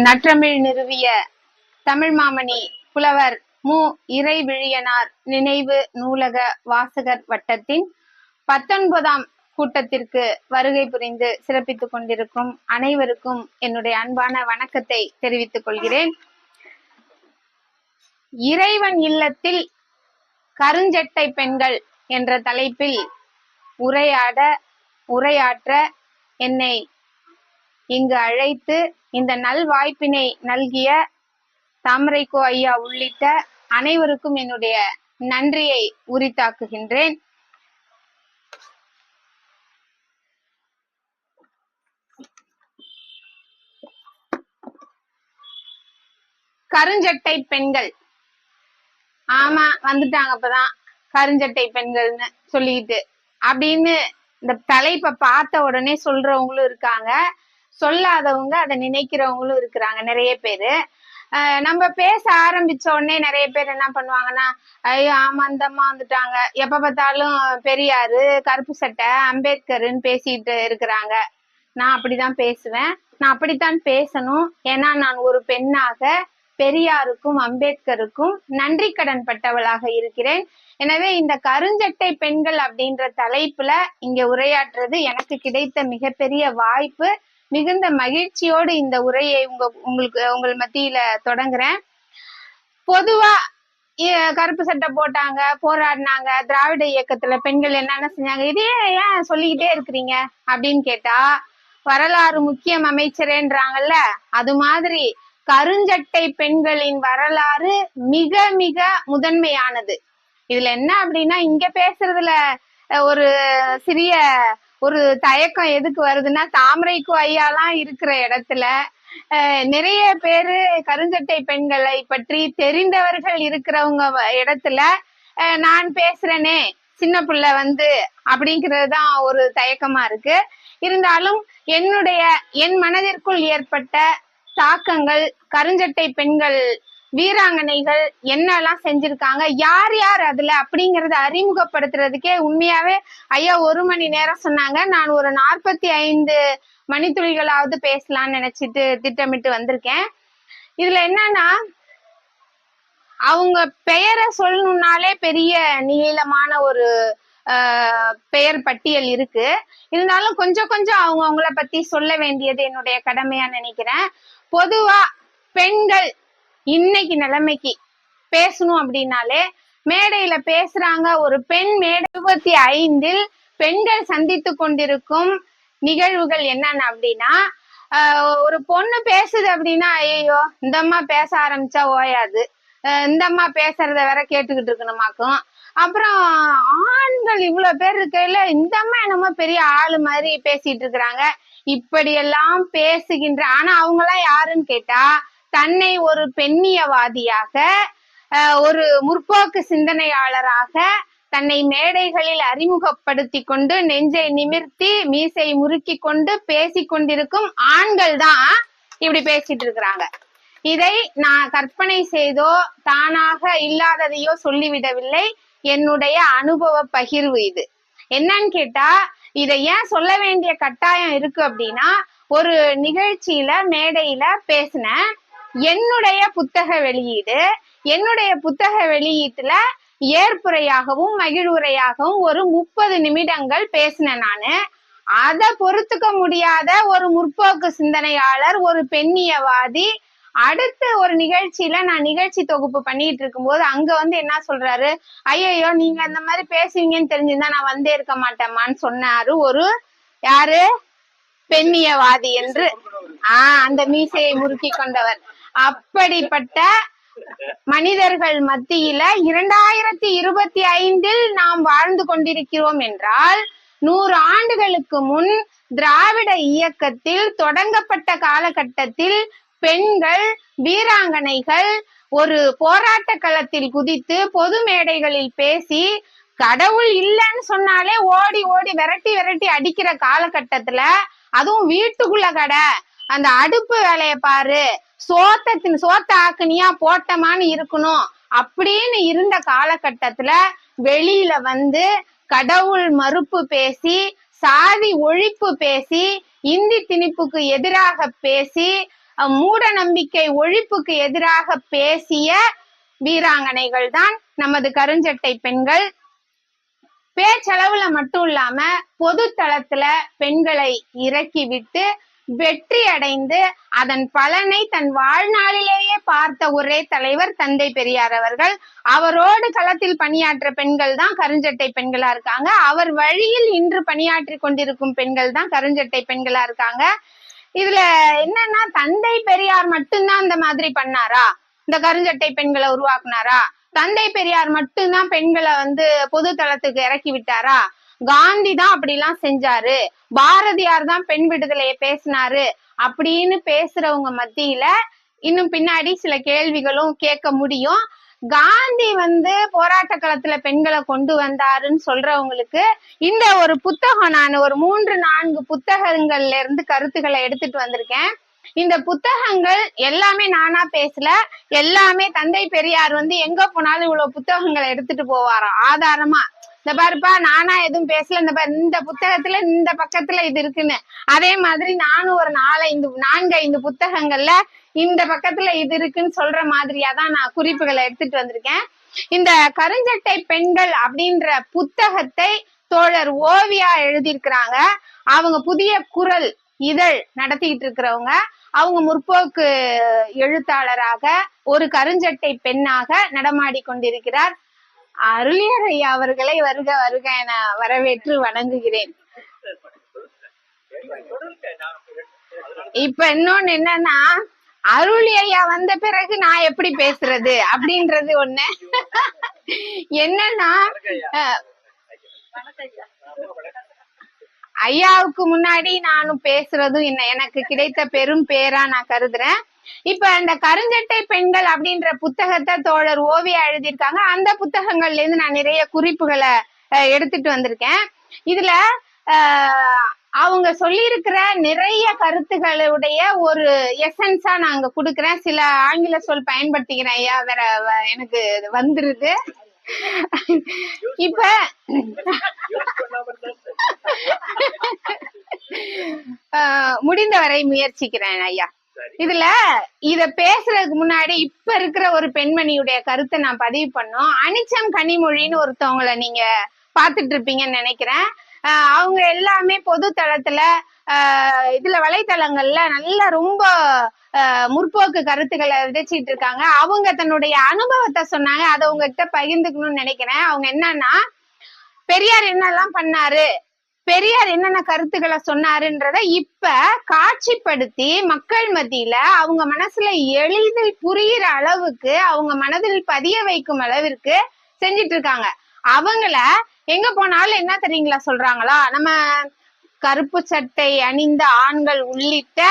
நற்றமிழ் நிறுவிய தமிழ் மாமணி புலவர் மு. இறைவிழியனார் நினைவு நூலக வாசகர் வட்டத்தின் 19ஆம் கூட்டத்திற்கு வருகை புரிந்து சிறப்பித்துக் கொண்டிருக்கும் அனைவருக்கும் என்னுடைய அன்பான வணக்கத்தை தெரிவித்துக் கொள்கிறேன். இறைவன் இல்லத்தில் கருஞ்சட்டை பெண்கள் என்ற தலைப்பில் உரையாற்ற என்னை இங்கு அழைத்து இந்த நல்வாய்ப்பினை நல்கிய தாமரைக்கோ ஐயா உள்ளிட்ட அனைவருக்கும் என்னுடைய நன்றியை உரித்தாக்குகின்றேன். கருஞ்சட்டை பெண்கள், ஆமா வந்துட்டாங்க அப்பதான் கருஞ்சட்டை பெண்கள்னு சொல்லிட்டு அப்படின்னு இந்த தலைப்பை பார்த்த உடனே சொல்றவங்களும் இருக்காங்க, சொல்லாதவங்க அதை நினைக்கிறவங்களும் இருக்கிறாங்க நிறைய பேரு. நம்ம பேச ஆரம்பிச்ச உடனே நிறைய பேர் என்ன பண்ணுவாங்கன்னா, ஐயோ ஆமா அந்த அம்மா வந்துட்டாங்க, எப்ப பார்த்தாலும் பெரியாரு, கருப்பு சட்டை, அம்பேத்கர்ன்னு பேசிட்டு இருக்கிறாங்க. நான் அப்படிதான் பேசுவேன், நான் அப்படித்தான் பேசணும். ஏன்னா நான் ஒரு பெண்ணாக பெரியாருக்கும் அம்பேத்கருக்கும் நன்றி கடன் பட்டவளாக இருக்கிறேன். எனவே இந்த கருஞ்சட்டை பெண்கள் அப்படின்ற தலைப்புல இங்க உரையாற்றுறது எனக்கு கிடைத்த மிகப்பெரிய வாய்ப்பு. மிகுந்த மகிழ்ச்சியோடு இந்த உரையை உங்கள் மத்தியில தொடங்குறேன். பொதுவா கருப்பு சட்டை போட்டாங்க, போராடினாங்க, திராவிட இயக்கத்துல பெண்கள் என்னென்ன செஞ்சாங்க, இதே ஏன் சொல்லிக்கிட்டே இருக்கிறீங்க அப்படின்னு கேட்டா, வரலாறு முக்கியம் அமைச்சரேன்றாங்கல்ல, அது மாதிரி கருஞ்சட்டை பெண்களின் வரலாறு மிக மிக முதன்மையானது. இதுல என்ன அப்படின்னா, இங்க பேசுறதுல ஒரு சிறிய ஒரு தயக்கம் எதுக்கு வருதுன்னா, தாமரைக்கோ ஐயாலாம் இருக்கிற இடத்துல நிறைய பேரு கருஞ்சட்டை பெண்களை பற்றி தெரிந்தவர்கள் இருக்கிறவங்க இடத்துல நான் பேசுறேனே சின்ன பிள்ளை அப்படிங்கிறது தான் ஒரு தயக்கமா இருக்கு. இருந்தாலும் என் மனதிற்குள் ஏற்பட்ட தாக்கங்கள், கருஞ்சட்டை பெண்கள் வீராங்கனைகள் என்னெல்லாம் செஞ்சிருக்காங்க, யார் யார் அதுல அப்படிங்கறத அறிமுகப்படுத்துறதுக்கே உண்மையாவே ஐயா 1 மணி நேரம் சொன்னாங்க. நான் ஒரு 45 மணித்துளிகளாவது பேசலாம்னு நினைச்சிட்டு திட்டமிட்டு வந்திருக்கேன். இதுல என்னன்னா, அவங்க பெயரை சொல்லணும்னாலே பெரிய நீளமான ஒரு பெயர் பட்டியல் இருக்கு. இருந்தாலும் கொஞ்சம் கொஞ்சம் அவங்கள பத்தி சொல்ல வேண்டியது என்னுடைய கடமையா நினைக்கிறேன். பொதுவா பெண்கள் இன்னைக்கு நிலைமைக்கு பேசணும் அப்படின்னாலே மேடையில பேசுறாங்க. ஒரு பெண் மேடை 25 பெண்கள் சந்தித்து கொண்டிருக்கும் நிகழ்வுகள் என்னன்னு அப்படின்னா, ஒரு பொண்ணு பேசுது அப்படின்னா, ஐயோ இந்த அம்மா பேச ஆரம்பிச்சா ஓயாது, இந்த அம்மா பேசுறத வேற கேட்டுக்கிட்டு இருக்கணுமாக்கும். அப்புறம் ஆண்கள் இவ்வளவு பேர் இருக்கையில இந்த அம்மா என்னமோ பெரிய ஆளு மாதிரி பேசிட்டு இருக்கிறாங்க. இப்படியெல்லாம் பேசுகின்ற, ஆனா அவங்க எல்லாம் யாருன்னு கேட்டா, தன்னை ஒரு பெண்ணியவாதியாக, ஒரு முற்போக்கு சிந்தனையாளராக தன்னை மேடைகளில் அறிமுகப்படுத்தி கொண்டு நெஞ்சை நிமிர்த்தி மீசை முறுக்கி கொண்டு பேசி கொண்டிருக்கும் ஆண்கள் தான் இப்படி பேசிட்டு இருக்கிறாங்க. இதை நான் கற்பனை செய்தோ தானாக இல்லாததையோ சொல்லிவிடவில்லை, என்னுடைய அனுபவ பகிர்வு இது. என்னன்னு கேட்டா, இதை ஏன் சொல்ல வேண்டிய கட்டாயம் இருக்கு அப்படின்னா, ஒரு நிகழ்ச்சியில மேடையில பேசினேன். என்னுடைய புத்தக வெளியீட்டுல ஏற்புரையாகவும் மகிழ்வுரையாகவும் ஒரு 30 நிமிடங்கள் பேசினேன். நானு அதை பொறுத்துக்க முடியாத ஒரு முற்போக்கு சிந்தனையாளர், ஒரு பெண்ணியவாதி, அடுத்த ஒரு நிகழ்ச்சியில நான் நிகழ்ச்சி தொகுப்பு பண்ணிட்டு இருக்கும்போது அங்க என்ன சொல்றாரு, ஐயோ நீங்க அந்த மாதிரி பேசுவீங்கன்னு தெரிஞ்சிருந்தா நான் வந்தே இருக்க மாட்டேமான்னு சொன்னாரு. ஒரு யாரு பெண்ணியவாதி என்று, அந்த மீசையை முறுக்கி கொண்டவர். அப்படிப்பட்ட மனிதர்கள் மத்தியில 2025 நாம் வாழ்ந்து கொண்டிருக்கிறோம் என்றால், 100 ஆண்டுகளுக்கு முன் திராவிட இயக்கத்தில் தொடங்கப்பட்ட காலகட்டத்தில் பெண்கள் வீராங்கனைகள் ஒரு போராட்ட களத்தில் குதித்து பொது மேடைகளில் பேசி கடவுள் இல்லைன்னு சொன்னாலே ஓடி ஓடி விரட்டி விரட்டி அடிக்கிற காலகட்டத்துல, அதுவும் வீட்டுக்குள்ள கடை, அந்த அடுப்பு வேலையை பாரு, சோத்த ஆக்குனியா போட்டமான்னு இருக்கணும் அப்படின்னு இருந்த காலகட்டத்துல வெளியில கடவுள் மறுப்பு பேசி, சாதி ஒழிப்பு பேசி, இந்தி திணிப்புக்கு எதிராக பேசி, மூட நம்பிக்கை ஒழிப்புக்கு எதிராக பேசிய வீராங்கனைகள் தான் நமது கருஞ்சட்டை பெண்கள். பேச்சளவுல மட்டும் இல்லாம பொது தளத்துல பெண்களை இறக்கி விட்டு வெற்றி அடைந்து அதன் பலனை தன் வாழ்நாளிலேயே பார்த்த ஒரே தலைவர் தந்தை பெரியார் அவர்கள். அவரோடு களத்தில் பணியாற்ற பெண்கள் தான் கருஞ்சட்டை பெண்களா இருக்காங்க. அவர் வழியில் இன்று பணியாற்றி கொண்டிருக்கும் பெண்கள் தான் கருஞ்சட்டை பெண்களா இருக்காங்க. இதுல என்னன்னா, தந்தை பெரியார் மட்டும்தான் இந்த மாதிரி பண்ணாரா, இந்த கருஞ்சட்டை பெண்களை உருவாக்குனாரா, தந்தை பெரியார் மட்டும்தான் பெண்களை பொது தளத்துக்கு இறக்கி விட்டாரா, காந்தி தான் அப்படி எல்லாம் செஞ்சாரு, பாரதியார் தான் பெண் விடுதலையை பேசினாரு அப்படின்னு பேசுறவங்க மத்தியில இன்னும் பின்னாடி சில கேள்விகளும் கேட்க முடியும். காந்தி போராட்ட களத்துல பெண்களை கொண்டு வந்தாருன்னு சொல்றவங்களுக்கு இந்த ஒரு புத்தகம், நான் ஒரு 3-4 புத்தகங்கள்ல இருந்து கருத்துக்களை எடுத்துட்டு வந்திருக்கேன். இந்த புத்தகங்கள் எல்லாமே நானா பேசல, எல்லாமே தந்தை பெரியார் எங்க போனாலும் இவ்வளவு புத்தகங்களை எடுத்துட்டு போவாராம் ஆதாரமா. இந்த பாருப்பா, நானா எதுவும் பேசல, இந்த புத்தகத்துல இந்த பக்கத்துல இது இருக்குன்னு. அதே மாதிரி நானும் ஒரு 4-5 புத்தகங்கள்ல இந்த பக்கத்துல இது இருக்குன்னு சொல்ற மாதிரியாதான் நான் குறிப்புகளை எடுத்துட்டு வந்திருக்கேன். இந்த கருஞ்சட்டை பெண்கள் அப்படின்ற புத்தகத்தை தோழர் ஓவியா எழுதியிருக்கிறாங்க. அவங்க புதிய குரல் இதழ் நடத்திக்கிட்டு இருக்கிறவங்க. அவங்க முற்போக்கு எழுத்தாளராக ஒரு கருஞ்சட்டை பெண்ணாக நடமாடி கொண்டிருக்கிறார். அருளியர் ஐயா அவர்களை வருக வருக என வரவேற்று வணங்குகிறேன். இப்ப இன்னொன்னு என்னன்னா, அருளி ஐயா வந்த பிறகு நான் எப்படி பேசுறது அப்படின்றது ஒண்ணு. என்னன்னா, ஐயாவுக்கு முன்னாடி நானும் பேசுறதும் எனக்கு கிடைத்த பெரும் பேரா நான் கருதுறேன். இப்ப இந்த கருஞ்சட்டை பெண்கள் அப்படின்ற புத்தகத்தை தோழர் ஓவியா எழுதியிருக்காங்க. அந்த புத்தகங்கள்ல இருந்து நான் நிறைய குறிப்புகளை எடுத்துட்டு வந்திருக்கேன். இதுல அவங்க சொல்லியிருக்கிற நிறைய கருத்துக்களுடைய ஒரு எசன்ஸா நாங்க கொடுக்குறேன். சில ஆங்கில சொல் பயன்படுத்திக்கிறேன் ஐயா, வேற எனக்கு வந்துருது. இப்ப முடிந்தவரை முயற்சிக்கிறேன் ஐயா. இதுல இத பேசுறதுக்கு முன்னாடி இப்ப இருக்கிற ஒரு பெண்மணியுடைய கருத்தை நான் பதிவு பண்ணோம். அனிச்சம் கனிமொழின்னு ஒருத்தவங்களை நீங்க பாத்துட்டு இருப்பீங்கன்னு நினைக்கிறேன். அவங்க எல்லாமே பொது தளத்துல இதுல வலைத்தளங்கள்ல நல்ல ரொம்ப முற்போக்கு கருத்துக்களை விதைச்சிட்டு இருக்காங்க. அவங்க தன்னுடைய அனுபவத்தை சொன்னாங்க, அதை உங்ககிட்ட பகிர்ந்துக்கணும்னு நினைக்கிறேன். அவங்க என்னன்னா, பெரியார் என்னெல்லாம் பண்ணாரு, பெரியார் என்னென்ன கருத்துக்களை சொன்னாருன்றத இப்ப காட்சிப்படுத்தி மக்கள் மத்தியில அவங்க மனசுல எளிதில் புரியுற அளவுக்கு, அவங்க மனதில் பதிய வைக்கும் அளவிற்கு செஞ்சிட்டு இருக்காங்க. அவங்கள எங்க போனாலும் என்ன தெரியுங்களா சொல்றாங்களா, நம்ம கருப்பு சட்டை அணிந்த ஆண்கள் உள்ளிட்ட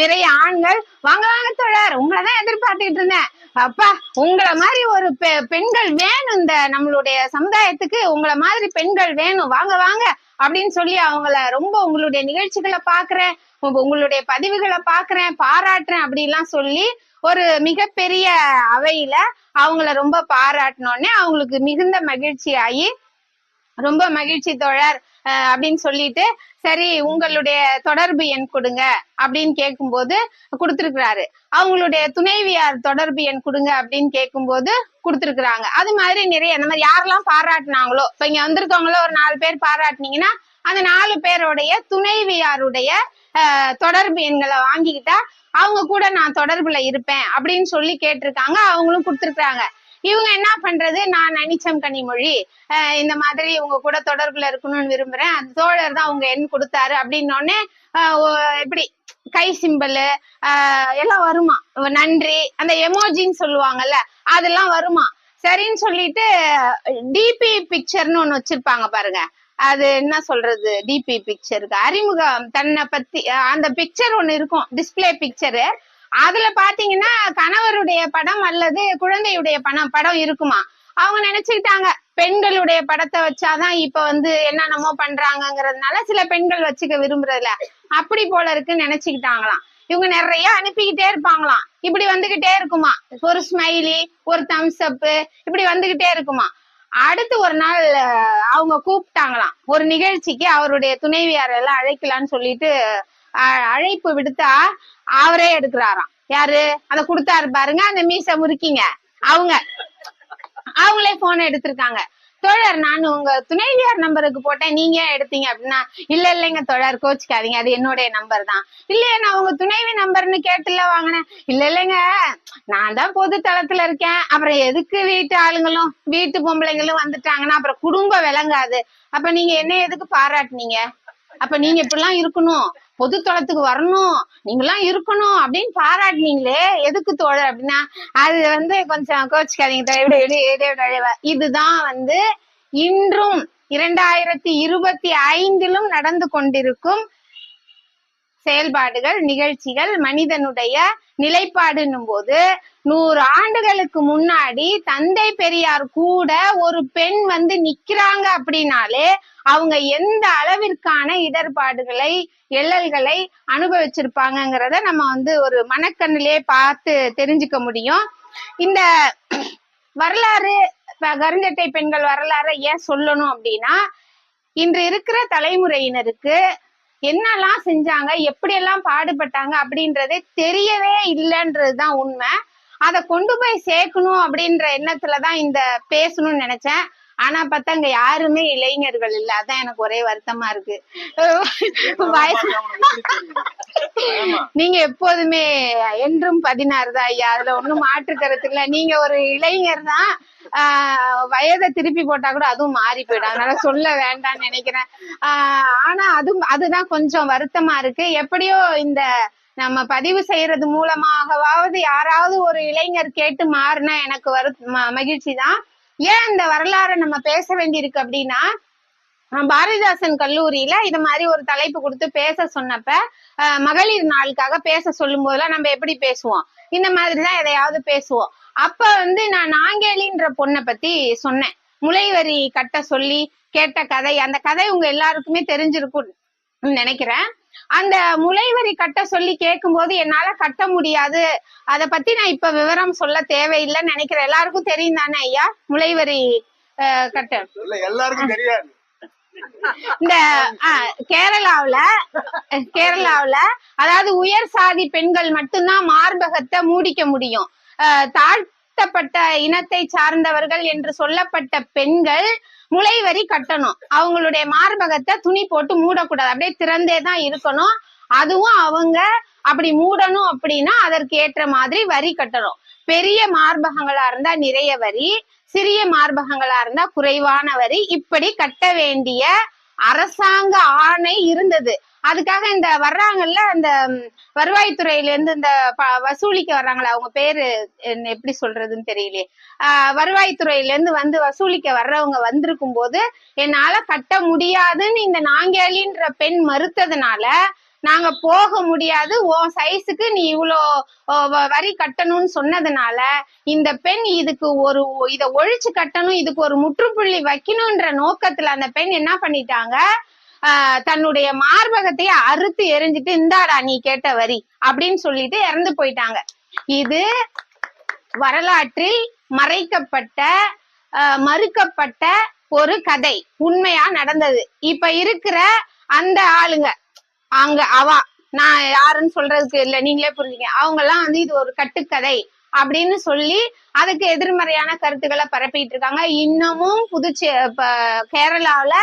நிறைய ஆண்கள், வாங்க வாங்க தோழர், உங்களதான் எதிர்பார்த்துக்கிட்டு இருந்தேன், அப்பா உங்களை மாதிரி ஒரு பெண்கள் வேணும், இந்த நம்மளுடைய சமுதாயத்துக்கு உங்களை மாதிரி பெண்கள் வேணும், வாங்க வாங்க அப்படின்னு சொல்லி அவங்கள ரொம்ப, உங்களுடைய நிகழ்ச்சிகளை பாக்குறேன், உங்களுடைய பதிவுகளை பாக்குறேன், பாராட்டுறேன் அப்படிலாம் சொல்லி ஒரு மிகப்பெரிய அவையில அவங்கள ரொம்ப பாராட்டினோடனே அவங்களுக்கு மிகுந்த மகிழ்ச்சி ஆகி, ரொம்ப மகிழ்ச்சி தோழர் அப்படின்னு சொல்லிட்டு, சரி உங்களுடைய தொடர்பு எண் கொடுங்க அப்படின்னு கேட்கும்போது கொடுத்துருக்கிறாரு. அவங்களுடைய துணைவியார் தொடர்பு எண் கொடுங்க அப்படின்னு கேட்கும்போது கொடுத்துருக்குறாங்க. அது மாதிரி நிறைய இந்த மாதிரி யாரெல்லாம் பாராட்டினாங்களோ, இப்ப இங்க வந்திருக்கவங்களோ ஒரு 4 பேர் பாராட்டினீங்கன்னா அந்த 4 பேருடைய துணைவியாருடைய தொடர்பு எண்களை வாங்கிக்கிட்டா அவங்க கூட நான் தொடர்புல இருப்பேன் அப்படின்னு சொல்லி கேட்டிருக்காங்க. அவங்களும் கொடுத்துருக்காங்க. இவங்க என்ன பண்றது, நான் அனிச்சம் கனிமொழி இந்த மாதிரி உங்க கூட தொடர்புல இருக்கணும்னு விரும்புறேன், அந்த தோழர் தான் உங்க எண் கொடுத்தாரு அப்படின்னோடனே எப்படி கை சிம்பிள் எல்லாம் வருமா, நன்றி அந்த எமோஜின்னு சொல்லுவாங்கல்ல அதெல்லாம் வருமா. சரின்னு சொல்லிட்டு டிபி பிக்சர்னு ஒண்ணு வச்சிருப்பாங்க பாருங்க, அது என்ன சொல்றது, டிபி பிக்சருக்கு அறிமுகம் தன்னை பத்தி அந்த பிக்சர் ஒண்ணு இருக்கும், டிஸ்பிளே பிக்சரு. அதுல பாத்தீங்கன்னா கணவருடைய படம் அல்லது குழந்தையுடைய படம் இருக்குமா. அவங்க நினைச்சுக்கிட்டாங்க பெண்களுடைய படத்தை வச்சாதான் இப்ப என்னென்னமோ பண்றாங்கிறதுனால சில பெண்கள் வச்சுக்க விரும்புறதுல அப்படி போல இருக்குன்னு நினைச்சுக்கிட்டாங்களாம். இவங்க நிறைய அனுப்பிக்கிட்டே இருப்பாங்களாம், இப்படி வந்துகிட்டே இருக்குமா, ஒரு ஸ்மைலி ஒரு தம்ஸ் அப் இப்படி வந்துகிட்டே இருக்குமா. அடுத்து ஒரு நாள் அவங்க கூப்பிட்டாங்களாம் ஒரு நிகழ்ச்சிக்கு, அவருடைய துணைவியாரெல்லாம் அழைக்கலான்னு சொல்லிட்டு அழைப்பு விடுத்தா அவரே எடுக்கிறாராம். யாரு அத குடுத்தாரு பாருங்க, அந்த மீச முறுக்கிங்க, அவங்களே போன் எடுத்திருக்காங்க. தோழர், நான் உங்க துணைவியார் நம்பருக்கு போட்டேன், நீங்க எடுத்தீங்க அப்படின்னா, இல்லைங்க தோழர், கோச்சுக்காதீங்க, அது என்னுடைய நம்பர் தான். இல்லையா, நான் உங்க துணைவி நம்பர்னு கேட்டுல வாங்கினேன். இல்லைங்க, நான் தான் பொது தளத்துல இருக்கேன், அப்புறம் எதுக்கு வீட்டு ஆளுங்களும் வீட்டு பொம்பளைங்களும் வந்துட்டாங்கன்னா அப்புறம் குடும்பம் விளங்காது. அப்ப நீங்க என்ன எதுக்கு பாராட்டுனீங்க? அப்ப நீங்க இப்படிலாம் இருக்கணும், பொது தளத்துக்கு வரணும், நீங்கெல்லாம் இருக்கணும் அப்படின்னு பாராட்டினீங்களே, எதுக்கு தோழர் அப்படின்னா, அது கொஞ்சம் கோச்சுக்காதீங்க. இதுதான் இன்றும் 2025 நடந்து கொண்டிருக்கும் செயல்பாடுகள், நிகழ்ச்சிகள். மனிதனுடைய நிலைப்பாடுன்னும் போது 100 ஆண்டுகளுக்கு முன்னாடி தந்தை பெரியார் கூட ஒரு பெண் நிக்கிறாங்க அப்படின்னாலே அவங்க எந்த அளவிற்கான இடர்பாடுகளை, எழல்களை அனுபவிச்சிருப்பாங்கங்கிறத நம்ம ஒரு மனக்கண்ணிலே பார்த்து தெரிஞ்சுக்க முடியும். இந்த வரலாறு, கருஞ்சட்டை பெண்கள் வரலாறு ஏன் சொல்லணும் அப்படின்னா, இன்று இருக்கிற தலைமுறையினருக்கு என்னெல்லாம் செஞ்சாங்க, எப்படியெல்லாம் பாடுபட்டாங்க அப்படின்றதே தெரியவே இல்லைன்றதுதான் உண்மை. அதை கொண்டு போய் சேர்க்கணும் அப்படின்ற எண்ணத்துலதான் இந்த பேசணும்னு நினைச்சேன். ஆனா பார்த்தா இங்க யாருமே இளைஞர்கள் இல்ல, அதான் எனக்கு ஒரே வருத்தமா இருக்கு. நீங்க எப்போதுமே என்றும் 16 தான் ஐயா, அதுல ஒண்ணும் மாற்று கருத்து இல்ல. நீங்க ஒரு இளைஞர் தான், வயதை திருப்பி போட்டா கூட அதுவும் மாறி போயிடும், அதனால சொல்ல வேண்டாம்னு நினைக்கிறேன். ஆனா அதுதான் கொஞ்சம் வருத்தமா இருக்கு. எப்படியோ இந்த நம்ம பதிவு செய்யறது மூலமாகவாவது யாராவது ஒரு இளைஞர் கேட்டு மாறினா எனக்கு மகிழ்ச்சி தான். ஏன் இந்த வரலாறை நம்ம பேச வேண்டியிருக்கு அப்படின்னா, பாரதிதாசன் கல்லூரியில இது மாதிரி ஒரு தலைப்பு கொடுத்து பேச சொன்னப்ப, மகளிர் நாளுக்காக பேச சொல்லும் போதெல்லாம் நம்ம எப்படி பேசுவோம், இந்த மாதிரிதான் எதையாவது பேசுவோம். அப்ப நான் நாங்கேலின்ற பொண்ணை பத்தி சொன்னேன். முளைவரி கட்ட சொல்லி கேட்ட கதை, அந்த கதை உங்க எல்லாருக்குமே தெரிஞ்சிருக்கும் நினைக்கிறேன். அந்த முளைவரி கட்ட சொல்லி கேட்கும் போது என்னால கட்ட முடியாது, அத பத்தி நான் இப்ப விவரம் சொல்ல தேவையில்லைன்னு நினைக்கிறேன். எல்லாருக்கும் தெரியும் தானே ஐயா முளைவரி கட்ட? எல்லாருக்கும் தெரியாது. இந்த கேரளாவுல அதாவது உயர் சாதி பெண்கள் மட்டும்தான் மார்பகத்தை மூடிக்க முடியும். தாழ்த்தப்பட்ட இனத்தை சார்ந்தவர்கள் என்று சொல்லப்பட்ட பெண்கள் முளைவரி கட்டணும். அவங்களுடைய மார்பகத்தை துணி போட்டு மூடக்கூடாது, அப்படியே திறந்தே தான் இருக்கணும். அதுவும் அவங்க அப்படி மூடணும் அப்படின்னா அதற்கு ஏற்ற மாதிரி வரி கட்டணும். பெரிய மார்பகங்களா இருந்தா நிறைய வரி, சிறிய மார்பகங்களா இருந்தா குறைவான வரி, இப்படி கட்ட வேண்டிய அரசாங்க ஆணை இருந்தது. அதுக்காக இந்த வர்றாங்கல்ல, அந்த வருவாய்த்துறையில இருந்து இந்த வசூலிக்க வர்றாங்களா, அவங்க பேரு எப்படி சொல்றதுன்னு தெரியலையே, வருவாய்த்துறையில இருந்து வசூலிக்க வர்றவங்க வந்திருக்கும் போது என்னால கட்ட முடியாதுன்னு இந்த நாங்கேலின்ற பெண் மறுத்ததுனால, நாங்க போக முடியாது, உன் சைஸுக்கு நீ இவ்வளோ வரி கட்டணும்னு சொன்னதுனால இந்த பெண் இதை ஒழிச்சு கட்டணும், இதுக்கு ஒரு முற்றுப்புள்ளி வைக்கணும்ன்ற நோக்கத்துல அந்த பெண் என்ன பண்ணிட்டாங்க, தன்னுடைய மார்பகத்தையே அறுத்து எரிஞ்சிட்டு இந்தாடா நீ கேட்ட வரி அப்படின்னு சொல்லிட்டு இறந்து போயிட்டாங்க. இது வரலாற்றில் மறைக்கப்பட்ட, மறுக்கப்பட்ட ஒரு கதை, உண்மையா நடந்தது. இப்ப இருக்கிற அந்த ஆளுங்க நான் யாருன்னு சொல்றதுக்கு இல்ல, நீங்களே புரிஞ்சுங்க, அவங்க எல்லாம் இது ஒரு கட்டுக்கதை அப்படின்னு சொல்லி அதுக்கு எதிர்மறையான கருத்துக்களை பரப்பிட்டு இருக்காங்க. இன்னமும் கேரளாவில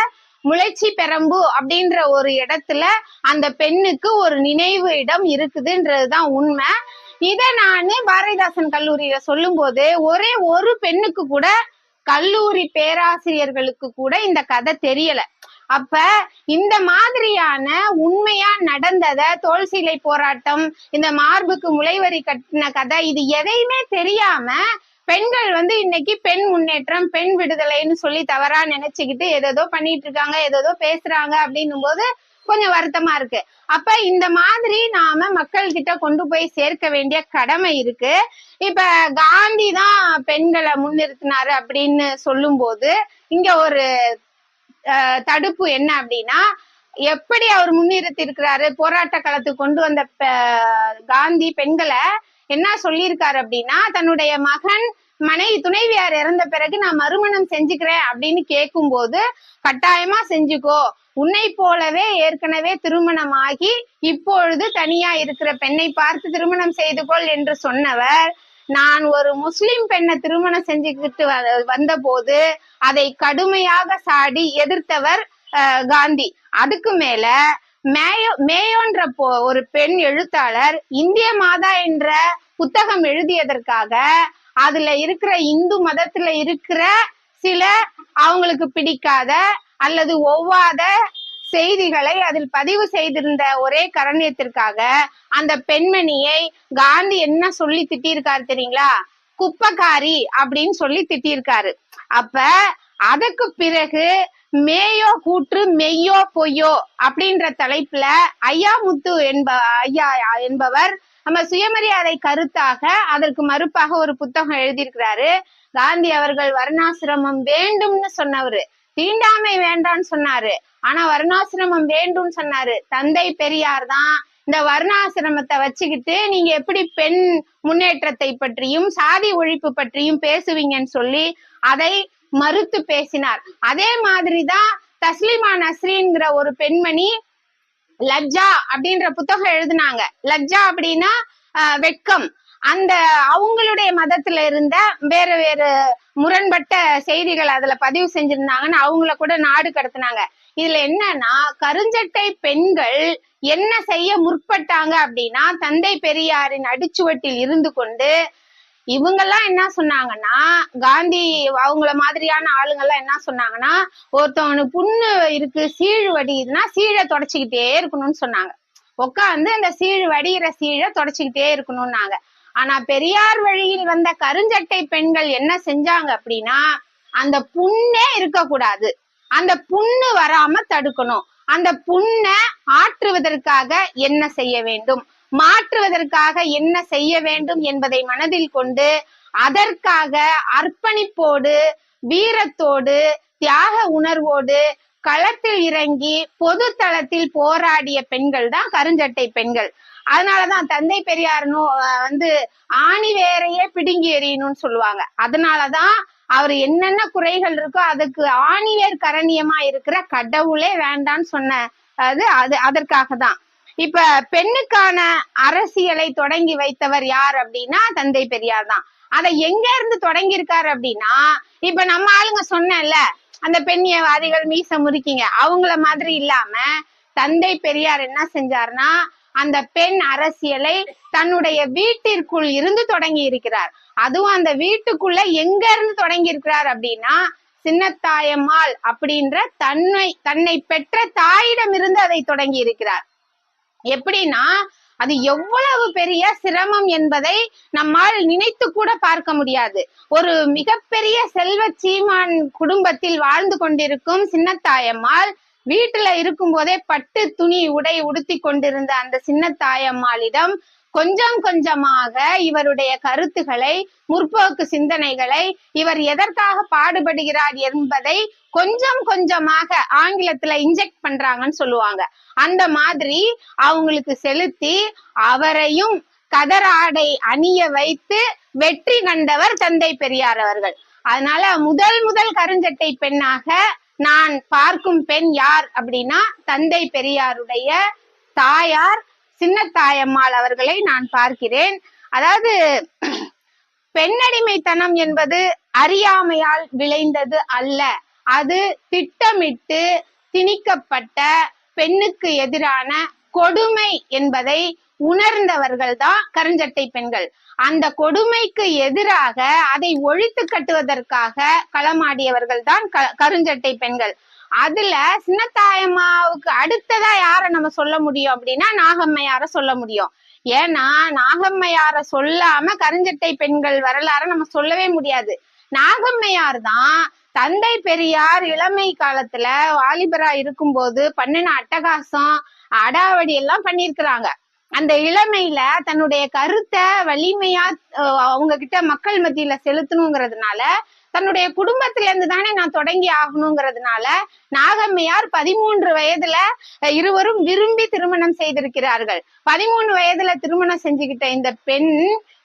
முளைச்சி பெரம்பு அப்படின்ற ஒரு இடத்துல அந்த பெண்ணுக்கு ஒரு நினைவு இடம் இருக்குதுன்றதுதான் உண்மை. இத நானு பாரதிதாசன் கல்லூரியில சொல்லும் போது ஒரே ஒரு பெண்ணுக்கு கூட, கல்லூரி பேராசிரியர்களுக்கு கூட இந்த கதை தெரியல. அப்ப இந்த மாதிரியான உண்மையா நடந்தத, தோல் சீலை போராட்டம், இந்த மார்புக்கு முளைவரி கட்டின கதை, இது எதையுமே தெரியாம பெண்கள் இன்னைக்கு பெண் முன்னேற்றம், பெண் விடுதலைன்னு சொல்லி தவறா நினைச்சுக்கிட்டு ஏதோ பண்ணிட்டு இருக்காங்க, ஏதோ பேசுறாங்க அப்படின்னும் போது கொஞ்சம் வருத்தமா இருக்கு. அப்ப இந்த மாதிரி நாம மக்கள் கிட்ட கொண்டு போய் சேர்க்க வேண்டிய கடமை இருக்கு. இப்ப காந்தி தான் பெண்களை முன்னிறுத்தினாரு அப்படின்னு சொல்லும் போது இங்க ஒரு தடுப்பு என்ன அப்படின்னா, எப்படி அவர் முன்னிறுத்தி இருக்கிறாரு, போராட்ட களத்துக்கு கொண்டு வந்த காந்தி பெண்களை என்ன சொல்லியிருக்காரு அப்படின்னா, தன்னுடைய மகன் துணைவியார் இறந்த பிறகு நான் மறுமணம் செஞ்சுக்கிறேன் அப்படின்னு கேட்கும் போது கட்டாயமா செஞ்சுக்கோ, உன்னை போலவே ஏற்கனவே திருமணமாகி இப்பொழுது தனியா இருக்கிற பெண்ணை பார்த்து திருமணம் செய்து கொள் என்று சொன்னவர், நான் ஒரு முஸ்லிம் பெண்ணை திருமணம் செஞ்சுக்கிட்டு வந்த போது அதை கடுமையாக சாடி எதிர்த்தவர் காந்தி. அதுக்கு மேல மேயோன்ற ஒரு பெண் எழுத்தாளர் இந்திய மாதா என்ற புத்தகம் எழுதியதற்காக அதுல இருக்கிற இந்து மதத்துல இருக்கிற சில அவங்களுக்கு பிடிக்காத அல்லது ஒவ்வாத செய்திகளை அதில் பதிவு செய்திருந்த ஒரே காரணத்திற்காக அந்த பெண்மணியை காந்தி என்ன சொல்லி திட்டிருக்காரு தெரியுங்களா? குப்பக்காரி அப்படின்னு சொல்லி திட்டிருக்காரு. அப்ப அதுக்கு பிறகு மேயோ கூற்று மெய்யோ பொய்யோ அப்படின்ற தலைப்புல ஐயாமுத்து ஐயா என்பவர் நம்ம சுயமரியாதை கருத்தாக அதற்கு மறுப்பாக ஒரு புத்தகம் எழுதியிருக்கிறாரு. காந்தி அவர்கள் வர்ணாசிரமம் வேண்டும்னு சொன்னவரு, தீண்டாமை வேண்டான்னு சொன்னாரு, ஆனா வர்ணாசிரமம் வேண்டும்னு சொன்னாரு. தந்தை பெரியார் தான் இந்த வர்ணாசிரமத்தை வச்சுக்கிட்டு நீங்க எப்படி பெண் முன்னேற்றத்தை பற்றியும் சாதி ஒழிப்பு பற்றியும் பேசுவீங்கன்னு சொல்லி அதை மறுத்து பேசினார். அதே மாதிரிதான் தஸ்லிமா நஸ்ரீன்ங்கிற ஒரு பெண்மணி லஜ்ஜா அப்படின்ற புத்தகம் எழுதினாங்க. லஜ்ஜா அப்படின்னா வெட்கம். அந்த அவங்களுடைய மதத்துல இருந்த வேற வேற முரண்பட்ட செய்திகள் அதுல பதிவு செஞ்சிருந்தாங்கன்னு அவங்கள கூட நாடு கடத்தினாங்க. இதுல என்னன்னா கருஞ்சட்டை பெண்கள் என்ன செய்ய முற்பட்டாங்க அப்படின்னா தந்தை பெரியாரின் அடிச்சுவட்டில் இருந்து கொண்டு இவங்கெல்லாம் என்ன சொன்னாங்கன்னா, காந்தி அவங்கள மாதிரியான ஆளுங்கெல்லாம் என்ன சொன்னாங்கன்னா, ஒருத்தவனுக்கு புண்ணு இருக்கு சீழ் வடியுதுன்னா சீழை தொடச்சிக்கிட்டே இருக்கணும்னு சொன்னாங்க. உட்காந்து அந்த சீழ் வடிகிற சீழை தொடச்சிக்கிட்டே இருக்கணும்னாங்க. ஆனா பெரியார் வழியில் வந்த கருஞ்சட்டை பெண்கள் என்ன செஞ்சாங்க அப்படின்னா, அந்த புண்ணே இருக்கக்கூடாது, அந்த புண்ணு வராம தடுக்கணும், அந்த புண்ணை ஆற்றுவதற்காக என்ன செய்ய வேண்டும், மாற்றுவதற்காக என்ன செய்ய வேண்டும் என்பதை மனதில் கொண்டு அதற்காக அர்ப்பணிப்போடு வீரத்தோடு தியாக உணர்வோடு களத்தில் இறங்கி பொது தளத்தில் போராடிய பெண்கள் தான் கருஞ்சட்டை பெண்கள். அதனாலதான் தந்தை பெரியார் ஆணி வேறையே பிடுங்கி எறியணும்னு சொல்லுவாங்க. அதனாலதான் அவர் என்னென்ன குறைகள் இருக்கோ அதுக்கு ஆணிவேர் கரணியமா இருக்கிற கடவுளே வேண்டான்னு சொன்ன அது அதற்காக தான். இப்ப பெண்ணுக்கான அரசியலை தொடங்கி வைத்தவர் யார் அப்படின்னா தந்தை பெரியார் தான். அதை எங்க இருந்து தொடங்கி இருக்காரு அப்படின்னா, இப்ப நம்ம ஆளுங்க சொன்னேன்ல அந்த பெண்ணியவாதிகள் மீச முறிக்கிங்க அவங்கள மாதிரி இல்லாம தந்தை பெரியார் என்ன செஞ்சாருன்னா அந்த பெண் அரசியலை தன்னுடைய வீட்டிற்குள் இருந்து தொடங்கி இருக்கிறார். அதுவும் அந்த வீட்டுக்குள்ள எங்க இருந்து தொடங்கி இருக்கிறார் அப்படின்னா சின்னத்தாயம்மாள் அப்படின்ற தன்னை பெற்ற தாயிடம் இருந்து அதை தொடங்கி இருக்கிறார். எப்படின்னா அது எவ்வளவு பெரிய சிரமம் என்பதை நம்மால் நினைத்து கூட பார்க்க முடியாது. ஒரு மிகப்பெரிய செல்வ சீமான் குடும்பத்தில் வாழ்ந்து கொண்டிருக்கும் சின்னத்தாயம்மாள் வீட்டுல இருக்கும் போதே பட்டு துணி உடை உடுத்தி கொண்டிருந்த அந்த சின்னத்தாயம்மாளிடம் கொஞ்சம் கொஞ்சமாக இவருடைய கருத்துக்களை முற்போக்கு சிந்தனைகளை இவர் எதற்காக பாடுபடுகிறார் என்பதை கொஞ்சம் கொஞ்சமாக ஆங்கிலத்துல இன்ஜெக்ட் பண்றாங்கன்னு சொல்லுவாங்க. அந்த மாதிரி அவங்களுக்கு செலுத்தி அவரையும் கதர் ஆடை அணிய வைத்து வெற்றி கண்டவர் தந்தை பெரியார் அவர்கள். அதனால முதல் கருஞ்சட்டை பெண்ணாக நான் பார்க்கும் பெண் யார் அப்படின்னா தந்தை பெரியாருடைய தாயார் சின்னத்தாயம்மாள் அவர்களை நான் பார்க்கிறேன். அதாவது பெண்ணடிமைத்தனம் என்பது அறியாமையால் விளைந்தது அல்ல, அது திட்டமிட்டு திணிக்கப்பட்ட பெண்ணுக்கு எதிரான கொடுமை என்பதை உணர்ந்தவர்கள் தான் கருஞ்சட்டை பெண்கள். அந்த கொடுமைக்கு எதிராக அதை ஒழித்து கட்டுவதற்காக களமாடியவர்கள் தான் கருஞ்சட்டை பெண்கள். அதுல சின்னத்தாயம்மாவுக்கு அடுத்ததா யார நம்ம சொல்ல முடியும் அப்படின்னா நாகம்மையார சொல்ல முடியும். ஏன்னா நாகம்மையார சொல்லாம கருஞ்சட்டை பெண்கள் வரலாற நம்ம சொல்லவே முடியாது. நாகம்மையார் தான் தந்தை பெரியார் இளமை காலத்துல வாலிபரா இருக்கும்போது பண்ணின அட்டகாசம் அடாவடி எல்லாம் பண்ணிருக்கிறாங்க. அந்த இளமையில தன்னுடைய கருத்தை வலிமையா அவங்க கிட்ட மக்கள் மத்தியில செலுத்தணுங்கிறதுனால தன்னுடைய குடும்பத்தில இருந்து தானே நான் தொடங்கி ஆகணுங்கிறதுனால நாகம்மையார் 13 வயதுல இருவரும் விரும்பி திருமணம் செய்திருக்கிறார்கள். 13 வயதுல திருமணம் செஞ்சுக்கிட்ட இந்த பெண்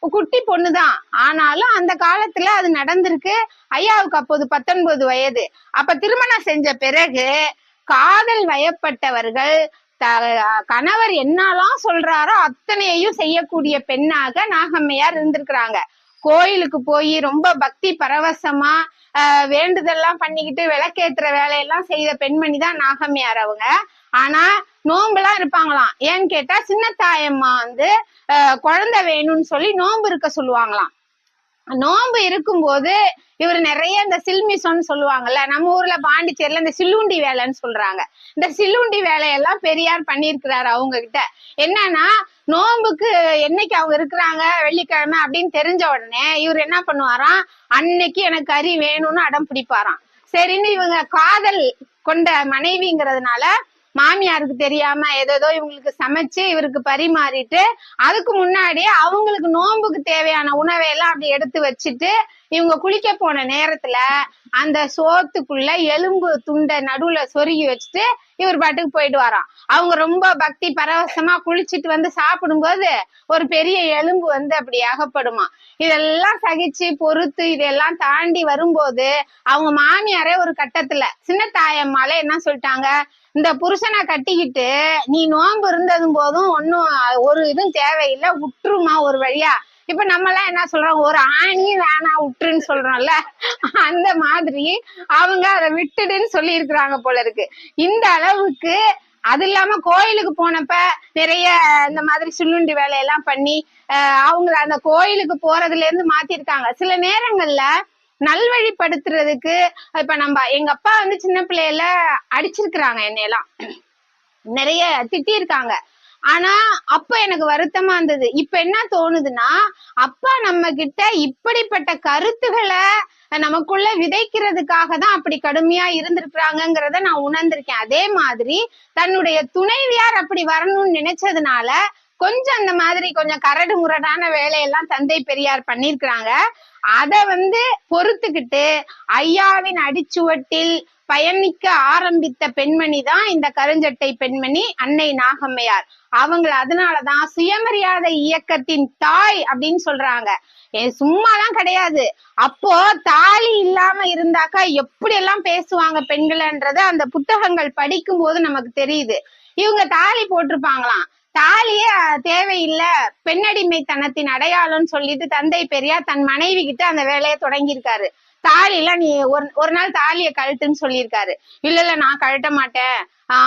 குட்டி பொண்ணுதான். ஆனாலும் அந்த காலத்துல அது நடந்திருக்கு. ஐயாவுக்கு அப்போது 19 வயது. அப்ப திருமணம் செஞ்ச பிறகு காதல் வயப்பட்டவர்கள் கணவர் என்னெல்லாம் சொல்றாரோ அத்தனையையும் செய்யக்கூடிய பெண்ணாக நாகம்மையார் இருந்திருக்கிறாங்க. கோயிலுக்கு போய் ரொம்ப பக்தி பரவசமா வேண்டுதெல்லாம் பண்ணிக்கிட்டு விளக்கேற்றுற வேலையெல்லாம் செய்த பெண்மணி தான் நாகம்மையார் அவங்க. ஆனா நோம்புலாம் இருப்பாங்களாம். ஏன்னு கேட்டா சின்ன தாயம்மா வந்து குழந்தை வேணும்னு சொல்லி நோம்பு இருக்க சொல்லுவாங்களாம். நோம்பு இருக்கும்போது இவர் நிறைய இந்த சில்மிசோன்னு சொல்லுவாங்கல்ல, நம்ம ஊர்ல பாண்டிச்சேரியில இந்த சில்லுண்டி வேலைன்னு சொல்றாங்க. இந்த சில்லுண்டி வேலையெல்லாம் பெரியார் பண்ணியிருக்கிறாரு அவங்க கிட்ட. என்னன்னா நோம்புக்கு என்னைக்கு அவங்க இருக்கிறாங்க வெள்ளிக்கிழமை அப்படின்னு தெரிஞ்ச உடனே இவர் என்ன பண்ணுவாராம், அன்னைக்கு எனக்கு கறி வேணும்னு அடம் பிடிப்பாராம். சரின்னு இவங்க காதல் கொண்ட மனைவிங்கிறதுனால மாமியாருக்கு தெரியாம ஏதோ இவங்களுக்கு சமைச்சு இவருக்கு பரிமாறிட்டு அதுக்கு முன்னாடியே அவங்களுக்கு நோம்புக்கு தேவையான உணவையெல்லாம் அப்படி எடுத்து வச்சுட்டு இவங்க குளிக்க போன நேரத்துல அந்த சோத்துக்குள்ள எலும்பு துண்டை நடுவுல சொருகி வச்சுட்டு இவர் பாட்டுக்கு போயிட்டு வரான். அவங்க ரொம்ப பக்தி பரவசமா குளிச்சுட்டு வந்து சாப்பிடும்போது ஒரு பெரிய எலும்பு வந்து அப்படி அகப்படுமா. இதெல்லாம் சகிச்சு பொறுத்து இதெல்லாம் தாண்டி வரும்போது அவங்க மாமியாரே ஒரு கட்டத்துல சின்ன தாயம்மாலே என்ன சொல்லிட்டாங்க, இந்த புருஷனை கட்டிக்கிட்டு நீ நோன்பு இருந்ததும் போதும் ஒன்னும் ஒரு இதுவும் தேவையில்லை, விட்டுருமா ஒரு வழியா. இப்ப நம்ம எல்லாம் என்ன சொல்றோம், ஒரு ஆணியும் வேணா விட்டுருன்னு சொல்றோம்ல, அந்த மாதிரி அவங்க அதை விட்டுடுன்னு சொல்லி இருக்கிறாங்க போல இருக்கு. இந்த அளவுக்கு அது இல்லாம கோயிலுக்கு போனப்ப நிறைய இந்த மாதிரி சுள்ளுண்டி வேலையெல்லாம் பண்ணி அவங்க அந்த கோயிலுக்கு போறதுல இருந்து மாத்திருக்காங்க. சில நேரங்கள்ல நல்வழிப்படுத்துறதுக்கு இப்ப நம்ம எங்க அப்பா வந்து சின்ன பிள்ளையில அடிச்சிருக்கிறாங்க, என்னையெல்லாம் நிறைய திட்டிருக்காங்க. ஆனா அப்ப எனக்கு வருத்தமா இருந்தது. இப்ப என்ன தோணுதுன்னா, அப்பா நம்ம கிட்ட இப்படிப்பட்ட கருத்துக்களை நமக்குள்ள விதைக்கிறதுக்காக தான் அப்படி கடுமையா இருந்திருக்கிறாங்கிறத நான் உணர்ந்திருக்கேன். அதே மாதிரி தன்னுடைய துணைவியார் அப்படி வரணும்னு நினைச்சதுனால கொஞ்சம் அந்த மாதிரி கொஞ்சம் கரடு முரடான வேலையெல்லாம் தந்தை பெரியார் பண்ணிருக்கிறாங்க. அத வந்து பொறுத்துக்கிட்டு ஐயாவின் அடிச்சுவட்டில் பயணிக்க ஆரம்பித்த பெண்மணி தான் இந்த கருஞ்சட்டை பெண்மணி அன்னை நாகம்மையார். அவங்கள அதனாலதான் சுயமரியாதை இயக்கத்தின் தாய் அப்படின்னு சொல்றாங்க. சும்மாலாம் கிடையாது. அப்போ தாலி இல்லாம இருந்தாக்கா எப்படி எல்லாம் பேசுவாங்க பெண்கள்ன்றத அந்த புத்தகங்கள் படிக்கும் போது நமக்கு தெரியுது. இவங்க தாலி போட்டிருப்பாங்களாம். தாலியே தேவையில்லை, பெண்ணடிமைத்தனத்தின் அடையாளம்னு சொல்லிட்டு தந்தை பெரியார் தன் மனைவி கிட்ட அந்த வேலையை தொடங்கியிருக்காரு. தாலிலாம் நீ ஒரு நாள் தாலியை கழட்டுன்னு சொல்லியிருக்காரு. இல்ல நான் கழட்ட மாட்டேன்,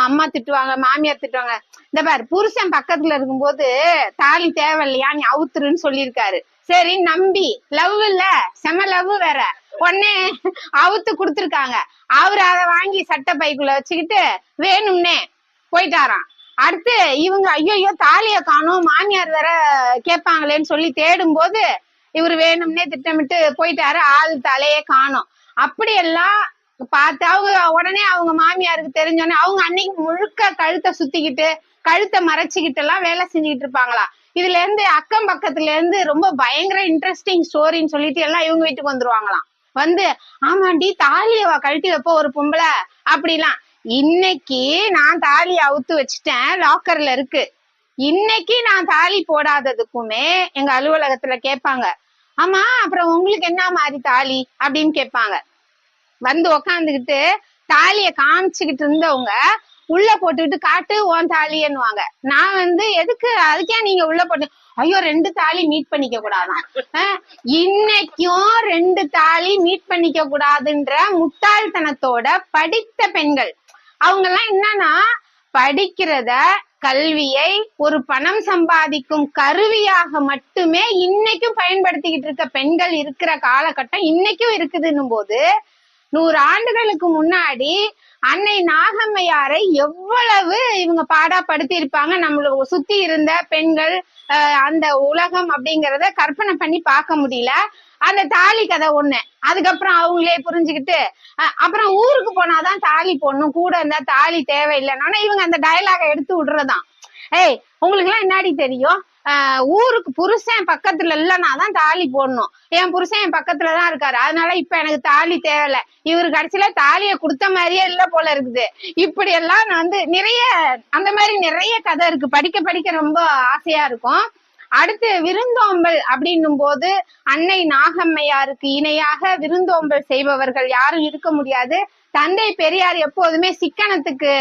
அம்மா திட்டுவாங்க மாமியார் திட்டுவாங்க. இந்த பாரு, புருஷன் பக்கத்துல இருக்கும்போது தாலி தேவையில்லையா நீ அவுத்துருன்னு சொல்லியிருக்காரு. சரி நம்பி லவ் இல்ல செம லவ் வேற உடனே அவுத்து கொடுத்துருக்காங்க. அவரு அதை வாங்கி சட்டை பைக்குள்ள வச்சுக்கிட்டு வேணும்னே போயிட்டாராம். அடுத்து இவங்க ஐயோ தாலிய காணும் மாமியார் வேற கேட்பாங்களேன்னு சொல்லி தேடும் போது இவர் வேணும்னே திட்டமிட்டு போயிட்டாரு. ஆள் தலையே காணும். அப்படியெல்லாம் பார்த்து அவங்க உடனே அவங்க மாமியாருக்கு தெரிஞ்சோடனே அவங்க அன்னைக்கு முழுக்க கழுத்தை சுத்திக்கிட்டு கழுத்தை மறைச்சிக்கிட்டு எல்லாம் வேலை செஞ்சுக்கிட்டு இருப்பாங்களா. இதுல இருந்து அக்கம் பக்கத்துல இருந்து ரொம்ப பயங்கர இன்ட்ரெஸ்டிங் ஸ்டோரின்னு சொல்லிட்டு எல்லாம் இவங்க வீட்டுக்கு வந்துருவாங்களாம். வந்து ஆமாண்டி தாலியவா கழட்டி வைப்போ ஒரு பொம்பளை அப்படிலாம். இன்னைக்கு நான் தாலி அவுத்து வச்சுட்டேன், லாக்கர்ல இருக்கு. இன்னைக்கு நான் தாலி போடாததுக்குமே எங்க அலுவலகத்துல கேட்பாங்க, ஆமா அப்புறம் உங்களுக்கு என்ன மாதிரி தாலி அப்படின்னு கேட்பாங்க. வந்து உக்காந்துக்கிட்டு தாலிய காமிச்சுக்கிட்டு இருந்தவங்க உள்ள போட்டுக்கிட்டு காட்டு ஓன் தாலின்னுவாங்க. நான் வந்து எதுக்கு அதுக்கே நீங்க உள்ள போட்டு, ஐயோ 2 தாலி மீட் பண்ணிக்க கூடாதான். இன்னைக்கும் 2 தாலி மீட் பண்ணிக்க கூடாதுன்ற முட்டாள்தனத்தோட படித்த பெண்கள் அவங்க எல்லாம் என்னன்னா படிக்கிறத கல்வியை ஒரு பணம் சம்பாதிக்கும் கருவியாக மட்டுமே இன்னைக்கும் பயன்படுத்திக்கிட்டு இருக்க பெண்கள் இருக்கிற காலகட்டம் இன்னைக்கும் இருக்குதுன்னும் போது 100 ஆண்டுகளுக்கு முன்னாடி அன்னை நாகம்மையாரை எவ்வளவு இவங்க பாடாப்படுத்தி இருப்பாங்க. நம்மள சுத்தி இருந்த பெண்கள் அந்த உலகம் அப்படிங்கிறத கற்பனை பண்ணி பார்க்க முடியல. அந்த தாலி கதை ஒண்ணு, அதுக்கப்புறம் அவங்களே புரிஞ்சுக்கிட்டு அப்புறம் ஊருக்கு போனாதான் தாலி போடணும், கூட இருந்தா தாலி தேவையில்லைன்னா இவங்க அந்த டயலாக எடுத்து விடுறதான். ஏய் உங்களுக்கு எல்லாம் என்னாடி தெரியும், ஊருக்கு புருஷன் பக்கத்துல இல்லைனாதான் தாலி போடணும், என் புருஷன் என் பக்கத்துலதான் இருக்காரு அதனால இப்ப எனக்கு தாலி தேவையில்ல, இவரு கடைசியில தாலியை கொடுத்த மாதிரியே இல்ல போல இருக்குது. இப்படி எல்லாம் வந்து நிறைய அந்த மாதிரி நிறைய கதை இருக்கு. படிக்க படிக்க ரொம்ப ஆசையா இருக்கும். அடுத்து விருந்தோம்பல் அப்படின்னும் போது அன்னை நாகம்மையாருக்கு இணையாக விருந்தோம்பல் செய்பவர்கள் யாரும் இருக்க முடியாது. தந்தை பெரியார் எப்போதுமே சிக்கனத்துக்கு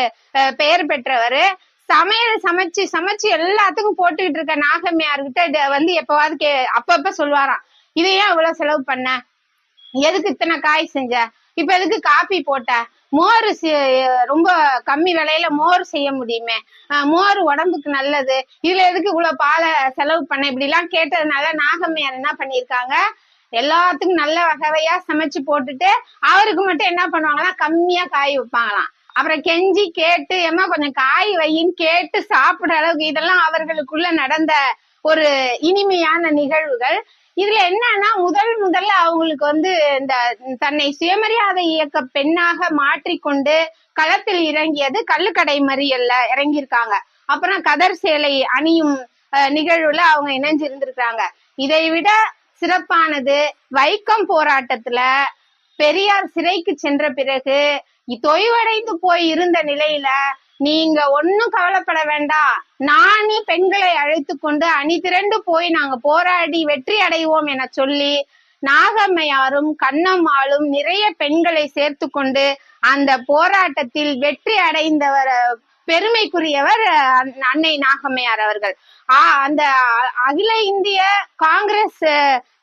பெயர் பெற்றவர். சமையல் சமைச்சு சமைச்சு எல்லாத்துக்கும் போட்டுக்கிட்டு இருக்க நாகம்மையார்கிட்ட வந்து எப்பவாவது அப்பப்ப சொல்லுவாராம், இதை ஏன் இவ்வளவு செலவு பண்ண, எதுக்கு இத்தனை காய் செஞ்ச, இப்ப எதுக்கு காப்பி போட்ட, மோர் ரொம்ப கம்மி விலையில மோர் செய்ய முடியுமே, மோர் உடம்புக்கு நல்லது, இதுல எதுக்கு இவ்வளவு பாலை செலவு பண்ண, இப்படி எல்லாம் கேட்டதுனால நாகம்மையார் என்ன பண்ணிருக்காங்க, எல்லாத்துக்கும் நல்ல வகையா சமைச்சு போட்டுட்டு அவருக்கு மட்டும் என்ன பண்ணுவாங்கன்னா கம்மியா காய் வைப்பாங்களாம். அப்புறம் கெஞ்சி கேட்டு ஏமா கொஞ்சம் காய் வையின்னு கேட்டு சாப்பிடுற அளவுக்கு இதெல்லாம் அவர்களுக்குள்ள நடந்த ஒரு இனிமையான நிகழ்வுகள். இதுல என்னன்னா முதல்ல அவங்களுக்கு வந்து இந்த தன்னை சுயமரியாதை இயக்க பெண்ணாக மாற்றிக்கொண்டு களத்தில் இறங்கியது கள்ளுக்கடை மறியல்ல இறங்கியிருக்காங்க. அப்புறம் கதர் சேலை அணியும் நிகழ்வுல அவங்க இணைஞ்சு இருந்திருக்காங்க. இதை விட சிறப்பானது வைக்கம் போராட்டத்துல பெரியார் சிறைக்கு சென்ற பிறகு தொய்வடைந்து போய் இருந்த நிலையில நீங்க ஒன்னும் கவலைப்பட வேண்டாம், நானே பெண்களை அழைத்து கொண்டு அணி திரண்டு போய் நாங்க போராடி வெற்றி அடைவோம் என சொல்லி நாகம்மையாரும் கண்ணம்மாளும் நிறைய பெண்களை சேர்த்து கொண்டு அந்த போராட்டத்தில் வெற்றி அடைந்தவர் பெருமைக்குரியவர் அன்னை நாகம்மையார் அவர்கள். அந்த அகில இந்திய காங்கிரஸ்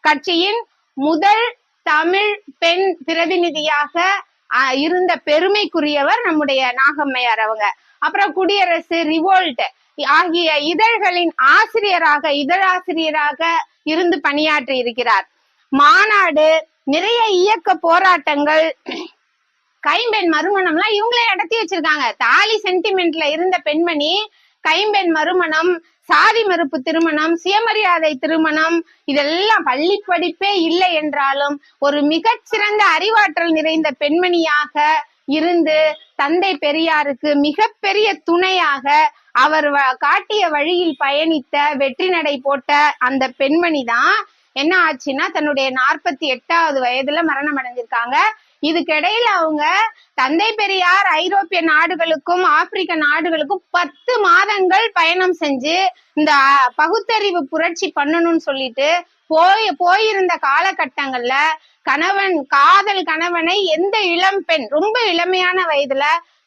கட்சியின் முதல் தமிழ் பெண் பிரதிநிதியாக இருந்த பெருமைக்குரியவர் நம்முடைய நாகம்மையார் அவங்க. அப்புறம் குடியரசு, ரிவோல்ட் ஆகிய இதழ்களின் இதழாசிரியராக இருந்து பணியாற்றி இருக்கிறார். மாநாடு, நிறைய இயக்க போராட்டங்கள், கைம்பெண் மறுமணம்லாம் இவங்களே நடத்தி வச்சிருக்காங்க. தாலி சென்டிமெண்ட்ல இருந்த பெண்மணி கைம்பெண் மறுமணம், சாதி மறுப்பு திருமணம், சுயமரியாதை திருமணம், இதெல்லாம் பள்ளி படிப்பே இல்லை என்றாலும் ஒரு மிகச்சிறந்த அறிவாற்றல் நிறைந்த பெண்மணியாக இருந்து தந்தை பெரியாருக்கு மிகப்பெரிய துணையாக அவர் காட்டிய வழியில் பயணித்த வெற்றி நடை போட்ட அந்த பெண்மணி தான் என்ன ஆச்சுன்னா தன்னுடைய 48வது வயதுல மரணம் அடைஞ்சிருக்காங்க. இதுக்கிடையில அவங்க தந்தை பெரியார் ஐரோப்பிய நாடுகளுக்கும் ஆப்பிரிக்க நாடுகளுக்கும் 10 மாதங்கள் பயணம் செஞ்சு இந்த பகுத்தறிவு புரட்சி பண்ணணும்னு சொல்லிட்டு போயிருந்த காலகட்டங்கள்ல காதல் கணவனை எந்த இளம் பெண் ரொம்ப இளமையான வயதுல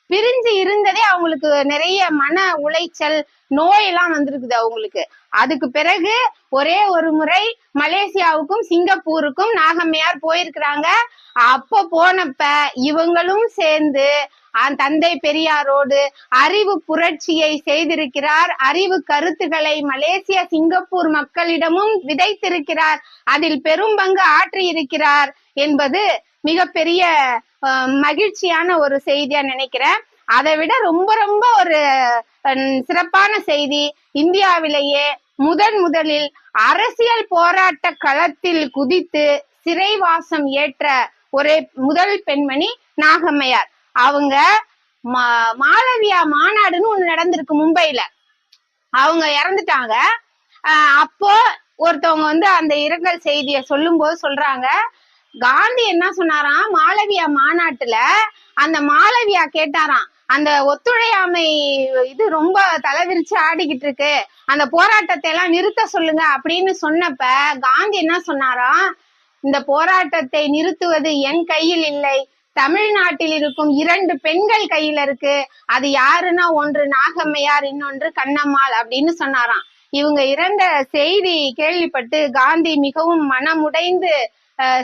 பிரிஞ்சு இருந்ததே அவங்களுக்கு நிறைய மன உளைச்சல், நோயெல்லாம் வந்திருக்குது அவங்களுக்கு. அதுக்கு பிறகு ஒரே ஒரு முறை மலேசியாவுக்கும் சிங்கப்பூருக்கும் நாகம்மையார் போயிருக்கிறாங்க. அப்ப போனப்ப இவங்களும் சேர்ந்து தந்தை பெரியாரோடு அறிவு புரட்சியை செய்திருக்கிறார். அறிவு கருத்துக்களை மலேசிய சிங்கப்பூர் மக்களிடமும் விதைத்திருக்கிறார். அதில் பெரும் பங்கு ஆற்றி இருக்கிறார் என்பது மிகப்பெரிய மகிழ்ச்சியான ஒரு செய்தியா நினைக்கிறேன். அதை விட ரொம்ப ரொம்ப ஒரு சிறப்பான செய்தி, இந்தியாவிலேயே முதலில் அரசியல் போராட்ட களத்தில் குதித்து சிறைவாசம் ஏற்ற ஒரே முதல் பெண்மணி நாகம்மையார். அவங்க மாளவியா மாநாடுன்னு ஒண்ணு நடந்திருக்கு மும்பைல, அவங்க இறந்துட்டாங்க. அப்போ ஒருத்தவங்க வந்து அந்த இரங்கல் செய்திய சொல்லும் போது சொல்றாங்க, காந்தி என்ன சொன்னாராம், மாளவியா மாநாட்டுல அந்த மாளவியா கேட்டாராம், அந்த ஒத்துழையாமை இது ரொம்ப தலைவிரிச்சு ஆடிக்கிட்டு இருக்கு, அந்த போராட்டத்தை எல்லாம் நிறுத்த சொல்லுங்க அப்படின்னு சொன்னப்ப காந்தி என்ன சொன்னாராம், இந்த போராட்டத்தை நிறுத்துவது என் கையில் இல்லை, தமிழ்நாட்டில் இருக்கும் 2 பெண்கள் கையில இருக்கு, அது யாருன்னா ஒன்று நாகம்மையார், இன்னொன்று கண்ணம்மாள் அப்படின்னு சொன்னாராம். இவங்க இறந்த செய்தி கேள்விப்பட்டு காந்தி மிகவும் மனமுடைந்து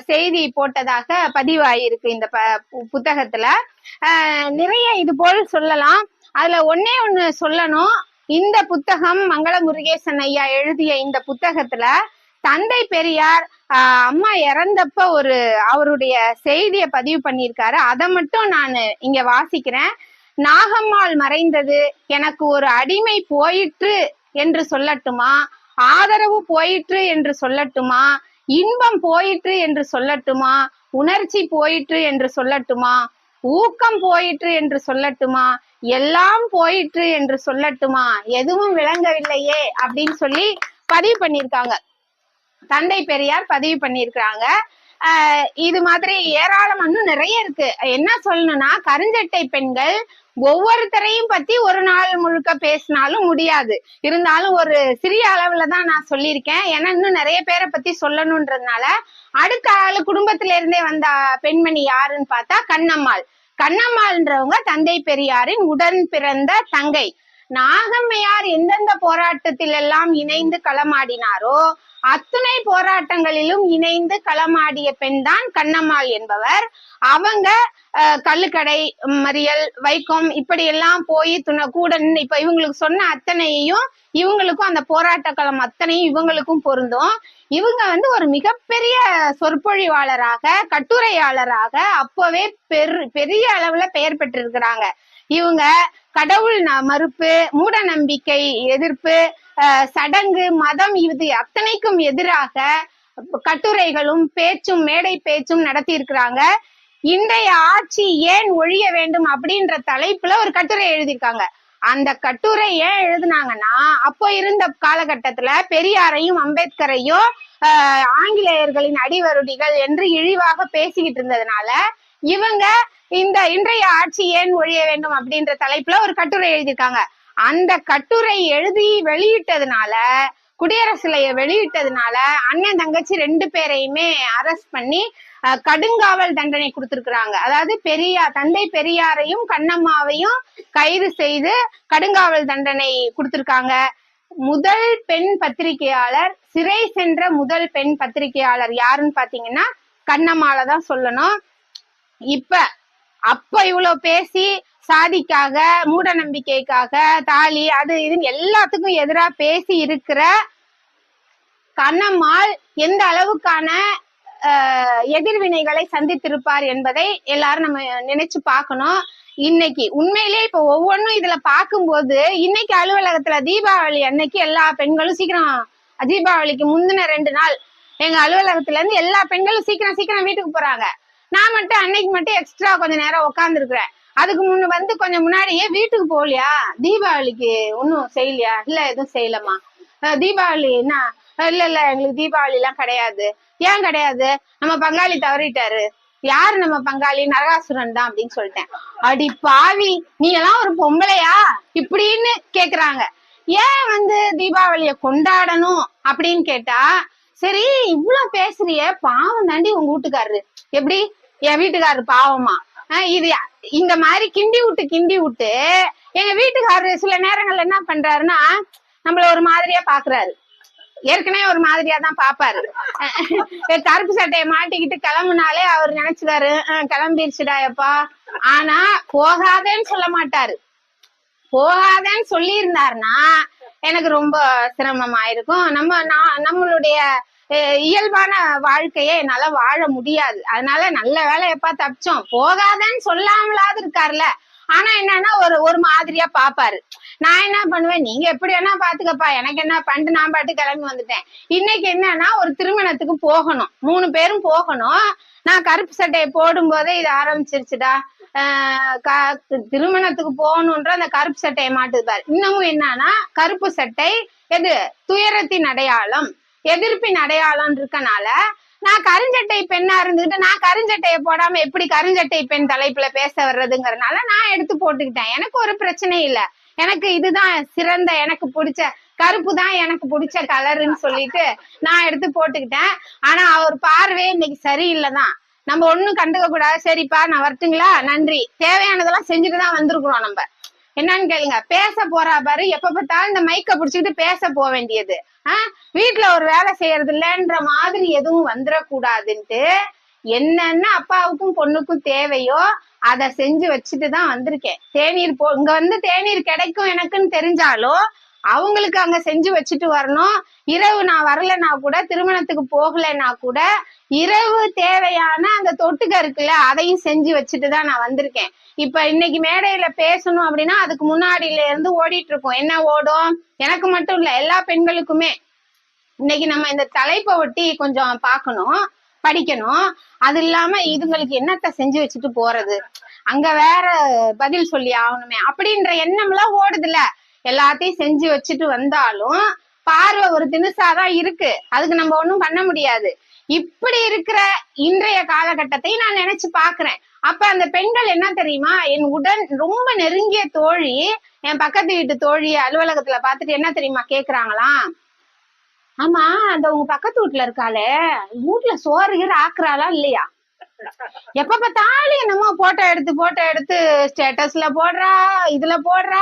செய்தி போட்டதாக பதிவாயிருக்கு இந்த புத்தகத்துல. நிறைய இது போல் சொல்லலாம். அதுல ஒண்ணு சொல்லணும், இந்த புத்தகம் மங்கள முருகேசன் ஐயா எழுதிய இந்த புத்தகத்துல தந்தை பெரியார் அம்மா இறந்தப்ப அவருடைய செய்திய பதிவு பண்ணியிருக்காரு. அதை மட்டும் நான் இங்க வாசிக்கிறேன். நாகம்மாள் மறைந்தது எனக்கு ஒரு அடிமை போயிற்று என்று சொல்லட்டுமா, ஆதரவு போயிற்று என்று சொல்லட்டுமா, இன்பம் போயிற்று என்று சொல்லட்டுமா, உணர்ச்சி போயிற்று என்று சொல்லட்டுமா, ஊக்கம் போயிற்று என்று சொல்லட்டுமா, எல்லாம் போயிற்று என்று சொல்லட்டுமா, எதுவும் விளங்கவில்லையே அப்படின்னு சொல்லி பதிவு பண்ணியிருக்காங்க. தந்தை பெரியார் பதிவு பண்ணியிருக்காங்க. இது மாதிரி ஏராளம் இன்னும் நிறைய இருக்கு. என்ன சொல்லணும்னா கருஞ்சட்டை பெண்கள் ஒவ்வொருத்தரையும் பத்தி ஒரு நாள் முழுக்க பேசினாலும் முடியாது. இருந்தாலும் ஒரு சிறிய அளவுல தான் நான் சொல்லியிருக்கேன். ஏன்னா இன்னும் நிறைய பேரை பத்தி சொல்லணும்ன்றதுனால. அடுத்த ஆளு குடும்பத்தில இருந்தே வந்த பெண்மணி யாருன்னு பார்த்தா கண்ணம்மாள். கண்ணம்மாள்ன்றவங்க தந்தை பெரியாரின் உடன் பிறந்த தங்கை. நாகம்மையார் எந்தெந்த போராட்டத்தில் எல்லாம் இணைந்து களமாடினாரோ அத்துணை போராட்டங்களிலும் இணைந்து களமாடிய பெண் தான் கண்ணம்மாள் என்பவர். அவங்க கள்ளுக்கடை மறியல் வைக்கம் இப்படி எல்லாம் போய் கூட இப்ப இவங்களுக்கு சொன்ன அத்தனையும் இவங்களுக்கும் அந்த போராட்ட களம் அத்தனையும் இவங்களுக்கும் பொருந்தும். இவங்க ஒரு மிகப்பெரிய சொற்பொழிவாளராக கட்டுரையாளராக அப்பவே பெரிய அளவுல பெயர் பெற்றிருக்கிறாங்க. இவங்க கடவுள் மறுப்பு, மூட நம்பிக்கை எதிர்ப்பு, சடங்கு, மதம் இது அத்தனைக்கும் எதிராக கட்டுரைகளும் பேச்சும் மேடை பேச்சும் நடத்தி இருக்கிறாங்க. இன்றைய ஆட்சி ஏன் ஒழிய வேண்டும் அப்படின்ற தலைப்புல ஒரு கட்டுரை எழுதியிருக்காங்க. அந்த கட்டுரை ஏன் எழுதினாங்கன்னா அப்போ இருந்த காலகட்டத்துல பெரியாரையும் அம்பேத்கரையும் ஆங்கிலேயர்களின் அடிவருடிகள் என்று இழிவாக பேசிக்கிட்டு இருந்ததுனால இவங்க இன்றைய ஆட்சி ஏன் ஒழிய வேண்டும் அப்படின்ற தலைப்புல ஒரு கட்டுரை எழுதியிருக்காங்க. அந்த கட்டுரை எழுதி வெளியிட்டதுனால குடியரசுல வெளியிட்டதுனால அண்ணன் தங்கச்சி 2 பேரையுமே அரெஸ்ட் பண்ணி கடுங்காவல் தண்டனை கொடுத்திருக்கிறாங்க. அதாவது தந்தை பெரியாரையும் கண்ணம்மாவையும் கைது செய்து கடுங்காவல் தண்டனை கொடுத்திருக்காங்க. முதல் பெண் பத்திரிகையாளர், சிறை சென்ற முதல் பெண் பத்திரிகையாளர் யாருன்னு பாத்தீங்கன்னா கண்ணம்மாளை தான் சொல்லணும். அப்ப இவ்வளவு பேசி சாதிக்காக, மூட நம்பிக்கைக்காக, தாலி அது இதுன்னு எல்லாத்துக்கும் எதிராக பேசி இருக்கிற கண்ணம்மாள் எந்த அளவுக்கான எதிர்வினைகளை சந்தித்திருப்பார் என்பதை எல்லாரும் நம்ம நினைச்சு பார்க்கணும். இன்னைக்கு உண்மையிலேயே இப்ப ஒவ்வொன்றும் இதுல பார்க்கும்போது இன்னைக்கு அலுவலகத்துல தீபாவளி அன்னைக்கு எல்லா பெண்களும் சீக்கிரம், தீபாவளிக்கு முந்தின 2 நாள் எங்க அலுவலகத்துல இருந்து எல்லா பெண்களும் சீக்கிரம் வீட்டுக்கு போறாங்க. நான் மட்டும் அன்னைக்கு மட்டும் எக்ஸ்ட்ரா கொஞ்ச நேரம் உட்கார்ந்து இருக்கிறேன். அதுக்கு கொஞ்சம் முன்னாடியே வீட்டுக்கு போகலையா, தீபாவளிக்கு ஒன்னும் செய்யலையா? இல்ல எதுவும் செய்யலமா. தீபாவளி என்ன? இல்ல எங்களுக்கு தீபாவளி எல்லாம் கிடையாது. ஏன் கிடையாது? நம்ம பங்காளி தவறிட்டாரு. யாரு நம்ம பங்காளி? நரகாசுரன் தான் அப்படின்னு சொல்லிட்டேன். அடி பாவி, நீ எல்லாம் ஒரு பொம்பளையா இப்படின்னு கேக்குறாங்க. ஏன் தீபாவளிய கொண்டாடணும் அப்படின்னு கேட்டா, சரி இவ்வளவு பேசுறிய, பாவம் தாண்டி உங்க வீட்டுக்காரரு. எப்படி? என் வீட்டுக்காரரு பாவமா? இது இந்த மாதிரி கிண்டி விட்டு எங்க வீட்டுக்காரரு சில நேரங்கள்ல என்ன பண்றாருன்னா நம்மள ஒரு மாதிரியா பாக்குறாரு. ஏற்கனவே ஒரு மாதிரியா தான் பாப்பாரு. கருப்பு சட்டையை மாட்டிக்கிட்டு கிளம்புனாலே அவர் நினைச்சுக்காரு கிளம்பிருச்சுடா எப்பா. ஆனா போகாதேன்னு சொல்ல மாட்டாரு. போகாதேன்னு சொல்லி இருந்தாருன்னா எனக்கு ரொம்ப சிரமமா இருக்கும். நம்மளுடைய இயல்பான வாழ்க்கையை என்னால வாழ முடியாது. அதனால நல்ல வேலை எப்பா தப்பிச்சோம், போகாதன்னு சொல்லாமலாவது இருக்காருல்ல. ஆனா என்னன்னா ஒரு மாதிரியா பாப்பாரு. நான் என்ன பண்ணுவேன், நீங்க எப்படி வேணா பாத்துக்கப்பா, எனக்கு என்ன பண்ணிட்டு நான் பாட்டு கிளம்பி வந்துட்டேன். இன்னைக்கு என்னன்னா ஒரு திருமணத்துக்கு போகணும், 3 பேரும் போகணும். நான் கருப்பு சட்டையை போடும் போதே இது ஆரம்பிச்சிருச்சுடா. திருமணத்துக்கு போகணுன்ற அந்த கருப்பு சட்டையை மாட்டுது பாரு. இன்னமும் என்னன்னா கருப்பு சட்டை எது துயரத்தின் அடையாளம், எதிர்ப்பின் அடையாளம் இருக்கனால நான் கருஞ்சட்டை பெண்ணா இருந்துகிட்டு நான் கருஞ்சட்டையை போடாம எப்படி கருஞ்சட்டை பெண் தலைப்புல பேச வர்றதுங்கிறதுனால நான் எடுத்து போட்டுக்கிட்டேன். எனக்கு ஒரு பிரச்சனை இல்லை. எனக்கு இதுதான் சிறந்த, எனக்கு பிடிச்ச கருப்பு தான் எனக்கு பிடிச்ச கலருன்னு சொல்லிட்டு நான் எடுத்து போட்டுக்கிட்டேன். ஆனா அவர் பார்வையே இன்னைக்கு சரியில்லைதான். நம்ம ஒண்ணும் கண்டுக்க கூடாது. சரிப்பா நான் வரட்டுங்களா, நன்றி, தேவையானதெல்லாம் செஞ்சுட்டுதான் வந்திருக்கிறோம். நம்ம என்னன்னு கேளுங்க. பேச போறா பாரு, எப்ப பார்த்தாலும் இந்த மைக்க பிடிச்சிக்கிட்டு பேச போக வேண்டியது. வீட்டுல ஒரு வேலை செய்யறது இல்லைன்ற மாதிரி எதுவும் வந்துடக்கூடாதுன்ட்டு என்னென்ன அப்பாவுக்கும் பொண்ணுக்கும் தேவையோ அதை செஞ்சு வச்சுட்டுதான் வந்திருக்கேன். தேநீர் இங்க தேநீர் கிடைக்கும் எனக்குன்னு தெரிஞ்சாலும் அவங்களுக்கு அங்க செஞ்சு வச்சுட்டு வரணும். இரவு நான் வரலைன்னா கூட, திருமணத்துக்கு போகலைன்னா கூட இரவு தேவையான அந்த தொட்டுக்க இருக்குல்ல அதையும் செஞ்சு வச்சுட்டுதான் நான் வந்திருக்கேன். இப்ப இன்னைக்கு மேடையில பேசணும் அப்படின்னா அதுக்கு முன்னாடியில இருந்து ஓடிட்டு இருக்கோம். என்ன ஓடும்? எனக்கு மட்டும் இல்ல, எல்லா பெண்களுக்குமே. இன்னைக்கு நம்ம இந்த தலைப்பை ஒட்டி கொஞ்சம் பார்க்கணும், படிக்கணும். அது இல்லாம இதுங்களுக்கு என்னத்த செஞ்சு வச்சுட்டு போறது, அங்க வேற பதில் சொல்லி ஆகணுமே அப்படின்ற எண்ணம் எல்லாம் ஓடுதுல. எல்லாத்தையும் செஞ்சு வச்சுட்டு வந்தாலும் பார்வை ஒரு திணுசாதான் இருக்கு. அதுக்கு நம்ம ஒண்ணும் பண்ண முடியாது. இப்படி இருக்கிற இன்றைய காலகட்டத்தை நான் நினைச்சு பாக்குறேன். அப்ப அந்த பெண்கள் என்ன தெரியுமா, என் உடன் ரொம்ப நெருங்கிய தோழி, என் பக்கத்து வீட்டு தோழி அலுவலகத்துல பாத்துட்டு என்ன தெரியுமா கேக்குறாங்களாம், ஆமா அந்த உங்க பக்கத்து வீட்டுல இருக்காளே, வீட்டுல சோறு ஆக்குறாளா இல்லையா, எப்ப பார்த்தாலும் என்னமோ போட்டோ எடுத்து ஸ்டேட்டஸ்ல போடுறா, இதுல போடுறா,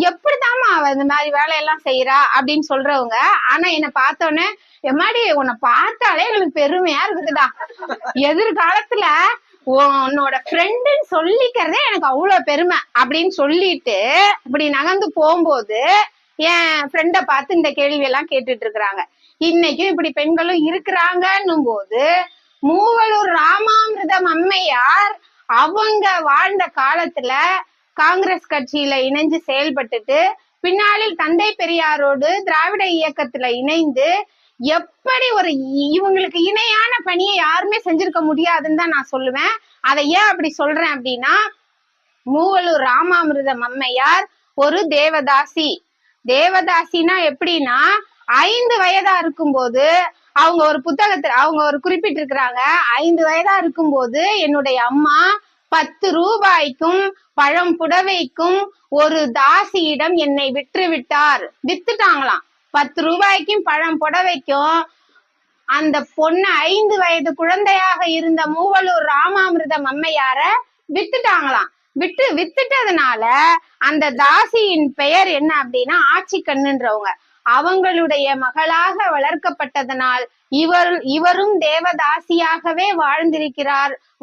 எப்படித்தாமா அவ இந்த மாதிரி வேலையெல்லாம் செய்யறா அப்படின்னு சொல்றவங்க. ஆனா என்ன பார்த்தோன்னே, எம்மாடி உன்னை பார்த்தாலே எங்களுக்கு பெருமையா இருக்குதுடா, எதிர்காலத்துல உன்னோட ஃப்ரெண்டுன்னு சொல்லிக்கிறதே எனக்கு அவ்வளவு பெருமை அப்படின்னு சொல்லிட்டு இப்படி நகர்ந்து போகும்போது என் ஃப்ரெண்ட பார்த்து இந்த கேள்வி எல்லாம் கேட்டுட்டு இருக்கிறாங்க. இன்னைக்கும் இப்படி பெண்களும் இருக்கிறாங்கன்னும் போது மூவலூர் ராமாமிர்தம் அம்மையார் அவங்க வாழ்ந்த காலத்துல காங்கிரஸ் கட்சியில இணைஞ்சு செயல்பட்டுட்டு பின்னாளில் தந்தை பெரியாரோடு திராவிட இயக்கத்துல இணைந்து எப்படி ஒரு இவங்களுக்கு இணையான பணியை யாருமே செஞ்சிருக்க முடியாதுன்னு தான் நான் சொல்லுவேன். அதை ஏன் அப்படி சொல்றேன் அப்படின்னா, மூவலூர் ராமாமிர்தம் அம்மையார் ஒரு தேவதாசி. தேவதாசினா எப்படின்னா, 5 வயதா இருக்கும்போது அவங்க ஒரு புத்தகத்துல அவங்க ஒரு குறிப்பிட்டிருக்கிறாங்க, 5 வயதா இருக்கும்போது என்னுடைய அம்மா 10 ரூபாய்க்கும் பழம் புடவைக்கும் ஒரு தாசியிடம் என்னை வித்துட்டாங்களாம். 10 ரூபாய்க்கும் பழம் புடவைக்கும் அந்த பொண்ணு 5 வயது குழந்தையாக இருந்த மூவலூர் ராமாமிர்தம் அம்மையார வித்துட்டாங்களாம். வித்துட்டதுனால அந்த தாசியின் பெயர் என்ன அப்படின்னா ஆட்சி கண்ணுன்றவங்க. அவங்களுடைய மகளாக வளர்க்கப்பட்டதனால் இவரும் தேவதாசியாகவே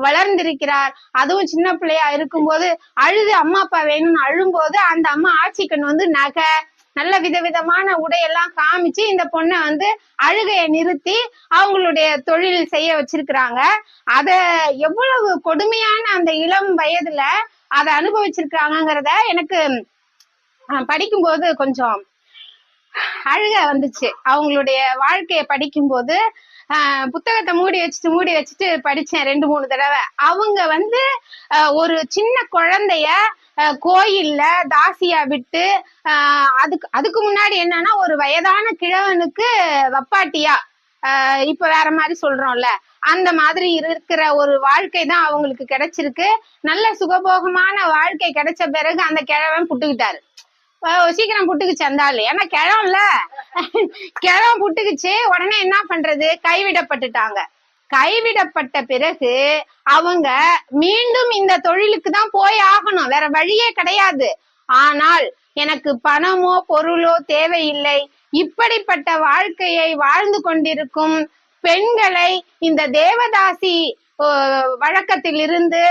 வளர்ந்திருக்கிறார். அதுவும் சின்ன பிள்ளையா இருக்கும்போது அழுது அம்மா அப்பா வேணும்னு அழும்போது அந்த அம்மா ஆட்சிக்கண் நகை நல்ல விதவிதமான உடையெல்லாம் காமிச்சு இந்த பொண்ணை அழுகைய நிறுத்தி அவங்களுடைய தொழில் செய்ய வச்சிருக்கிறாங்க. அத எவ்வளவு கொடுமையான அந்த இளம் வயதுல அதை அனுபவிச்சிருக்காங்கிறத எனக்கு படிக்கும்போது கொஞ்சம் அழுக வந்துச்சு. அவங்களுடைய வாழ்க்கைய படிக்கும்போது புத்தகத்தை மூடி வச்சுட்டு படிச்சேன் 2-3 தடவை. அவங்க ஒரு சின்ன குழந்தைய கோயில்ல தாசியா விட்டு அதுக்கு முன்னாடி என்னன்னா ஒரு வயதான கிழவனுக்கு வப்பாட்டியா, இப்ப வேற மாதிரி சொல்றோம்ல, அந்த மாதிரி இருக்கிற ஒரு வாழ்க்கை தான் அவங்களுக்கு கிடைச்சிருக்கு. நல்ல சுகபோகமான வாழ்க்கை கிடைச்ச பிறகு அந்த கிழவன் புட்டுக்கிட்டாரு. சீக்கிரம் புட்டுக்குச்சு அந்த ஆளு, ஏன்னா கிழவன் புட்டுக்குச்சு. உடனே என்ன பண்றது, கைவிடப்பட்டுட்டாங்க. கைவிடப்பட்ட பிறகு அவங்க மீண்டும் இந்த தொழிலுக்கு தான் போய் ஆகணும், வேற வழியே கிடையாது. ஆனால் எனக்கு பணமோ பொருளோ தேவையில்லை, இப்படிப்பட்ட வாழ்க்கையை வாழ்ந்து கொண்டிருக்கும் பெண்களை இந்த தேவதாசி வழக்கத்தில் இருந்து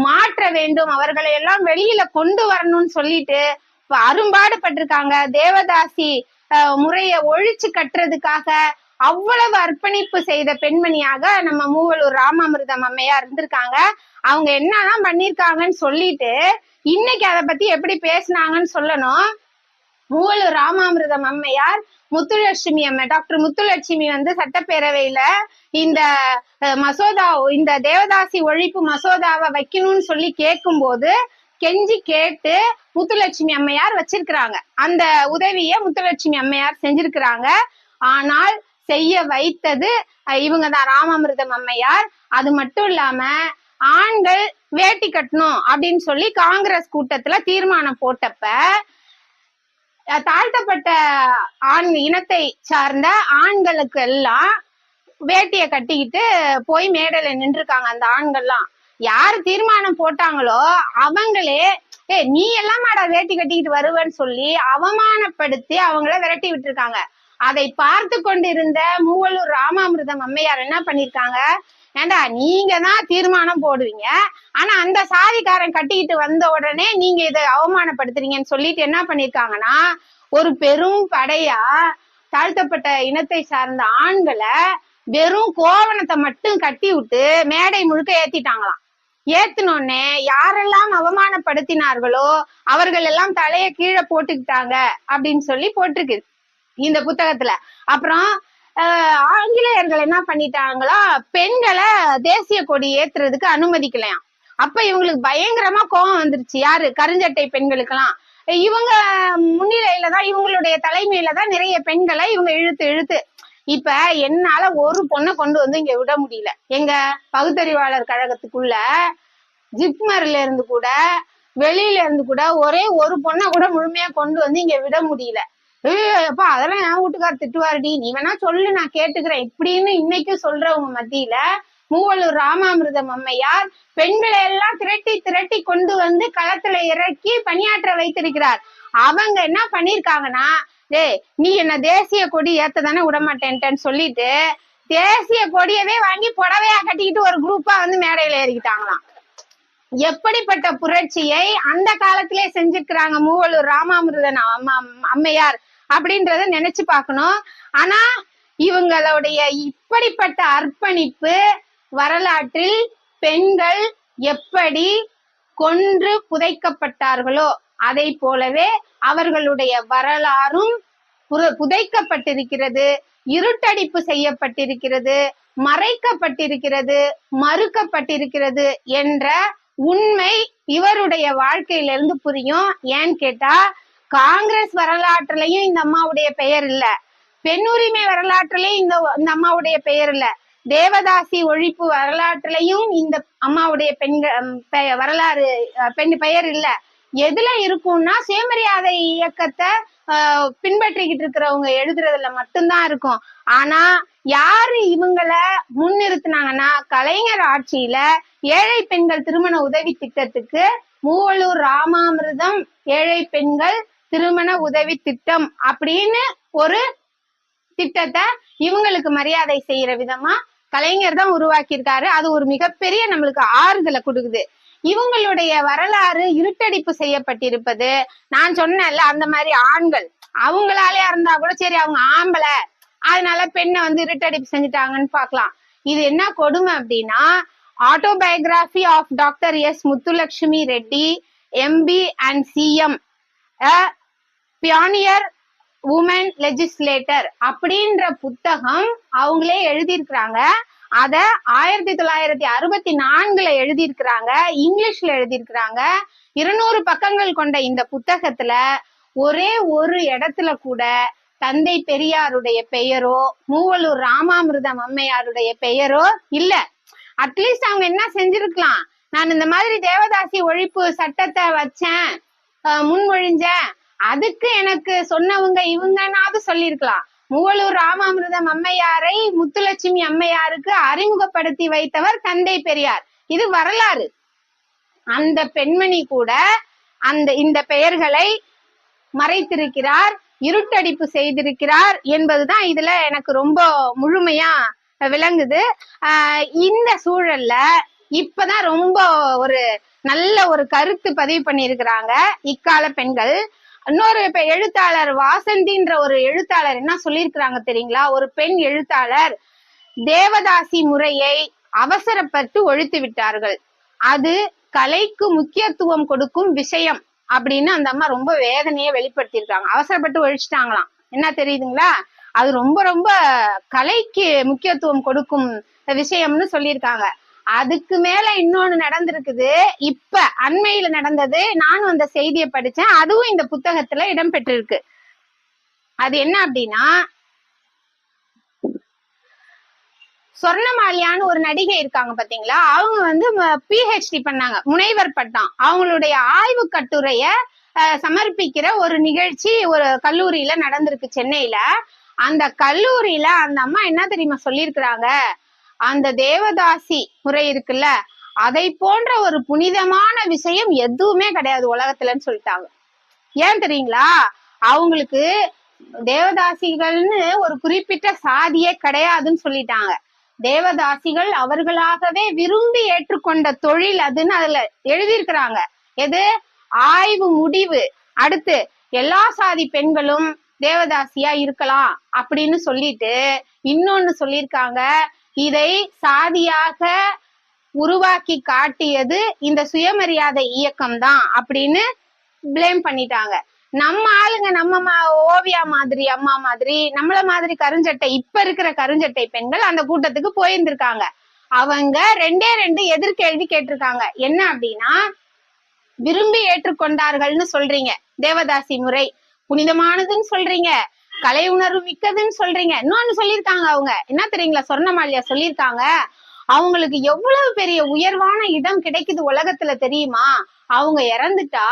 மாற்ற வேண்டும், அவர்களை எல்லாம் வெளியில கொண்டு வரணும்னு சொல்லிட்டு அரும்பாடுபட்டிருக்காங்க. தேவதாசி முறைய ஒழிச்சு கட்டுறதுக்காக அவ்வளவு அர்ப்பணிப்பு செய்த பெண்மணியாக நம்ம மூவலூர் ராமாமிர்தம் அம்மையார் இருந்திருக்காங்க. அவங்க என்னதான் பண்ணிருக்காங்கன்னு சொல்லிட்டு இன்னைக்கு அதை பத்தி எப்படி பேசினாங்கன்னு சொல்லணும். மூவலூர் ராமாமிர்தம் அம்மையார் முத்துலட்சுமி டாக்டர் முத்துலட்சுமி சட்டப்பேரவையில இந்த இந்த தேவதாசி ஒழிப்பு மசோதாவை வைக்கணும்னு சொல்லி கேட்கும் போது கெஞ்சி கேட்டு முத்துலட்சுமி அம்மையார் வச்சிருக்கிறாங்க. அந்த உதவிய முத்துலட்சுமி அம்மையார் செஞ்சிருக்கிறாங்க. ஆனால் செய்ய வைத்தது இவங்கதான், ராமாமிர்தம் அம்மையார். அது மட்டும் இல்லாம ஆண்கள் வேட்டி கட்டணும் அப்படின்னு சொல்லி காங்கிரஸ் கூட்டத்துல தீர்மானம் போட்டப்ப தாழ்த்தப்பட்ட ஆண் இனத்தை சார்ந்த ஆண்களுக்கு எல்லாம் வேட்டிய கட்டிக்கிட்டு போய் மேடையில நின்றுருக்காங்க. அந்த ஆண்கள்லாம் யாரு தீர்மானம் போட்டாங்களோ அவங்களே நீ எல்லாமாடா வேட்டி கட்டிக்கிட்டு வருவேன்னு சொல்லி அவமானப்படுத்தி அவங்கள விரட்டி விட்டுருக்காங்க. அதை பார்த்து கொண்டிருந்த மூவலூர் ராமாமிர்தம் அம்மையார் என்ன பண்ணிருக்காங்க, ஏண்டா நீங்க தான் தீர்மானம் போடுவீங்க, ஆனா அந்த சாதிக்காரன் கட்டிக்கிட்டு வந்த உடனே நீங்க இதை அவமானப்படுத்துறீங்கன்னு சொல்லிட்டு என்ன பண்ணிருக்காங்கன்னா, ஒரு பெரும் படையா தாழ்த்தப்பட்ட இனத்தை சார்ந்த ஆண்களை வெறும் கோவணத்தை மட்டும் கட்டி விட்டு மேடை முழுக்க ஏத்திட்டாங்களாம். ஏத்தினோடனே யாரெல்லாம் அவமானப்படுத்தினார்களோ அவர்கள் எல்லாம் தலைய கீழே போட்டுக்கிட்டாங்க அப்படின்னு சொல்லி போட்டிருக்கு இந்த புத்தகத்துல. அப்புறம் ஆங்கிலேயர்கள் என்ன பண்ணிட்டாங்களா, பெண்களை தேசிய கொடி ஏத்துறதுக்கு அனுமதிக்கலையாம். அப்ப இவங்களுக்கு பயங்கரமா கோபம் வந்துருச்சு. யாரு, கருஞ்சட்டை பெண்களுக்கெல்லாம். இவங்க முன்னிலையில தான், இவங்களுடைய தலைமையில தான் நிறைய பெண்களை இவங்க இழுத்து இப்ப என்னால ஒரு பொண்ணை கொண்டு வந்து இங்க விட முடியல. எங்க பகுத்தறிவாளர் கழகத்துக்குள்ள ஜிப்மர்ல இருந்து கூட வெளியில இருந்து கூட ஒரே ஒரு பொண்ணை கூட முழுமையா கொண்டு வந்து இங்க விட முடியல. அப்பா அதெல்லாம் என் வீட்டுக்காரர் திட்டுவாருடி, நீ வேணா சொல்லு, நான் கேட்டுக்கிறேன் இப்படின்னு இன்னைக்கும் சொல்றவங்க மத்தியில மூவலூர் ராமாமிர்தம் அம்மையார் பெண்களை எல்லாம் திரட்டி திரட்டி கொண்டு வந்து களத்துல இறக்கி பணியாற்ற வைத்திருக்கிறார். அவங்க என்ன பண்ணிருக்காங்கன்னா, நீ என்ன தேசிய கொடி ஏத்த தானே விட மாட்டேன்ட்டேன்னு சொல்லிட்டு தேசிய கொடியவே வாங்கி புடவையா கட்டிக்கிட்டு ஒரு குரூப்பா வந்து மேடையில ஏறிக்கிட்டாங்களாம். எப்படிப்பட்ட புரட்சியை அந்த காலத்திலே செஞ்சிருக்கிறாங்க மூவலூர் ராமாமிர்தன் அம்மையார் அப்படின்றத நினைச்சு பார்க்கணும். ஆனா இவங்களுடைய இப்படிப்பட்ட அர்ப்பணிப்பு வரலாற்றில் பெண்கள் எப்படி கொன்று புதைக்கப்பட்டார்களோ அதை போலவே அவர்களுடைய வரலாறும் புதைக்கப்பட்டிருக்கிறது, இருட்டடிப்பு செய்யப்பட்டிருக்கிறது, மறைக்கப்பட்டிருக்கிறது, மறுக்கப்பட்டிருக்கிறது என்ற உண்மை இவருடைய வாழ்க்கையிலிருந்து புரியும். ஏன்னு கேட்டா காங்கிரஸ் வரலாற்றுலயும் இந்த அம்மாவுடைய பெயர் இல்ல, பெண் உரிமை வரலாற்றுலயும் இந்த அம்மாவுடைய பெயர் இல்ல, தேவதாசி ஒழிப்பு வரலாற்றுலயும் இந்த அம்மாவுடைய வரலாறு பெயர் இல்ல. எதுல இருக்கும்னா சுயமரியாதை இயக்கத்தை பின்பற்றிக்கிட்டு இருக்கிறவங்க எழுதுறதுல மட்டும்தான் இருக்கும். ஆனா யாரு இவங்கள முன்னிறுத்தினாங்கன்னா கலைஞர் ஆட்சியில ஏழை பெண்கள் திருமண உதவி திட்டத்துக்கு மூவலூர் ராமாமிர்தம் ஏழை பெண்கள் திருமண உதவி திட்டம் அப்படின்னு ஒரு திட்டத்தை இவங்களுக்கு மரியாதை செய்யற விதமா கலைஞர் தான் உருவாக்கியிருக்காரு. அது ஒரு மிகப்பெரிய நம்மளுக்கு ஆறுதலை கொடுக்குது. இவங்களுடைய வரலாறு இருட்டடிப்பு செய்யப்பட்டிருப்பது, நான் சொன்னேன்ல அந்த மாதிரி ஆண்கள் அவங்களாலே இருந்தா கூட சரி அவங்க ஆம்பளை அதனால பெண்ணை வந்து இருட்டடிப்பு செஞ்சுட்டாங்கன்னு பாக்கலாம். இது என்ன கொடுமை அப்படின்னா, autobiography of doctor S Muthulakshmi Reddy MP and CM pioneer woman legislator அப்படின்ற புத்தகம் அவங்களே எழுதியிருக்கிறாங்க. அத 1964 எழுதியிருக்கிறாங்க, இங்கிலீஷ்ல எழுதியிருக்கிறாங்க. 200 பக்கங்கள் கொண்ட இந்த புத்தகத்துல ஒரே ஒரு இடத்துல கூட தந்தை பெரியாருடைய பெயரோ மூவலூர் ராமாமிர்தம் அம்மையாருடைய பெயரோ இல்ல. அட்லீஸ்ட் அவங்க என்ன செஞ்சிருக்கலாம், நான் இந்த மாதிரி தேவதாசி ஒழிப்பு சட்டத்தை வச்சேன், முன்மொழிஞ்சேன், அதுக்கு எனக்கு சொன்னவங்க இவங்கன்னாவது சொல்லியிருக்கலாம். மூவலூர் ராமாமிர்தம் அம்மையாரை முத்துலட்சுமி அம்மையாருக்கு அறிமுகப்படுத்தி வைத்தவர் தந்தை பெரியார். இது வரலாறு. அந்த பெண்மணி கூட இந்த பெயர்களை மறைத்திருக்கிறார், இருட்டடிப்பு செய்திருக்கிறார் என்பதுதான் இதுல எனக்கு ரொம்ப முழுமையா விளங்குது. இந்த சூழல்ல இப்பதான் ரொம்ப ஒரு நல்ல ஒரு கருத்து பதிவு பண்ணியிருக்கிறாங்க இக்கால பெண்கள். இன்னொரு எழுத்தாளர் வாசந்தின்ற ஒரு எழுத்தாளர் என்ன சொல்லியிருக்கிறாங்க தெரியுங்களா? ஒரு பெண் எழுத்தாளர், தேவதாசி முறையை அவசரப்பட்டு ஒழித்து விட்டார்கள், அது கலைக்கு முக்கியத்துவம் கொடுக்கும் விஷயம் அப்படின்னு அந்த அம்மா ரொம்ப வேதனையை வெளிப்படுத்தியிருக்காங்க. அவசரப்பட்டு ஒழிச்சிட்டாங்களாம். என்ன தெரியுதுங்களா? அது ரொம்ப ரொம்ப கலைக்கு முக்கியத்துவம் கொடுக்கும் விஷயம்னு சொல்லியிருக்காங்க. அதுக்கு மேல இன்னொன்னு நடந்திருக்குது, இப்ப அண்மையில நடந்தது. நானும் அந்த செய்தியை படிச்சேன், அதுவும் இந்த புத்தகத்துல இடம்பெற்றிருக்கு. அது என்ன அப்படின்னா, சொர்ணமாலியான்னு ஒரு நடிகை இருக்காங்க பாத்தீங்களா, அவங்க வந்து பிஹெச்டி பண்ணாங்க, முனைவர் பட்டம். அவங்களுடைய ஆய்வு கட்டுரைய சமர்ப்பிக்கிற ஒரு நிகழ்ச்சி ஒரு கல்லூரியில நடந்திருக்கு சென்னையில. அந்த கல்லூரியில அந்த அம்மா என்ன தெரியுமா சொல்லியிருக்கிறாங்க, அந்த தேவதாசி முறை இருக்குல்ல, அதை போன்ற ஒரு புனிதமான விஷயம் எதுவுமே கிடையாது உலகத்துலன்னு சொல்லிட்டாங்க. ஏன் தெரியுங்களா? அவங்களுக்கு தேவதாசிகள்னு ஒரு குறிப்பிட்ட சாதியே கிடையாதுன்னு சொல்லிட்டாங்க. தேவதாசிகள் அவர்களாகவே விரும்பி ஏற்றுக்கொண்ட தொழில் அதுன்னு அதுல எழுதியிருக்கிறாங்க. எது? ஆய்வு முடிவு. அடுத்து எல்லா சாதி பெண்களும் தேவதாசியா இருக்கலாம் அப்படின்னு சொல்லிட்டு இன்னொன்னு சொல்லியிருக்காங்க, இதை சாதியாக உருவாக்கி காட்டியது இந்த சுயமரியாதை இயக்கம் தான் அப்படின்னு பிளேம் பண்ணிட்டாங்க. நம்ம ஆளுங்க, நம்ம ஓவியா மாதிரி அம்மா மாதிரி நம்மள மாதிரி கருஞ்சட்டை, இப்ப இருக்கிற கருஞ்சட்டை பெண்கள் அந்த கூட்டத்துக்கு போயிருந்திருக்காங்க. அவங்க 2 எதிர்கேள்வி கேட்டிருக்காங்க. என்ன அப்படின்னா, விரும்பி ஏற்றுக்கொண்டார்கள்னு சொல்றீங்க, தேவதாசி முறை புனிதமானதுன்னு சொல்றீங்க, கலை உணர்வு மிக்கதுன்னு சொல்றீங்க. இன்னொன்னு சொல்லியிருக்காங்க அவங்க, என்ன தெரியுங்களா, சொர்ணமால்யா சொல்லியிருக்காங்க, அவங்களுக்கு எவ்வளவு பெரிய உயர்வான இடம் கிடைக்குது உலகத்துல தெரியுமா? அவங்க இறந்துட்டா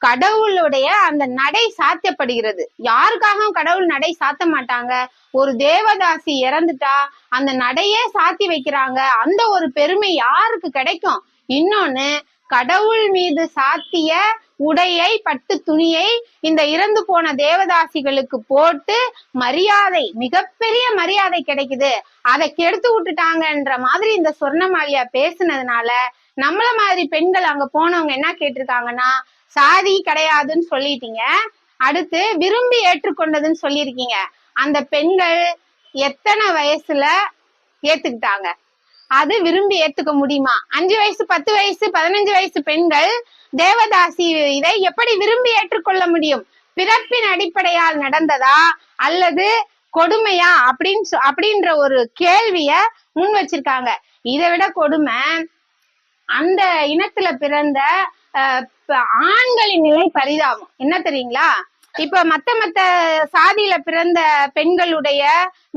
கடவுளுடைய அந்த நடை சாத்தப்படுகிறது. யாருக்காகவும் கடவுள் நடை சாத்த மாட்டாங்க. ஒரு தேவதாசி இறந்துட்டா அந்த நடையே சாத்தி வைக்கிறாங்க. அந்த ஒரு பெருமை யாருக்கு கிடைக்கும்? இன்னொன்னு, கடவுள் மீது சாத்திய உடையை, பட்டு துணியை இந்த இறந்து போன தேவதாசிகளுக்கு போட்டு மரியாதை, மிகப்பெரிய மரியாதை கிடைக்குது. அதை கெடுத்து விட்டுட்டாங்கன்ற மாதிரி இந்த சொர்ணமால்யா பேசுனதுனால நம்மள மாதிரி பெண்கள் அங்க போனவங்க என்ன கேட்டிருக்காங்கன்னா, சாதி கிடையாதுன்னு சொல்லிட்டீங்க, அடுத்து விரும்பி ஏற்றுக்கொண்டதுன்னு சொல்லியிருக்கீங்க. அந்த பெண்கள் எத்தனை வயசுல ஏத்துக்கிட்டாங்க? அது விரும்பி ஏத்துக்க முடியுமா? 5 வயசு, 10 வயசு, 15 வயசு பெண்கள் தேவதாசி இதை எப்படி விரும்பி ஏற்றுக்கொள்ள முடியும்? பிறப்பின் அடிப்படையால் நடந்ததா அல்லது கொடுமையா அப்படின்ற ஒரு கேள்விய முன் வச்சிருக்காங்க. இதை விட கொடுமை, அந்த இனத்துல பிறந்த ஆண்களின் நிலை பரிதாபம். என்ன தெரியுங்களா, இப்ப மத்த சாதியில பிறந்த பெண்களுடைய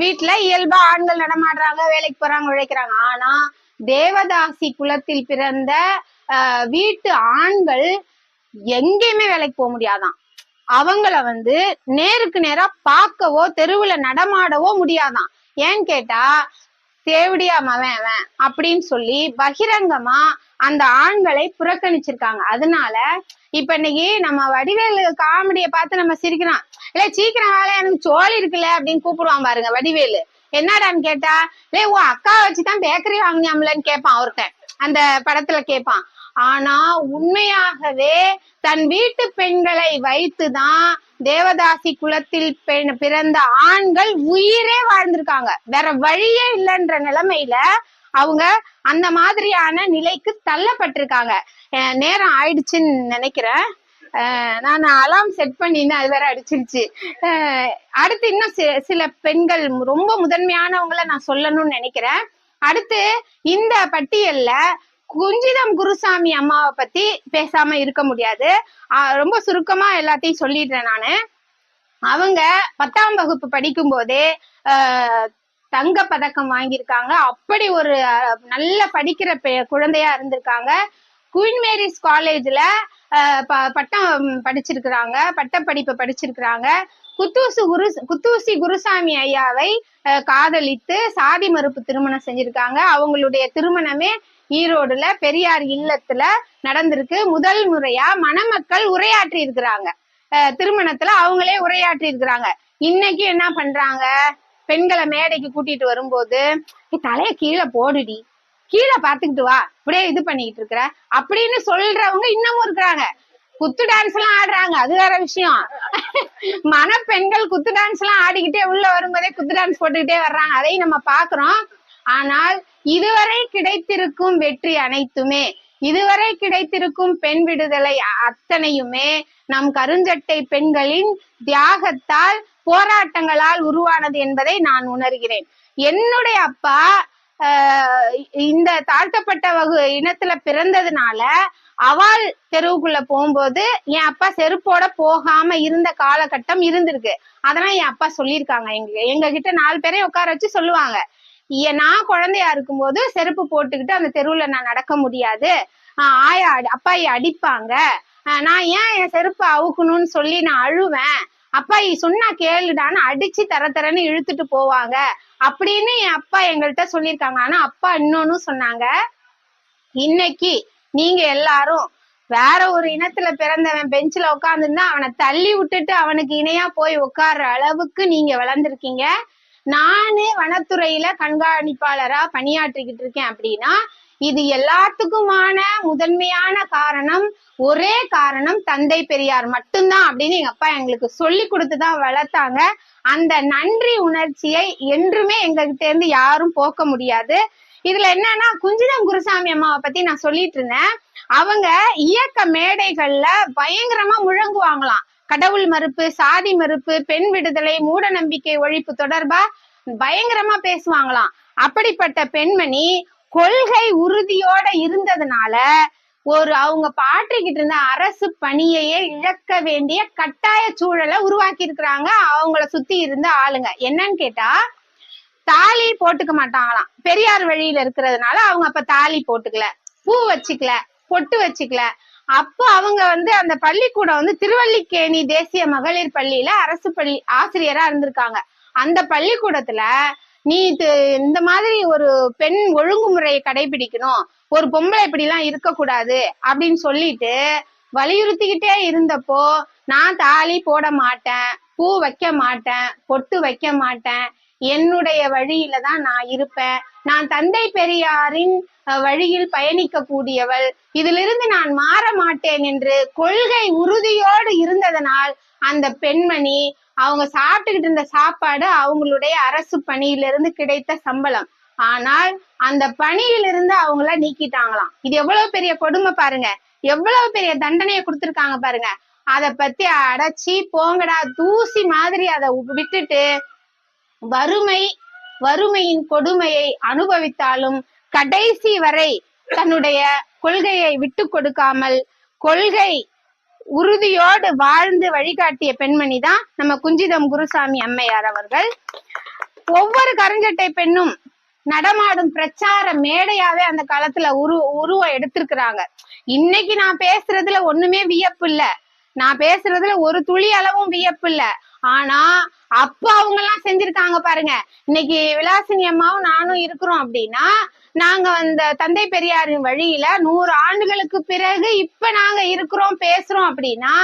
வீட்டுல இயல்பா ஆண்கள் நடமாடுறாங்க, வேலைக்கு போறாங்க, உழைக்கிறாங்க. ஆனா தேவதாசி குலத்தில் பிறந்த வீட்டு ஆண்கள் எங்கேயுமே வேலைக்கு போக முடியாதான். அவங்கள நேருக்கு நேரா பார்க்கவோ தெருவுல நடமாடவோ முடியாதான். ஏன்னு கேட்டா, தேவடியா மவன் அவன் அப்படின்னு சொல்லி பகிரங்கமா அந்த ஆண்களை புறக்கணிச்சிருக்காங்க. அதனால இப்ப இன்னைக்கு நம்ம வடிவேலு காமெடியை பார்த்து நம்ம சிரிக்கிறோம். இல்ல சீக்கிரம் வேலை, எனக்கு சோழி இருக்குல்ல அப்படின்னு கூப்பிடுவான் பாருங்க வடிவேலு. என்னடான்னு கேட்டா, இல்ல உன் அக்கா வச்சுதான் பேக்கரி வாங்கினியாம்லன்னு கேட்பான் ஒருத்தன், அந்த படத்துல கேட்பான். ஆனா உண்மையாகவே தன் வீட்டு பெண்களை வைத்துதான் தேவதாசி குலத்தில் பிறந்த ஆண்கள் உயிரே வாழ்ந்திருக்காங்க. வேற வழியே இல்லைன்ற நிலைமையில அவங்க அந்த மாதிரியான நிலைக்கு தள்ளப்பட்டிருக்காங்க. நேரம் ஆயிடுச்சுன்னு நினைக்கிறேன். நான் அலாம் செட் பண்ணின்னு அது வேற அடிச்சிருச்சு. அடுத்து இன்னும் சில பெண்கள் ரொம்ப முதன்மையானவங்களை நான் சொல்லணும்னு நினைக்கிறேன். அடுத்து இந்த பட்டியல்ல குஞ்சிதம் குருசாமி அம்மாவை பத்தி பேசாம இருக்க முடியாது. ரொம்ப சுருக்கமா எல்லாத்தையும் சொல்லிடுறேன் நானு. அவங்க 10ஆம் வகுப்பு படிக்கும் போதே தங்க பதக்கம் வாங்கியிருக்காங்க. அப்படி ஒரு நல்ல படிக்கிற குழந்தையா இருந்திருக்காங்க. குயின் மேரிஸ் காலேஜ்ல பட்டம் படிச்சிருக்கிறாங்க, பட்ட படிப்பு படிச்சிருக்கிறாங்க. குத்தூசி குருசாமி ஐயாவை காதலித்து சாதி மறுப்பு திருமணம் செஞ்சிருக்காங்க. அவங்களுடைய திருமணமே ஈரோடுல பெரியார் இல்லத்துல நடந்திருக்கு. முதல் முறையா மணமக்கள் உரையாற்றி இருக்கிறாங்க. திருமணத்துல அவங்களே உரையாற்றி இருக்கிறாங்க. இன்னைக்கு என்ன பண்றாங்க, பெண்களை மேடைக்கு கூட்டிட்டு வரும்போது தலைய கீழே போடுடி, கீழே பாத்துக்கிட்டு வா, இப்படியே இது பண்ணிக்கிட்டு இருக்கிற அப்படின்னு சொல்றவங்க இன்னமும் இருக்கிறாங்க. குத்து டான்ஸ் எல்லாம் ஆடுறாங்க, அது வேற விஷயம். மணப்பெண்கள் குத்து டான்ஸ் எல்லாம் ஆடிக்கிட்டே உள்ள வரும்போதே குத்து டான்ஸ் போட்டுக்கிட்டே வர்றாங்க, அதையும் நம்ம பாக்குறோம். ஆனால் இதுவரை கிடைத்திருக்கும் வெற்றி அனைத்துமே, இதுவரை கிடைத்திருக்கும் பெண் விடுதலை அத்தனையுமே நம் கருஞ்சட்டை பெண்களின் தியாகத்தால், போராட்டங்களால் உருவானது என்பதை நான் உணர்கிறேன். என்னுடைய அப்பா இந்த தாழ்த்தப்பட்ட இனத்துல பிறந்ததுனால அவாள் தெருவுக்குள்ள போகும்போது என் அப்பா செருப்போட போகாம இருந்த காலகட்டம் இருந்திருக்கு. அதெல்லாம் என் அப்பா சொல்லியிருக்காங்க. எங்க கிட்ட 4 பேரையும் உட்கார வச்சு சொல்லுவாங்க, நான் குழந்தையா இருக்கும்போது செருப்பு போட்டுக்கிட்டு அந்த தெருவுல நான் நடக்க முடியாது, ஆயா அப்பாயி அடிப்பாங்க, நான் ஏன் என் செருப்பு அவுக்கணும்னு சொல்லி நான் அழுவேன், அப்பாயி சொன்னா கேளுடான்னு அடிச்சு தரன்னு இழுத்துட்டு போவாங்க அப்படின்னு என் அப்பா எங்கள்கிட்ட சொல்லியிருக்காங்க. ஆனா அப்பா இன்னொன்னு சொன்னாங்க, இன்னைக்கு நீங்க எல்லாரும் வேற ஒரு இனத்துல பிறந்தவன் பெஞ்சில உட்காந்துருந்தா அவனை தள்ளி விட்டுட்டு அவனுக்கு இணையா போய் உட்கார்ற அளவுக்கு நீங்க வளர்ந்துருக்கீங்க. நானே வனத்துறையில கண்காணிப்பாளரா பணியாற்றிக்கிட்டு இருக்கேன் அப்படின்னா இது எல்லாத்துக்குமான முதன்மையான காரணம், ஒரே காரணம் தந்தை பெரியார் மட்டும்தான் அப்படின்னு எங்க அப்பா எங்களுக்கு சொல்லி கொடுத்துதான் வளர்த்தாங்க. அந்த நன்றி உணர்ச்சியை என்றுமே எங்ககிட்ட இருந்து யாரும் போக்க முடியாது. இதுல என்னன்னா, குஞ்சிதம் குருசாமி அம்மாவை பத்தி நான் சொல்லிட்டு இருந்தேன். அவங்க இயக்க மேடைகள்ல பயங்கரமா முழங்குவாங்களாம். கடவுள் மறுப்பு, சாதி மறுப்பு, பெண் விடுதலை, மூட நம்பிக்கை ஒழிப்பு தொடர்பா பயங்கரமா பேசுவாங்களாம். அப்படிப்பட்ட பெண்மணி கொள்கை உறுதியோட இருந்ததுனால அவங்க பாற்றிக்கிட்டு இருந்த அரசு பணியையே இழக்க வேண்டிய கட்டாய சூழலை உருவாக்கி இருக்கிறாங்க அவங்கள சுத்தி இருந்த ஆளுங்க. என்னன்னு கேட்டா, தாலி போட்டுக்க மாட்டாங்களாம். பெரியார் வழியில இருக்கிறதுனால அவங்க அப்ப தாலி போட்டுக்கல, பூ வச்சுக்கல, பொட்டு வச்சுக்கல. அப்போ அவங்க அந்த பள்ளிக்கூடம் திருவல்லிக்கேணி தேசிய மகளிர் பள்ளியில அரசு பள்ளி ஆசிரியரா இருந்திருக்காங்க. அந்த பள்ளிக்கூடத்துல நீ இந்த மாதிரி ஒரு பெண் ஒழுங்குமுறையை கடைபிடிக்கணும், ஒரு பொம்பளை இப்படி எல்லாம் இருக்கக்கூடாது அப்படின்னு சொல்லிட்டு வலியுறுத்திக்கிட்டே இருந்தப்போ, நான் தாலி போட மாட்டேன், பூ வைக்க மாட்டேன், பொட்டு வைக்க மாட்டேன், என்னுடைய வழியில தான் நான் இருப்பேன், நான் தந்தை பெரியாரின் வழியில் பயணிக்க கூடியவள், இதிலிருந்து நான் மாற மாட்டேன் என்று கொள்கை உறுதியோடு இருந்ததனால் அந்த பெண்மணி அவங்க சாப்பிட்டுக்கிட்டு இருந்த சாப்பாடு அவங்களுடைய அரசு பணியிலிருந்து கிடைத்த சம்பளம். ஆனால் அந்த பணியிலிருந்து அவங்கள நீக்கிட்டாங்களாம். இது எவ்வளவு பெரிய கொடுமை பாருங்க, எவ்வளவு பெரிய தண்டனையை கொடுத்திருக்காங்க பாருங்க. அத பத்தி அடைச்சி போங்கடா தூசி மாதிரி அதை விட்டுட்டு வறுமையின் கொடுமையை அனுபவித்தாலும் கடைசி வரை தன்னுடைய கொள்கையை விட்டு கொடுக்காமல் கொள்கை உறுதியோடு வாழ்ந்து வழிகாட்டிய பெண்மணி தான் நம்ம குஞ்சிதம் குருசாமி அம்மையார் அவர்கள். ஒவ்வொரு கருஞ்சட்டை பெண்ணும் நடமாடும் பிரச்சார மேடையாவே அந்த காலத்துல உருவம் எடுத்திருக்கிறாங்க. இன்னைக்கு நான் பேசுறதுல ஒண்ணுமே வியப்பு இல்ல, நான் பேசுறதுல ஒரு துளி அளவும் வியப்பு இல்ல. ஆனா அப்ப அவங்க எல்லாம் செஞ்சிருக்காங்க பாருங்க. இன்னைக்கு விலாசினி அம்மாவும் நானும் இருக்கிறோம் அப்படின்னா, நாங்க தந்தை பெரியாரின் வழியில 100 ஆண்டுகளுக்கு பிறகு இப்ப நாங்க இருக்கிறோம் பேசுறோம் அப்படின்னா,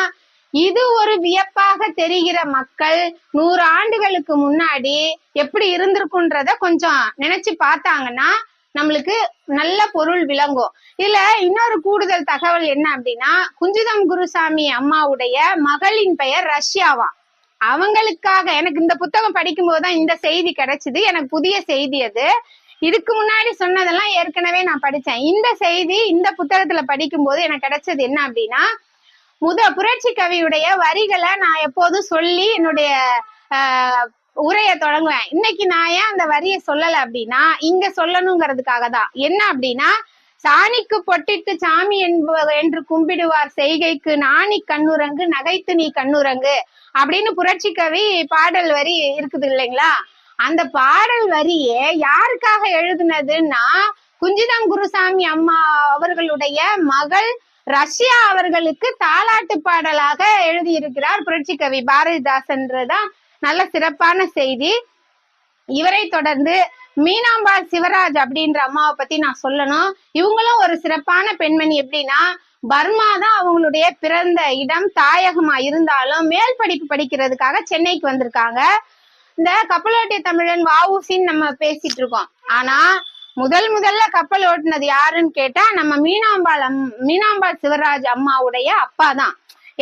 இது ஒரு வியப்பாக தெரிகிற மக்கள் 100 ஆண்டுகளுக்கு முன்னாடி எப்படி இருந்திருக்குன்றத கொஞ்சம் நினைச்சு பார்த்தாங்கன்னா நம்மளுக்கு நல்ல பொருள் விளங்கும். இதுல இன்னொரு கூடுதல் தகவல் என்ன அப்படின்னா, குஞ்சிதம் குருசாமி அம்மாவுடைய மகளின் பெயர் ரஷ்யாவா. அவங்களுக்காக எனக்கு இந்த புத்தகம் படிக்கும் போதுதான் இந்த செய்தி கிடைச்சது. எனக்கு புதிய செய்தி அது. இதுக்கு முன்னாடி சொன்னதெல்லாம் ஏற்கனவே நான் படிச்சேன். இந்த செய்தி இந்த புத்தகத்துல படிக்கும் போது எனக்கு கிடைச்சது என்ன அப்படின்னா, புரட்சி கவியுடைய வரிகளை நான் எப்போதும் சொல்லி என்னுடைய உரையை தொடங்குவேன். இன்னைக்கு நான் ஏன் அந்த வரியை சொல்லல அப்படின்னா, இங்க சொல்லணுங்கிறதுக்காக தான். என்ன அப்படின்னா, சாணிக்கு பொட்டிட்டு சாமி என்று கும்பிடுவார் செய்கைக்கு நாணி கண்ணுரங்கு நகைத்து நீ கண்ணுரங்கு அப்படின்னு புரட்சி கவி பாடல் வரி இருக்குது இல்லைங்களா? அந்த பாடல் வரியே யாருக்காக எழுதுனதுன்னா, குஞ்சிதம் குருசாமி அம்மா அவர்களுடைய மகள் ரஷ்யா அவர்களுக்கு தாலாட்டு பாடலாக எழுதியிருக்கிறார் புரட்சி கவி பாரதிதாசன்றதான் நல்ல சிறப்பான செய்தி. இவரை தொடர்ந்து மீனாம்பாள் சிவராஜ் அப்படின்ற அம்மாவை பத்தி நான் சொல்லணும். இவங்களும் ஒரு சிறப்பான பெண்மணி. எப்படின்னா, பர்மா தான் அவங்களுடைய பிறந்த இடம், தாயகமா இருந்தாலும் மேல் படிப்பு படிக்கிறதுக்காக சென்னைக்கு வந்திருக்காங்க. இந்த கப்பலோட்டிய தமிழன் வஉசின்னு நம்ம பேசிட்டு இருக்கோம். ஆனா முதல்ல கப்பல் ஓட்டுனது யாருன்னு கேட்டா நம்ம மீனாம்பாள் சிவராஜ் அம்மாவுடைய அப்பா தான்.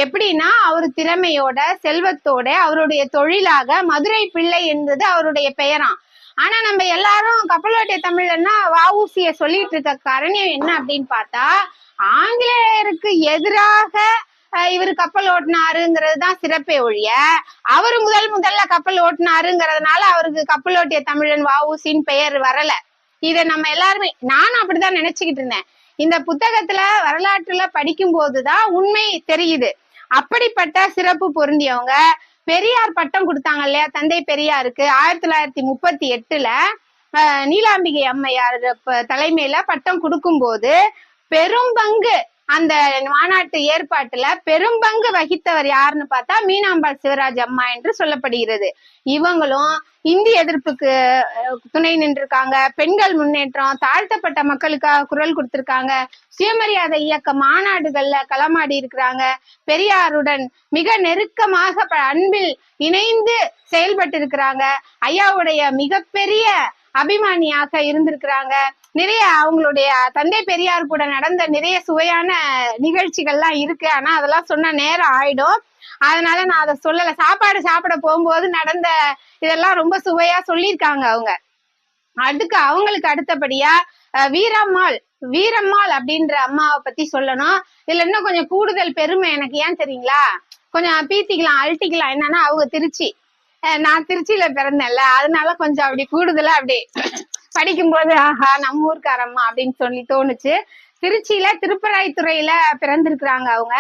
எப்படின்னா, அவரு திறமையோட செல்வத்தோட அவருடைய தொழிலாக மதுரை பிள்ளை என்பது அவருடைய பெயராம். ஆனா நம்ம எல்லாரும் கப்பலோட்டிய தமிழன்னா வஉசிய சொல்லிட்டு இருக்க காரணம் என்ன அப்படின்னு பார்த்தா, ஆங்கிலேயருக்கு எதிராக இவர் கப்பல் ஓட்டினாருங்கிறது தான் சிறப்பே ஒழிய, அவரு முதல்ல கப்பல் ஓட்டினாருங்கிறதுனால அவருக்கு கப்பலோட்டிய தமிழன் வஉசின்னு பெயர் வரல. இத நம்ம எல்லாருமே, நானும் அப்படிதான் நினைச்சுக்கிட்டு இருந்தேன். இந்த புத்தகத்துல வரலாற்றுல படிக்கும் போதுதான் உண்மை தெரியுது. அப்படிப்பட்ட சிறப்பு பொருந்தியவங்க பெரியார் பட்டம் கொடுத்தாங்க இல்லையா தந்தை பெரியாருக்கு 1938ல நீலாம்பிகை அம்மையார் தலைமையில பட்டம் கொடுக்கும் போது பெரும் பங்கு அந்த மாநாட்டு ஏற்பாட்டுல பெரும்பங்கு வகித்தவர் யாருன்னு பார்த்தா மீனாம்பாள் சிவராஜ் அம்மா என்று சொல்லப்படுகிறது. இவங்களும் இந்தி எதிர்ப்புக்கு துணை நின்றுருக்காங்க, பெண்கள் முன்னேற்றம், தாழ்த்தப்பட்ட மக்களுக்காக குரல் கொடுத்திருக்காங்க, சுயமரியாதை இயக்க மாநாடுகள்ல களமாடி இருக்கிறாங்க, பெரியாருடன் மிக நெருக்கமாக அன்பில் இணைந்து செயல்பட்டு இருக்கிறாங்க, ஐயாவுடைய மிகப்பெரிய அபிமானியாக இருந்திருக்கிறாங்க. நிறைய அவங்களுடைய தந்தை பெரியார் கூட நடந்த நிறைய சுவையான நிகழ்ச்சிகள்லாம் இருக்கு. ஆனா அதெல்லாம் சொன்ன நேரம் ஆயிடும், அதனால நான் அதை சொல்லல. சாப்பாடு சாப்பிட போகும்போது நடந்த இதெல்லாம் ரொம்ப சுவையா சொல்லியிருக்காங்க அவங்க. அதுக்கு அவங்களுக்கு அடுத்தபடியா வீரம்மாள் அப்படின்ற அம்மாவை பத்தி சொல்லணும். இதுல இன்னும் கொஞ்சம் கூடுதல் பெருமை எனக்கு ஏன் தெரியுங்களா, கொஞ்சம் பீத்திக்கலாம் அழட்டிக்கலாம். என்னன்னா, அவங்க திருச்சி, நான் திருச்சியில பிறந்தேன்ல, அதனால கொஞ்சம் அப்படி கூடுதலா அப்படி படிக்கும்போது ஆஹா நம்ம ஊருக்காரம்மா அப்படின்னு சொல்லி தோணுச்சு. திருச்சியில திருப்பராய்த்துறையில பிறந்திருக்கிறாங்க அவங்க.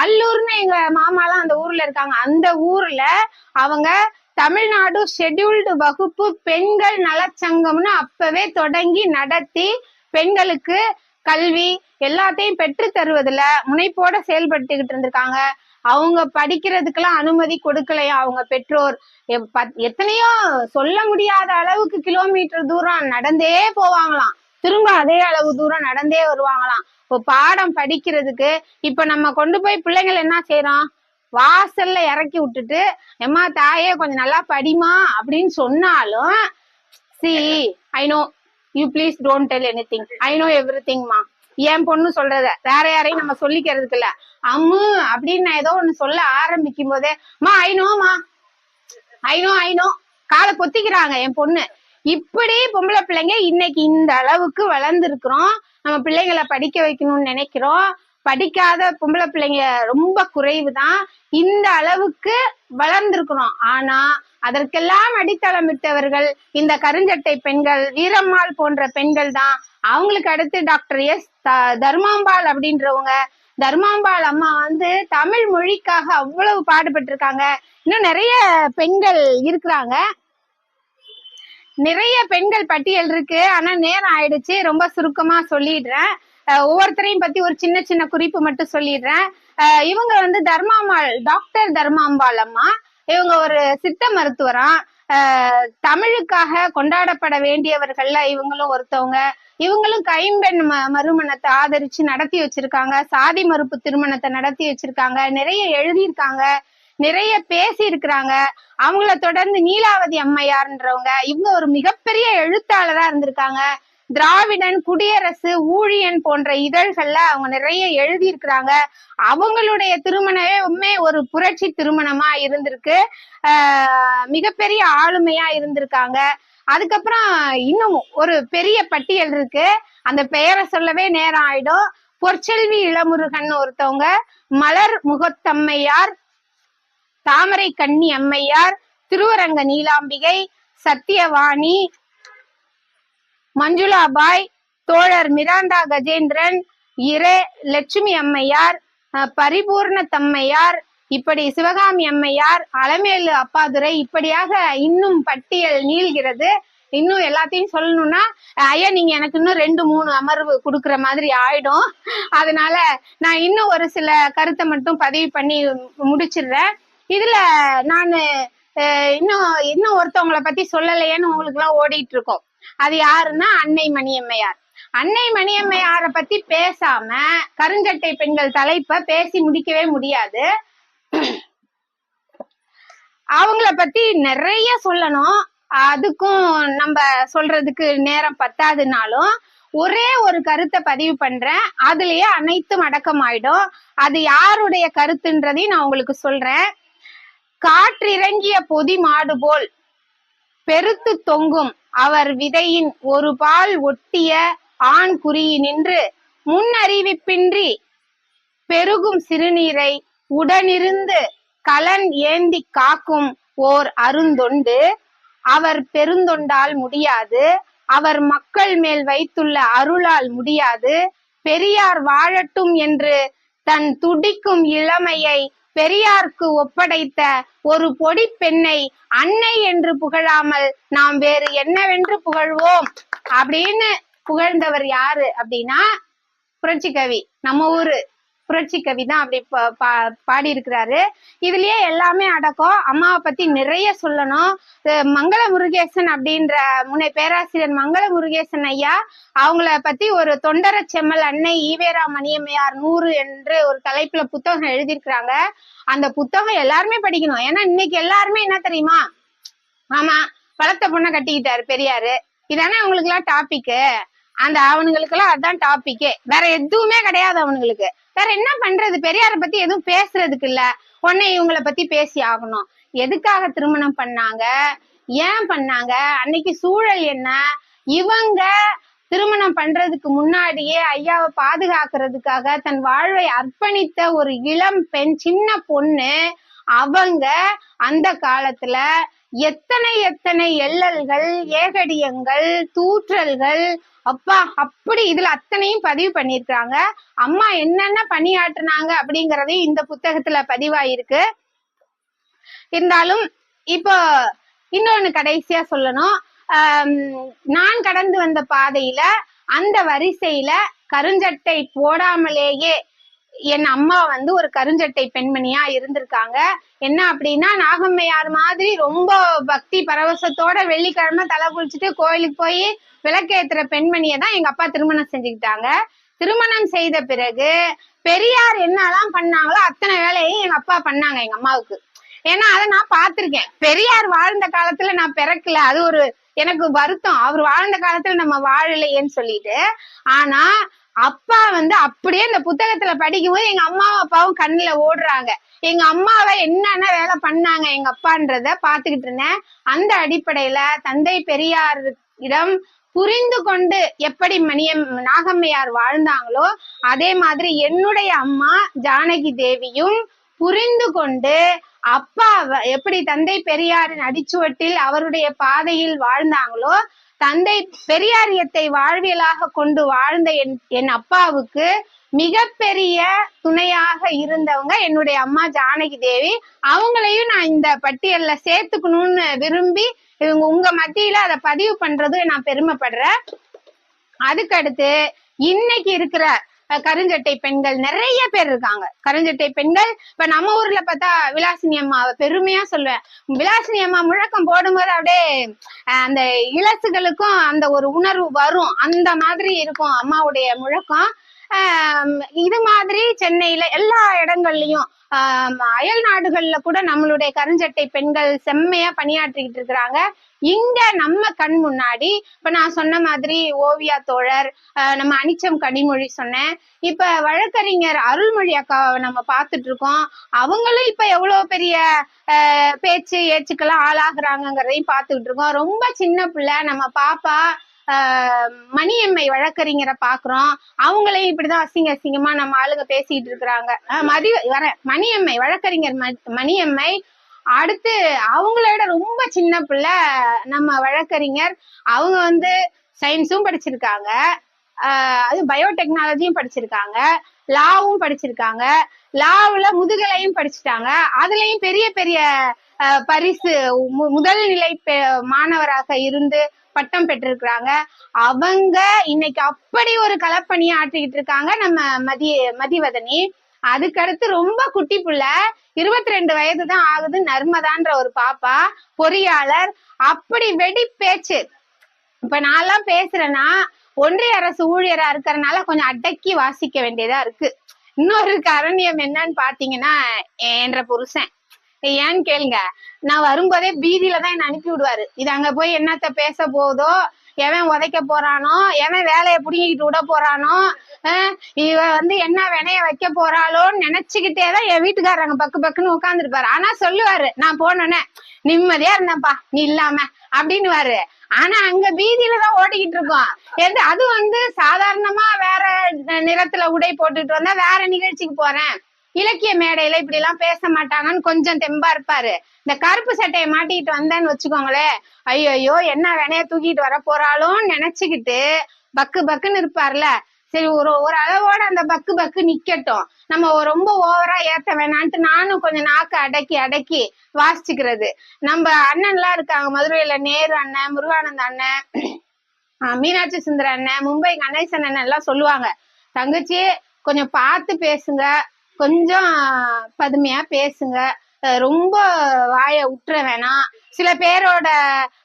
அல்லூர்னு எங்க மாமாலாம் அந்த ஊர்ல இருக்காங்க. அந்த ஊர்ல அவங்க தமிழ்நாடு ஷெட்யூல்டு வகுப்பு பெண்கள் நலச்சங்கம்னு அப்பவே தொடங்கி நடத்தி பெண்களுக்கு கல்வி எல்லாத்தையும் பெற்று தருவதுல முனைப்போட செயல்பட்டுக்கிட்டு இருந்திருக்காங்க. அவங்க படிக்கிறதுக்கெல்லாம் அனுமதி கொடுக்கலையா அவங்க பெற்றோர். எத்தனையோ சொல்ல முடியாத அளவுக்கு கிலோமீட்டர் தூரம் நடந்தே போவாங்களாம், திரும்ப அதே அளவு தூரம் நடந்தே வருவாங்களாம் இப்போ பாடம் படிக்கிறதுக்கு. இப்ப நம்ம கொண்டு போய் பிள்ளைங்களை என்ன செய்யறோம், வாசல்ல இறக்கி விட்டுட்டு எம்மா தாயே கொஞ்சம் நல்லா படிமா அப்படின்னு சொன்னாலும், see I know you please don't tell anything, I know எவ்ரி திங்மா. என் பொண்ணு சொல்றத வேற யாரையும் நம்ம சொல்லிக்கிறதுக்கு இல்ல. அம்மு அப்படின்னு நான் ஏதோ ஒண்ணு சொல்ல ஆரம்பிக்கும் போதே மா ஐநோமா ஐநோ காலை பொத்திக்கிறாங்க என் பொண்ணு. இப்படி பொம்பளை பிள்ளைங்க இன்னைக்கு இந்த அளவுக்கு வளர்ந்துருக்கிறோம். நம்ம பிள்ளைங்களை படிக்க வைக்கணும்னு நினைக்கிறோம். படிக்காத பொம்பளை பிள்ளைங்க ரொம்ப குறைவு தான். இந்த அளவுக்கு வளர்ந்திருக்கிறோம். ஆனா அதற்கெல்லாம் அடித்தளமிட்டவர்கள் இந்த கருஞ்சட்டை பெண்கள், வீரம்மாள் போன்ற பெண்கள் தான். அவங்களுக்கு அடுத்து டாக்டர் எஸ் தர்மாம்பாள் அப்படின்றவங்க. தர்மாம்பாள் அம்மா வந்து தமிழ் மொழிக்காக அவ்வளவு பாடுபட்டிருக்காங்க. இன்னும் நிறைய பெண்கள் இருக்கிறாங்க, நிறைய பெண்கள் பட்டியல் இருக்கு. ஆனா நேரம் ஆயிடுச்சு, ரொம்ப சுருக்கமா சொல்லிடுறேன். ஒவ்வொருத்தரையும் பத்தி ஒரு சின்ன சின்ன குறிப்பு மட்டும் சொல்லிடுறேன். இவங்க வந்து தர்மாம்பாள், டாக்டர் தர்மாம்பாள் அம்மா. இவங்க ஒரு சித்த மருத்துவரா. தமிழுக்காக கொண்டாடப்பட வேண்டியவர்கள்ல இவங்களும் ஒருத்தவங்க. இவங்களும் கைம்பெண் மறுமணத்தை ஆதரிச்சு நடத்தி வச்சிருக்காங்க, சாதி மறுப்பு திருமணத்தை நடத்தி வச்சிருக்காங்க, நிறைய எழுதியிருக்காங்க, நிறைய பேசி இருக்கிறாங்க. அவங்கள தொடர்ந்து நீலாவதி அம்மையார்ன்றவங்க, இவங்க ஒரு மிகப்பெரிய எழுத்தாளரா இருந்திருக்காங்க. திராவிடன், குடியரசு, ஊழியன் போன்ற இதழ்கள்ல அவங்க நிறைய எழுதி இருக்கிறாங்க. அவங்களுடைய திருமணமே ஒரு புரட்சி திருமணமா இருந்திருக்கு. மிகப்பெரிய ஆளுமையா இருந்திருக்காங்க. அதுக்கப்புறம் இன்னும் ஒரு பெரிய பட்டியல் இருக்கு, அந்த பெயரை சொல்லவே நேரம் ஆயிடும். பொற்செல்வி இளமுருகன் ஒருத்தவங்க, மலர் முகத்தம்மையார், தாமரை கண்ணி அம்மையார், திருவரங்க நீலாம்பிகை, சத்தியவாணி, மஞ்சுளாபாய், தோழர் மிராண்டா கஜேந்திரன், இரே லட்சுமி அம்மையார், பரிபூர்ண தம்மையார், இப்படி சிவகாமி அம்மையார், அலமேலு அப்பாதுரை, இப்படியாக இன்னும் பட்டியல் நீள்கிறது. இன்னும் எல்லாத்தையும் சொல்லணும்னா ஐயா நீங்க எனக்கு இன்னும் 2-3 அமர்வு கொடுக்குற மாதிரி ஆயிடும். அதனால நான் இன்னும் ஒரு சில கருத்தை மட்டும் பதிவு பண்ணி முடிச்சிடுறேன். இதுல நான் இன்னும் ஒருத்தவங்களை பத்தி சொல்லலையேன்னு உங்களுக்கு எல்லாம் ஓடிட்டு இருக்கோம். அது யாருன்னா அன்னை மணியம்மையார். அன்னை மணியம்மையார பத்தி பேசாம கருஞ்சட்டை பெண்கள் தலைப்ப பேசி முடிக்கவே முடியாது. அவங்கள பத்தி நிறைய சொல்லணும், அதுக்கும் நம்ம சொல்றதுக்கு நேரம் பத்தாதுனாலும் ஒரே ஒரு கருத்தை பதிவு பண்றேன், அதுலயே அனைத்தும் அடக்கமாயிடும். அது யாருடைய கருத்துன்றதையும் நான் உங்களுக்கு சொல்றேன். காற்றிறங்கிய பொதி மாடு போல் பெருத்து தொங்கும் அவர் விதையின் ஒரு பால் ஒட்டிய ஆண் குறியினின்று முன்னறிவிப்பின்றி பெருகும் சிறுநீரை உடனிருந்து கலன் ஏந்தி காக்கும் ஓர் அருந்தொண்டு அவர் பெருந்தொண்டால் முடியாது, அவர் மக்கள் மேல் வைத்துள்ள அருளால் முடியாது. பெரியார் வாழட்டும் என்று தன் துடிக்கும் இளமையை பெரியார்க்கு ஒப்படைத்த ஒரு பொடி பெண்ணை அன்னை என்று புகழாமல் நாம் வேறு என்னவென்று புகழ்வோம் அப்படின்னு புகழ்ந்தவர் யாரு அப்படின்னா புரட்சி கவி, நம்ம ஊரு புரட்சி கவி தான் அப்படி பாடி இருக்கிறாரு. இதுலயே எல்லாமே அடக்கம். அம்மாவை பத்தி நிறைய சொல்லணும். மங்கள முருகேசன் அப்படின்ற முனை பேராசிரியர் மங்கள முருகேசன் ஐயா, அவங்கள பத்தி ஒரு தொண்டர செம்மல் அன்னை ஈவேரா மணியம்மையார் 100 என்று ஒரு தலைப்புல புத்தகம் எழுதியிருக்கிறாங்க. அந்த புத்தகம் எல்லாருமே படிக்கணும். ஏன்னா இன்னைக்கு எல்லாருமே என்ன தெரியுமா, ஆமா வளர்த்த பொண்ணை கட்டிக்கிட்டாரு பெரியாரு, இதானே அவங்களுக்கு எல்லாம் டாபிக்கு. அந்த அவனுங்களுக்கு எல்லாம் அதான் டாபிக்கே, வேற எதுவுமே கிடையாது அவனுங்களுக்கு. வேற என்ன பண்றது, பெரியார பத்தி எதுவும் பேசுறதுக்கு இல்ல, உடனே இவங்களை பத்தி பேசி ஆகணும். எதுக்காக திருமணம் பண்ணாங்க, ஏன் பண்ணாங்க, அன்னைக்கு சூழல் என்ன, இவங்க திருமணம் பண்றதுக்கு முன்னாடியே ஐயாவை பாதுகாக்கிறதுக்காக தன் வாழ்வை அர்ப்பணித்த ஒரு இளம் பெண், சின்ன பொண்ணு. அவங்க அந்த காலத்துல எத்தனை எத்தனை எள்ளல்கள், ஏகடியங்கள், தூற்றல்கள், அப்பா அப்படி இதுல அத்தனையும் பதிவு பண்ணிருக்காங்க. அம்மா என்னென்ன பணியாற்றினாங்க அப்படிங்கறதையும் இந்த புத்தகத்துல பதிவாயிருக்கு. இருந்தாலும் இப்போ இன்னொன்னு கடைசியா சொல்லணும். நான் கடந்து வந்த பாதையில அந்த வரிசையில கருஞ்சட்டை போடாமலேயே என் அம்மா வந்து ஒரு கருஞ்சட்டை பெண்மணியா இருந்திருக்காங்க. என்ன அப்படின்னா, நாகம்மையார் மாதிரி ரொம்ப பக்தி பரவசத்தோட வெள்ளிக்கிழமை தலை குளிச்சுட்டு கோயிலுக்கு போய் விளக்கேத்துற பெண்மணியை தான் எங்க அப்பா திருமணம் செஞ்சுக்கிட்டாங்க. திருமணம் செய்த பிறகு பெரியார் என்னெல்லாம் பண்ணாங்களோ அத்தனை வேலையும் எங்க அப்பா பண்ணாங்க எங்க அம்மாவுக்கு. ஏன்னா அதை நான் பார்த்திருக்கேன். பெரியார் வாழ்ந்த காலத்துல நான் பிறக்கல, அது ஒரு எனக்கு வருத்தம். அவர் வாழ்ந்த காலத்துல நம்ம வாழலையேன்னு சொல்லிட்டு. ஆனா அப்பா வந்து அப்படியே இந்த புத்தகத்துல படிக்கும்போது எங்க அம்மாவும் அப்பாவும் கண்ணுல ஓடுறாங்க. எங்க அம்மாவை என்னென்ன வேலை பண்ணாங்க எங்க அப்பான்றத பாத்துக்கிட்டு இருந்தேன். அந்த அடிப்படையில தந்தை பெரியாரிடம் புரிந்து கொண்டு எப்படி நாகம்மையார் வாழ்ந்தாங்களோ அதே மாதிரி என்னுடைய அம்மா ஜானகி தேவியும் புரிந்து கொண்டு அப்பா எப்படி தந்தை பெரியாரின் அடிச்சுவட்டில் அவருடைய பாதையில் வாழ்ந்தாங்களோ தந்தை பெரியாரியத்தை வாழ்வியலாக கொண்டு வாழ்ந்த என் அப்பாவுக்கு மிகப்பெரிய துணையாக இருந்தவங்க என்னுடைய அம்மா ஜானகி தேவி. அவங்களையும் நான் இந்த பட்டியல்ல சேர்த்துக்கணும்னு விரும்பி உங்க மத்தியில அதை பதிவு பண்றது நான் பெருமைப்படுறேன். அதுக்கடுத்து இன்னைக்கு இருக்கிற கருஞ்சட்டை பெண்கள் நிறைய பேர் இருக்காங்க. கருஞ்சட்டை பெண்கள் இப்ப நம்ம ஊர்ல பார்த்தா விலாசினி அம்மாவை பெருமையா சொல்லுவேன். விலாசினி அம்மா முழக்கம் போடும்போது அப்படியே அந்த இலசுகளுக்கும் அந்த ஒரு உணர்வு வரும். அந்த மாதிரி இருக்கும் அம்மாவுடைய முழக்கம். இது மாதிரி சென்னையில எல்லா இடங்கள்லயும் அயல் நாடுகள்ல கூட நம்மளுடைய கருஞ்சட்டை பெண்கள் செம்மையா பணியாற்றிக்கிட்டு இருக்கிறாங்க. இங்க நம்ம கண் முன்னாடி இப்ப நான் சொன்ன மாதிரி ஓவியா தோழர், நம்ம அனிச்சம் கனிமொழி சொன்னேன். இப்ப வழக்கறிஞர் அருள்மொழி அக்காவை நம்ம பார்த்துட்டு இருக்கோம். அவங்களும் இப்ப எவ்வளவு பெரிய பேச்சு ஏச்சுக்கெல்லாம் ஆளாகிறாங்கிறதையும் பார்த்துக்கிட்டு இருக்கோம். ரொம்ப சின்ன பிள்ளை நம்ம பாப்பா மணியம்மை வழக்கறிஞரை பாக்குறோம். அவங்களையும் இப்படிதான் அசிங்க அசிங்கமா நம்ம ஆளுங்க பேசிட்டு இருக்கிறாங்க. மணியம்மை வழக்கறிஞர் மணியம்மை. அடுத்து அவங்களோட ரொம்ப சின்ன பிள்ளை நம்ம வழக்கறிஞர். அவங்க வந்து சயின்ஸும் படிச்சிருக்காங்க, அது பயோடெக்னாலஜியும் படிச்சிருக்காங்க, லாவும் படிச்சிருக்காங்க. லாவுல முதுகலையும் படிச்சுட்டாங்க. அதுலயும் பெரிய பெரிய பரிசு முதல் நிலை மாணவராக இருந்து பட்டம் பெற்றிருக்கிறாங்க. அவங்க இன்னைக்கு அப்படி ஒரு களப்பணியை ஆற்றிக்கிட்டு இருக்காங்க நம்ம மதிவதனி. அதுக்கடுத்து ரொம்ப குட்டி புள்ள 22 வயது தான் ஆகுது, நர்மதான்ற ஒரு பாப்பா, பொறியாளர். அப்படி வெடி பேச்சு. இப்ப நான் எல்லாம் பேசுறேன்னா ஒன்றிய அரசு ஊழியரா இருக்கிறதுனால கொஞ்சம் அடக்கி வாசிக்க வேண்டியதா இருக்கு. இன்னொரு காரணியம் என்னன்னு பாத்தீங்கன்னா என்ற புருஷன். ஏன்னு கேளுங்க, நான் வரும்போதே பீதியில தான் என்ன அனுப்பி விடுவாரு. இது அங்க போய் என்னத்த பேச போதோ, எவன் உதைக்க போறானோ, எவன் வேலையை புடிங்கிட்டு விட போறானோ, இவ வந்து என்ன வினைய வைக்க போறாளோன்னு நினைச்சுக்கிட்டேதான் என் வீட்டுக்காரங்க பக்கு பக்குன்னு உட்காந்துருப்பாரு. ஆனா சொல்லுவாரு, நான் போனோன்னே நிம்மதியா இருந்தேன்ப்பா நீ இல்லாம அப்படின்னுவாரு. ஆனா அங்க பீதியில தான் ஓடிக்கிட்டு இருக்கோம். அது வந்து சாதாரணமா வேற நிறத்துல உடை போட்டுட்டு வந்தா வேற நிகழ்ச்சிக்கு போறேன், இலக்கிய மேடையில இப்படி எல்லாம் பேச மாட்டாங்கன்னு கொஞ்சம் தெம்பா இருப்பாரு. இந்த கருப்பு சட்டையை மாட்டிக்கிட்டு வந்தேன்னு வச்சுக்கோங்களேன், ஐயோ என்ன வேணைய தூக்கிட்டு வர போறாளோன்னு நினைச்சுக்கிட்டு பக்கு பக்குன்னு இருப்பார்ல. சரி, ஒரு அளவோட அந்த பக்கு பக்கு நிக்கட்டும், நம்ம ரொம்ப ஓவரா ஏத்த வேணான்ட்டு நானும் கொஞ்சம் நாக்கு அடக்கி அடக்கி வாசிச்சுக்கிறது. நம்ம அண்ணன் எல்லாம் இருக்காங்க மதுரையில, நேரு அண்ணன், முருகானந்த அண்ணன், மீனாட்சி சுந்தர அண்ணன், மும்பை கணேசன் அண்ணன் எல்லாம் சொல்லுவாங்க, தங்கச்சி கொஞ்சம் பார்த்து பேசுங்க, கொஞ்சம் பதுமையா பேசுங்க, ரொம்ப வாய உற்ற வேணாம், சில பேரோட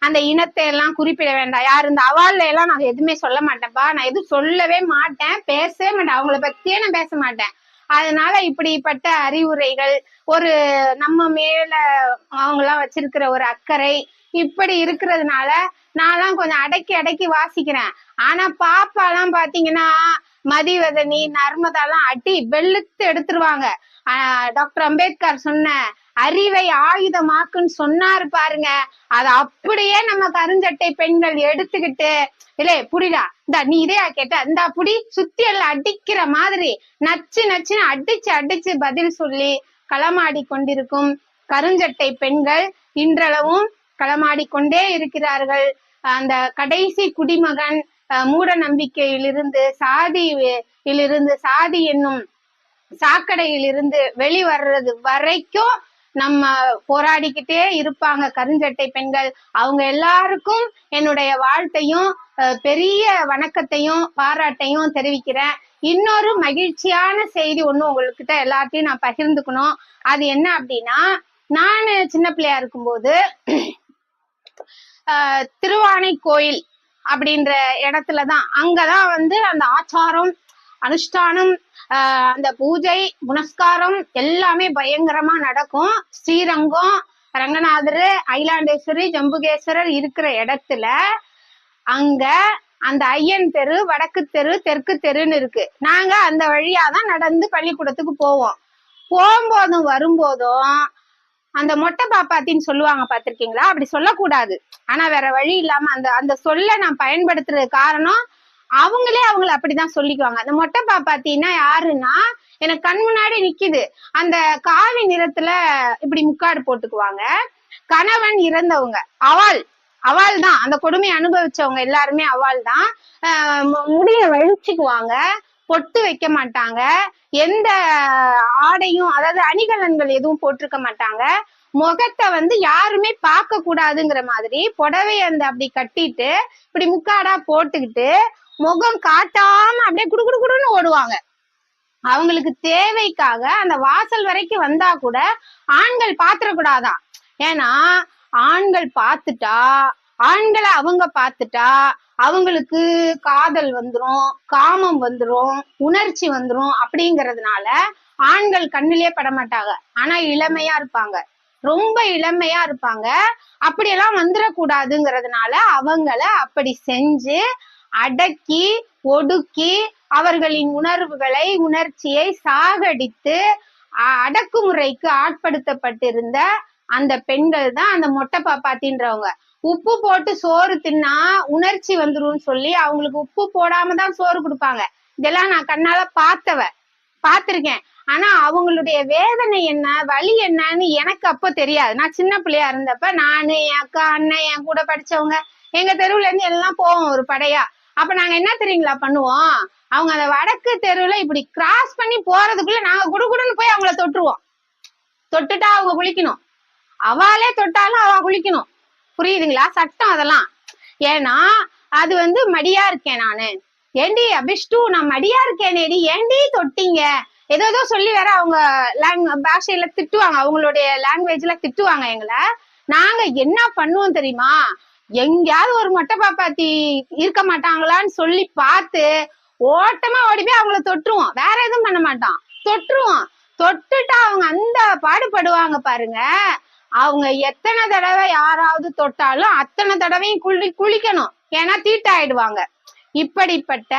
அந்த இனத்தை எல்லாம் குறிப்பிட வேண்டாம், யாரு இந்த அவாள்ல எல்லாம் நான் எதுவுமே சொல்ல மாட்டேன்ப்பா, நான் எதுவும் சொல்லவே மாட்டேன், பேசவே மாட்டேன், அவங்கள பத்தியே நான் பேச மாட்டேன். அதனால இப்படிப்பட்ட அறிவுரைகள், ஒரு நம்ம மேல அவங்கெல்லாம் வச்சிருக்கிற ஒரு அக்கறை இப்படி இருக்கிறதுனால நான்லாம் கொஞ்சம் அடக்கி அடக்கி வாசிக்கிறேன். ஆனா பாப்பாலாம் பாத்தீங்கன்னா மதிவதனி, நர்மதாலாம் அடி வெளுத்து எடுத்துருவாங்க. டாக்டர் அம்பேத்கர் சொன்ன அறிவை ஆயுதமாக்குன்னு சொன்னாரு பாருங்க, அது அப்படியே நம்ம கருஞ்சட்டை பெண்கள் எடுத்துக்கிட்டு, இல்லே புடிடா, இந்த நீ இதையா கேட்ட, இந்த புடி, சுத்தி எல்லாம் அடிக்கிற மாதிரி நச்சு நச்சுன்னு அடிச்சு பதில் சொல்லி களமாடி கொண்டிருக்கும் கருஞ்சட்டை பெண்கள் இன்றளவும் களமாடிக்கொண்டே இருக்கிறார்கள். அந்த கடைசி குடிமகன் மூட நம்பிக்கையிலிருந்து சாதி என்னும் சாக்கடையிலிருந்து வெளிவர்றது வரைக்கும் நம்ம போராடிக்கிட்டே இருப்பாங்க கருஞ்சட்டை பெண்கள். அவங்க எல்லாருக்கும் என்னுடைய வாழ்த்தையும் பெரிய வணக்கத்தையும் பாராட்டையும் தெரிவிக்கிறேன். இன்னொரு மகிழ்ச்சியான செய்தி ஒண்ணு உங்ககிட்ட எல்லாத்தையும் நான் பகிர்ந்துக்கணும். அது என்ன அப்படின்னா, நான் சின்ன பிள்ளையா இருக்கும்போது திருவானை கோயில் அப்படின்ற இடத்துலதான் அங்கதான் வந்து அந்த ஆச்சாரம் அனுஷ்டானம் அந்த பூஜை புனஸ்காரம் எல்லாமே பயங்கரமா நடக்கும். ஸ்ரீரங்கம், ரங்கநாதர், ஐலாண்டேஸ்வரி, ஜம்புகேஸ்வரர் இருக்கிற இடத்துல அங்க அந்த ஐயன் தெரு, வடக்கு தெரு, தெற்கு தெருன்னு இருக்கு. நாங்க அந்த வழியாதான் நடந்து பள்ளிக்கூடத்துக்கு போவோம். போகும்போதும் வரும்போதும் அந்த மொட்டை பாப்பாத்தின்னு சொல்லுவாங்க, பாத்திருக்கீங்களா? அப்படி சொல்லக்கூடாது, ஆனா வேற வழி இல்லாம அந்த அந்த சொல்ல நான் பயன்படுத்துறது காரணம் அவங்களே அவங்கள அப்படிதான் சொல்லிக்குவாங்க. அந்த மொட்டை பாப்பாத்தின்னா யாருன்னா, எனக்கு கண் முன்னாடி நிக்குது. அந்த காவி நிறத்துல இப்படி முக்காடு போட்டுக்குவாங்க. கணவன் இறந்தவங்க, அவள் தான் அந்த கொடுமை அனுபவிச்சவங்க எல்லாருமே அவள் தான். முடிய வழிச்சுக்குவாங்க, பொட்டு வைக்க மாட்டாங்க, எந்த ஆடையும் அதாவது அணிகலன்கள் எதுவும் போட்டிருக்க மாட்டாங்க. முகத்தை வந்து யாருமே பார்க்க கூடாதுங்கிற மாதிரி புடவை அந்த அப்படி கட்டிட்டு இப்படி முக்காடா போட்டுக்கிட்டு முகம் காட்டாம அப்படியே குடுன்னு ஓடுவாங்க. அவங்களுக்கு தேவைக்காக அந்த வாசல் வரைக்கும் வந்தா கூட ஆண்கள் பாத்திரக்கூடாதான். ஏன்னா ஆண்கள் பார்த்துட்டா, ஆண்களை அவங்க பார்த்துட்டா அவங்களுக்கு காதல் வந்துரும், காமம் வந்துரும், உணர்ச்சி வந்துரும். அப்படிங்கறதுனால ஆண்கள் கண்ணிலே படமாட்டாங்க. ஆனா இளமையா இருப்பாங்க, ரொம்ப இளமையா இருப்பாங்க. அப்படியெல்லாம் வந்துடக்கூடாதுங்கிறதுனால அவங்கள அப்படி செஞ்சு அடக்கி ஒடுக்கி அவர்களின் உணர்வுகளை உணர்ச்சியை சாகடித்து அடக்குமுறைக்கு ஆட்படுத்தப்பட்டிருந்த அந்த பெண்கள் தான் அந்த மொட்டை பாப்பாத்தின்றவங்க. உப்பு போட்டு சோறு தின்னா உணர்ச்சி வந்துரும்னு சொல்லி அவங்களுக்கு உப்பு போடாம தான் சோறு கொடுப்பாங்க. இதெல்லாம் நான் கண்ணால பார்த்திருக்கேன். ஆனா அவங்களுடைய வேதனை என்ன, வலி என்னன்னு எனக்கு அப்ப தெரியாது. நான் சின்ன பிள்ளையா இருந்தப்ப நானு, என் அக்கா, அண்ணன், என் கூட படிச்சவங்க எங்க தெருவுல இருந்து எல்லாம் போவோம் ஒரு படையா. அப்ப நாங்க என்ன தெரியுங்களா பண்ணுவோம், அவங்க அந்த வடக்கு தெருவுல இப்படி கிராஸ் பண்ணி போறதுக்குள்ள நாங்க குடுகுடுன்னு போய் அவங்கள தொட்டுருவோம். தொட்டுட்டா அவங்க குளிக்கணும், அவளே தொட்டாலும் அவ குளிக்கணும். புரியுதுங்களா சட்டம் அதெல்லாம்? ஏன்னா அது வந்து மடியா இருக்கேன் நானு. ஏண்டி அபிஷ்டு, நான் மடியா இருக்கேனேடி, ஏண்டி தொட்டீங்க, ஏதோ சொல்லி வேற அவங்க பாஷையில திட்டுவாங்க, அவங்களுடைய லாங்குவேஜ்ல திட்டுவாங்க எங்களை. நாங்க என்ன பண்ணுவோம் தெரியுமா, எங்கேயாவது ஒரு மொட்டை பாப்பாத்தி இருக்க மாட்டாங்களான்னு சொல்லி பார்த்து ஓட்டமா ஓடி போய் அவங்கள தொட்டுருவோம். வேற எதுவும் பண்ண மாட்டோம், தொட்டுருவோம். தொட்டுட்டா அவங்க அந்த பாடுபடுவாங்க பாருங்க. அவங்க எத்தனை தடவை யாராவது தொட்டாலும் அத்தனை தடவையும் குளிக்கணும், ஏன்னா தீட்டாயிடுவாங்க. இப்படிப்பட்ட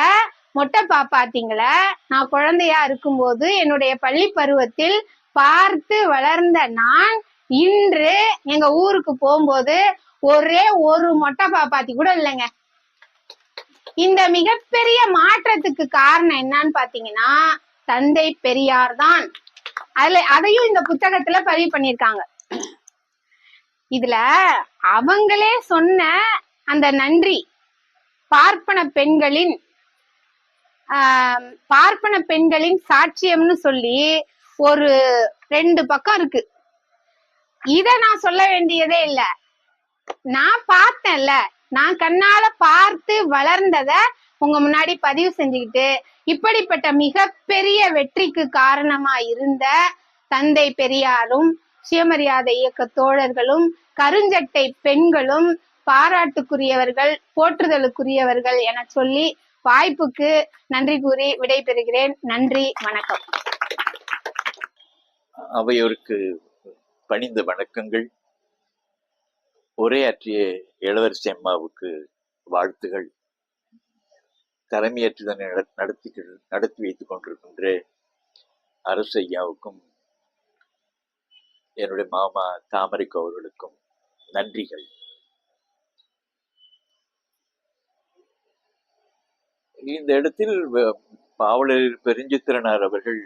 மொட்டை பாப்பாத்திங்களை நான் குழந்தையா இருக்கும்போது என்னுடைய பள்ளி பருவத்தில் பார்த்து வளர்ந்த நான் இன்று எங்க ஊருக்கு போகும்போது ஒரே ஒரு மொட்டை பாப்பாத்தி கூட இல்லைங்க. இந்த மிகப்பெரிய மாற்றத்துக்கு காரணம் என்னன்னு பாத்தீங்கன்னா தந்தை பெரியார் தான். அதையும் இந்த புத்தகத்துல பதிவு பண்ணிருக்காங்க. இதுல அவங்களே சொன்ன அந்த நன்றி பார்ப்பன பெண்களின் சாட்சியம்னு சொல்லி ஒரு 2 பக்கம் இருக்கு. இத நான் சொல்ல வேண்டியதே இல்ல, நான் பார்த்தேன்ல, நான் கண்ணால பார்த்து வளர்ந்தத உங்க முன்னாடி பதிவு செஞ்சுக்கிட்டு இப்படிப்பட்ட மிகப்பெரிய வெற்றிக்கு காரணமா இருந்த தந்தை பெரியாரும் சுயமரியாதை இயக்க தோழர்களும் கருஞ்சட்டை பெண்களும் பாராட்டுக்குரியவர்கள், போற்றுதலுக்குரியவர்கள் என சொல்லி வாய்ப்புக்கு நன்றி கூறி விடை பெறுகிறேன். நன்றி, வணக்கம். அவையோருக்கு பணிந்த வணக்கங்கள். உரையாற்றிய இளவரசி அம்மாவுக்கு வாழ்த்துகள். தலைமையேற்றுதனை நடத்தி வைத்துக் கொண்டிருக்கின்ற அரசு ஐயாவுக்கும் என்னுடைய மாமா தாமரைக்கு அவர்களுக்கும் நன்றிகள். இந்த இடத்தில் பாவலர் பெருஞ்சித்திரனார் அவர்கள்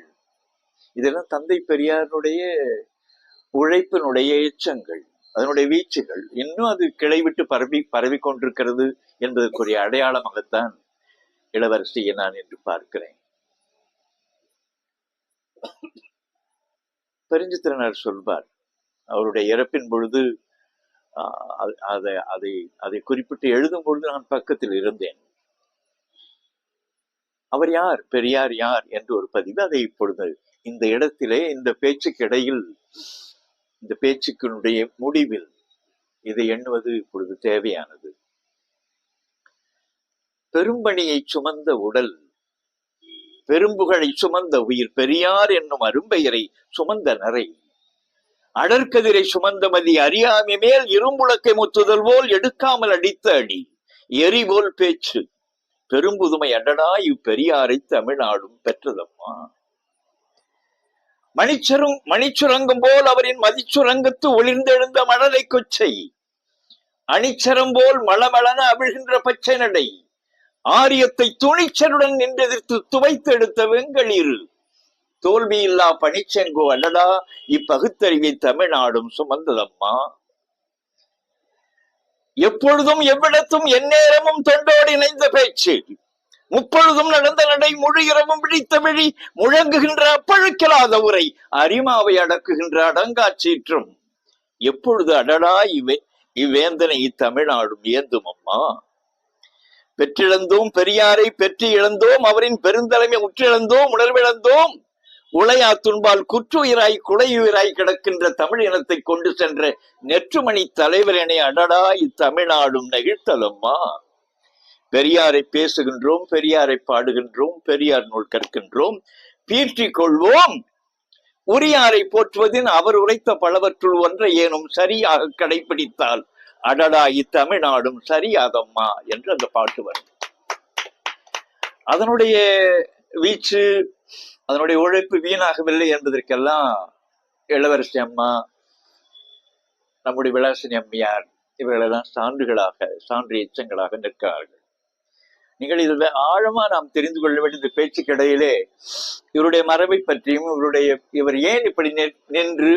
இதெல்லாம் தந்தை பெரியாருடைய உழைப்பினுடைய எச்சங்கள். அதனுடைய வீச்சுகள் இன்னும் அது கிளை விட்டு பரவி கொண்டிருக்கிறது என்பதற்குரிய அடையாளமாகத்தான் இளவரசியை நான் என்று பார்க்கிறேன். பெருஞ்சித்திரனார் சொல்வார், அவருடைய இறப்பின் பொழுது அதை குறிப்பிட்டு எழுதும் பொழுது நான் பக்கத்தில் இருந்தேன். அவர் யார், பெரியார் யார் என்று ஒரு பதிவு, அதை இப்பொழுது இந்த இடத்திலே இந்த பேச்சுக்கு இடையில், இந்த பேச்சுக்கினுடைய முடிவில் இதை எண்ணுவது இப்பொழுது தேவையானது. பெரும்பணியை சுமந்த உடல், பெரும்புகழை சுமந்த உயிர், பெரியார் என்னும் அரும்பெயரை சுமந்த நரை, அடற்கதிரை சுமந்த மதி, அறியாமை மேல் இரும்புழக்கை முத்துதல் போல் எடுக்காமல் அடித்த அடி, எரிபோல் பேச்சு, பெரும்புதுமை அடடா இவ்வெரியாரை தமிழ்நாடும் பெற்றதம்மா. மணிச்சுரங்கம் போல் அவரின் மதிச்சுரங்கத்து ஒளிர்ந்தெழுந்த மழலை கொச்சை, அணிச்சரம் போல் மளமளன அவிழ்கின்ற பச்சை நடை, ஆரியத்தை துணிச்சலுடன் நின்றெதிர்த்து துவைத்து எடுத்த வெங்களிரு, தோல்வியில்லா பணிச்செங்கோ அடடா இப்பகுத்தறிவை தமிழ்நாடும் சுமந்ததம்மா. எப்பொழுதும் எவ்விடத்தும் எந்நேரமும் தொண்டோடு இணைந்த பேச்சு, முப்பொழுதும் நடந்த நடை, முழு இரவும் விழித்த விழி, முழங்குகின்ற அப்பழுக்கலாத உரை, அரிமாவை அடக்குகின்ற அடங்காச்சீற்றும், எப்பொழுது அடடா இவ்வேந்தனை இத்தமிழ்நாடும் ஏந்தும் அம்மா. பெற்றிழந்தோம் பெரியாரை பெற்று இழந்தோம், அவரின் பெருந்தலைமை உற்றிழந்தோம் உணர்விழந்தோம், உளையா துன்பால் குற்றுயிராய் குலையுயிராய் கிடக்கின்ற தமிழ் இனத்தை கொண்டு சென்ற நெற்றுமணி தலைவரனை அடடா இத்தமிழ்நாடும் நெகிழ்த்தலம்மா. பெரியாரை பேசுகின்றோம், பெரியாரை பாடுகின்றோம், பெரியார் நூல் கற்கின்றோம், பீற்றிக் கொள்வோம், உரியாரை போற்றுவதின் அவர் உரைத்த பலவற்றுள் ஒன்றை ஏனும் சரியாக கடைபிடித்தால் அடடா இத்தமிழ்நாடும் சரியாதம்மா என்று அந்த பாட்டு வரும். அதனுடைய வீச்சு, அதனுடைய உழைப்பு வீணாகவில்லை என்பதற்கெல்லாம் இளவரசி அம்மா, நம்முடைய விலாசினி அம்மையார் இவர்களெல்லாம் சான்று எச்சங்களாக நிற்கிறார்கள். நீங்கள் இதில் ஆழமா நாம் தெரிந்து கொள்ள வேண்டிய இந்த பேச்சுக்கிடையிலே இவருடைய மரபை பற்றியும், இவர் ஏன் இப்படி நின்று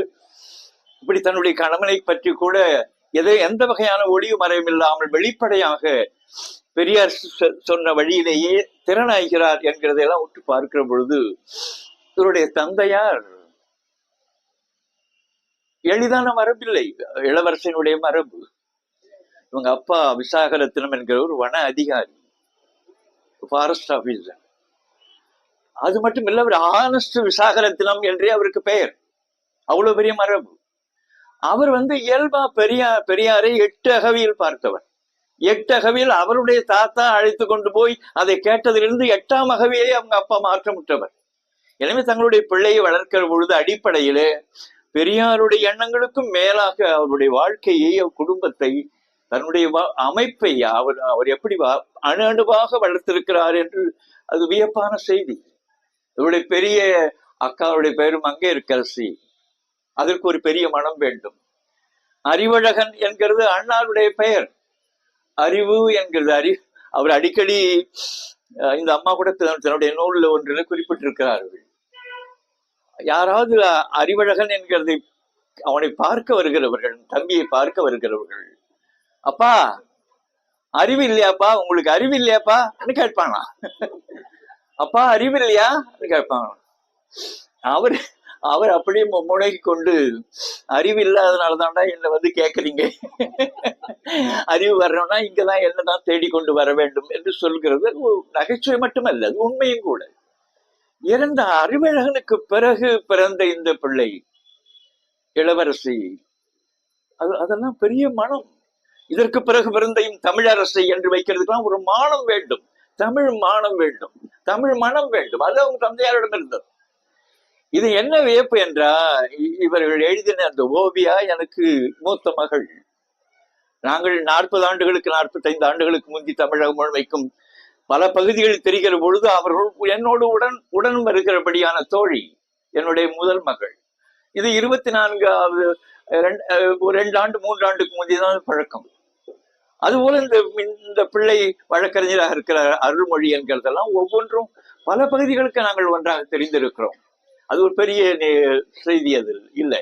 இப்படி தன்னுடைய கணவனை பற்றி கூட எந்த வகையான ஒளிவு மறைவும் இல்லாமல் வெளிப்படையாக பெரியார் சொன்ன வழியிலேயே திறனாகிறார் என்கிறதையெல்லாம் உற்று பார்க்கிற பொழுது, இவருடைய தந்தையார் எளிதான மரபில்லை, இளவரசனுடைய மரபு. இவங்க அப்பா விசாகரத்னம் என்கிற ஒரு வன அதிகாரி, ஃபாரஸ்ட் ஆபீசர். அது மட்டும் இல்ல, அவர் ஆனஸ்ட் விசாகரத்னம் என்றே அவருக்கு பெயர். அவ்வளவு பெரிய மரபு. அவர் இயல்பா பெரியாரை 8 அகவியில் பார்த்தவர். 8 அகவியில் அவருடைய தாத்தா அழைத்து கொண்டு போய் அதை கேட்டதிலிருந்து 8ஆம் அகவியை அவங்க அப்பா மாற்றமுற்றவர். எனவே தங்களுடைய பிள்ளையை வளர்க்கிற பொழுது அடிப்படையிலே பெரியாருடைய எண்ணங்களுக்கும் மேலாக அவருடைய வாழ்க்கையை, குடும்பத்தை, தன்னுடைய அமைப்பை அவர் எப்படி அணு அணுவாக வளர்த்திருக்கிறார் என்று அது வியப்பான செய்தி. இவருடைய பெரிய அக்காவுடைய பெயரும் மங்கையர்க்கரசி. அதற்கு ஒரு பெரிய மனம் வேண்டும். அறிவழகன் என்கிறது அண்ணாருடைய பெயர். அறிவு என்கிறது அவர் அடிக்கடி இந்த அம்மா கூட தன்னுடைய நூலில் ஒன்றில் குறிப்பிட்டிருக்கிறார்கள். யாராவது அறிவழகன் என்கிறதை அவனை பார்க்க வருகிறவர்கள், தம்பியை பார்க்க வருகிறவர்கள், அப்பா அறிவு இல்லையாப்பா, உங்களுக்கு அறிவு இல்லையாப்பா கேட்பானா? அப்பா அறிவு இல்லையா கேட்பாங்க. அவர் அப்படியே முடங்கி கொண்டு, அறிவு இல்லாதனால தான்டா என்னை கேட்கறீங்க, அறிவு வரணும்னா இங்கதான் என்னதான் தேடிக்கொண்டு வர வேண்டும் என்று சொல்கிறது. நகைச்சுவை மட்டுமல்ல, அது உண்மையும் கூட. இறந்த அறிவழகனுக்கு பிறகு பிறந்த இந்த பிள்ளை இளவரசி, அதெல்லாம் பெரிய மனம். இதற்கு பிறகு பிறந்த தமிழரசை என்று வைக்கிறதுக்கெல்லாம் ஒரு மானம் வேண்டும், தமிழ் மானம் வேண்டும், தமிழ் மனம் வேண்டும். அது அவங்க தந்தையாரிடம் இருந்தது. இது என்ன வியப்பு என்றால், இவர்கள் எழுதின அந்த ஓவியா எனக்கு மூத்த மகள். நாங்கள் 40 ஆண்டுகளுக்கு 45 ஆண்டுகளுக்கு முந்தி தமிழக முழுமைக்கும் பல பகுதிகளில் தெரிகிற பொழுது அவர்கள் என்னோடு உடன் வருகிறபடியான தோழி, என்னுடைய முதல் மகள். இது 24வது 2 ஆண்டு 3 ஆண்டுக்கு முந்தையதான் பழக்கம். அதுபோல இந்த பிள்ளை வழக்கறிஞராக இருக்கிற அருள்மொழி என்கிறதெல்லாம் ஒவ்வொன்றும் பல பகுதிகளுக்கு நாங்கள் ஒன்றாக தெரிந்திருக்கிறோம். அது ஒரு பெரிய செய்தி அது இல்லை.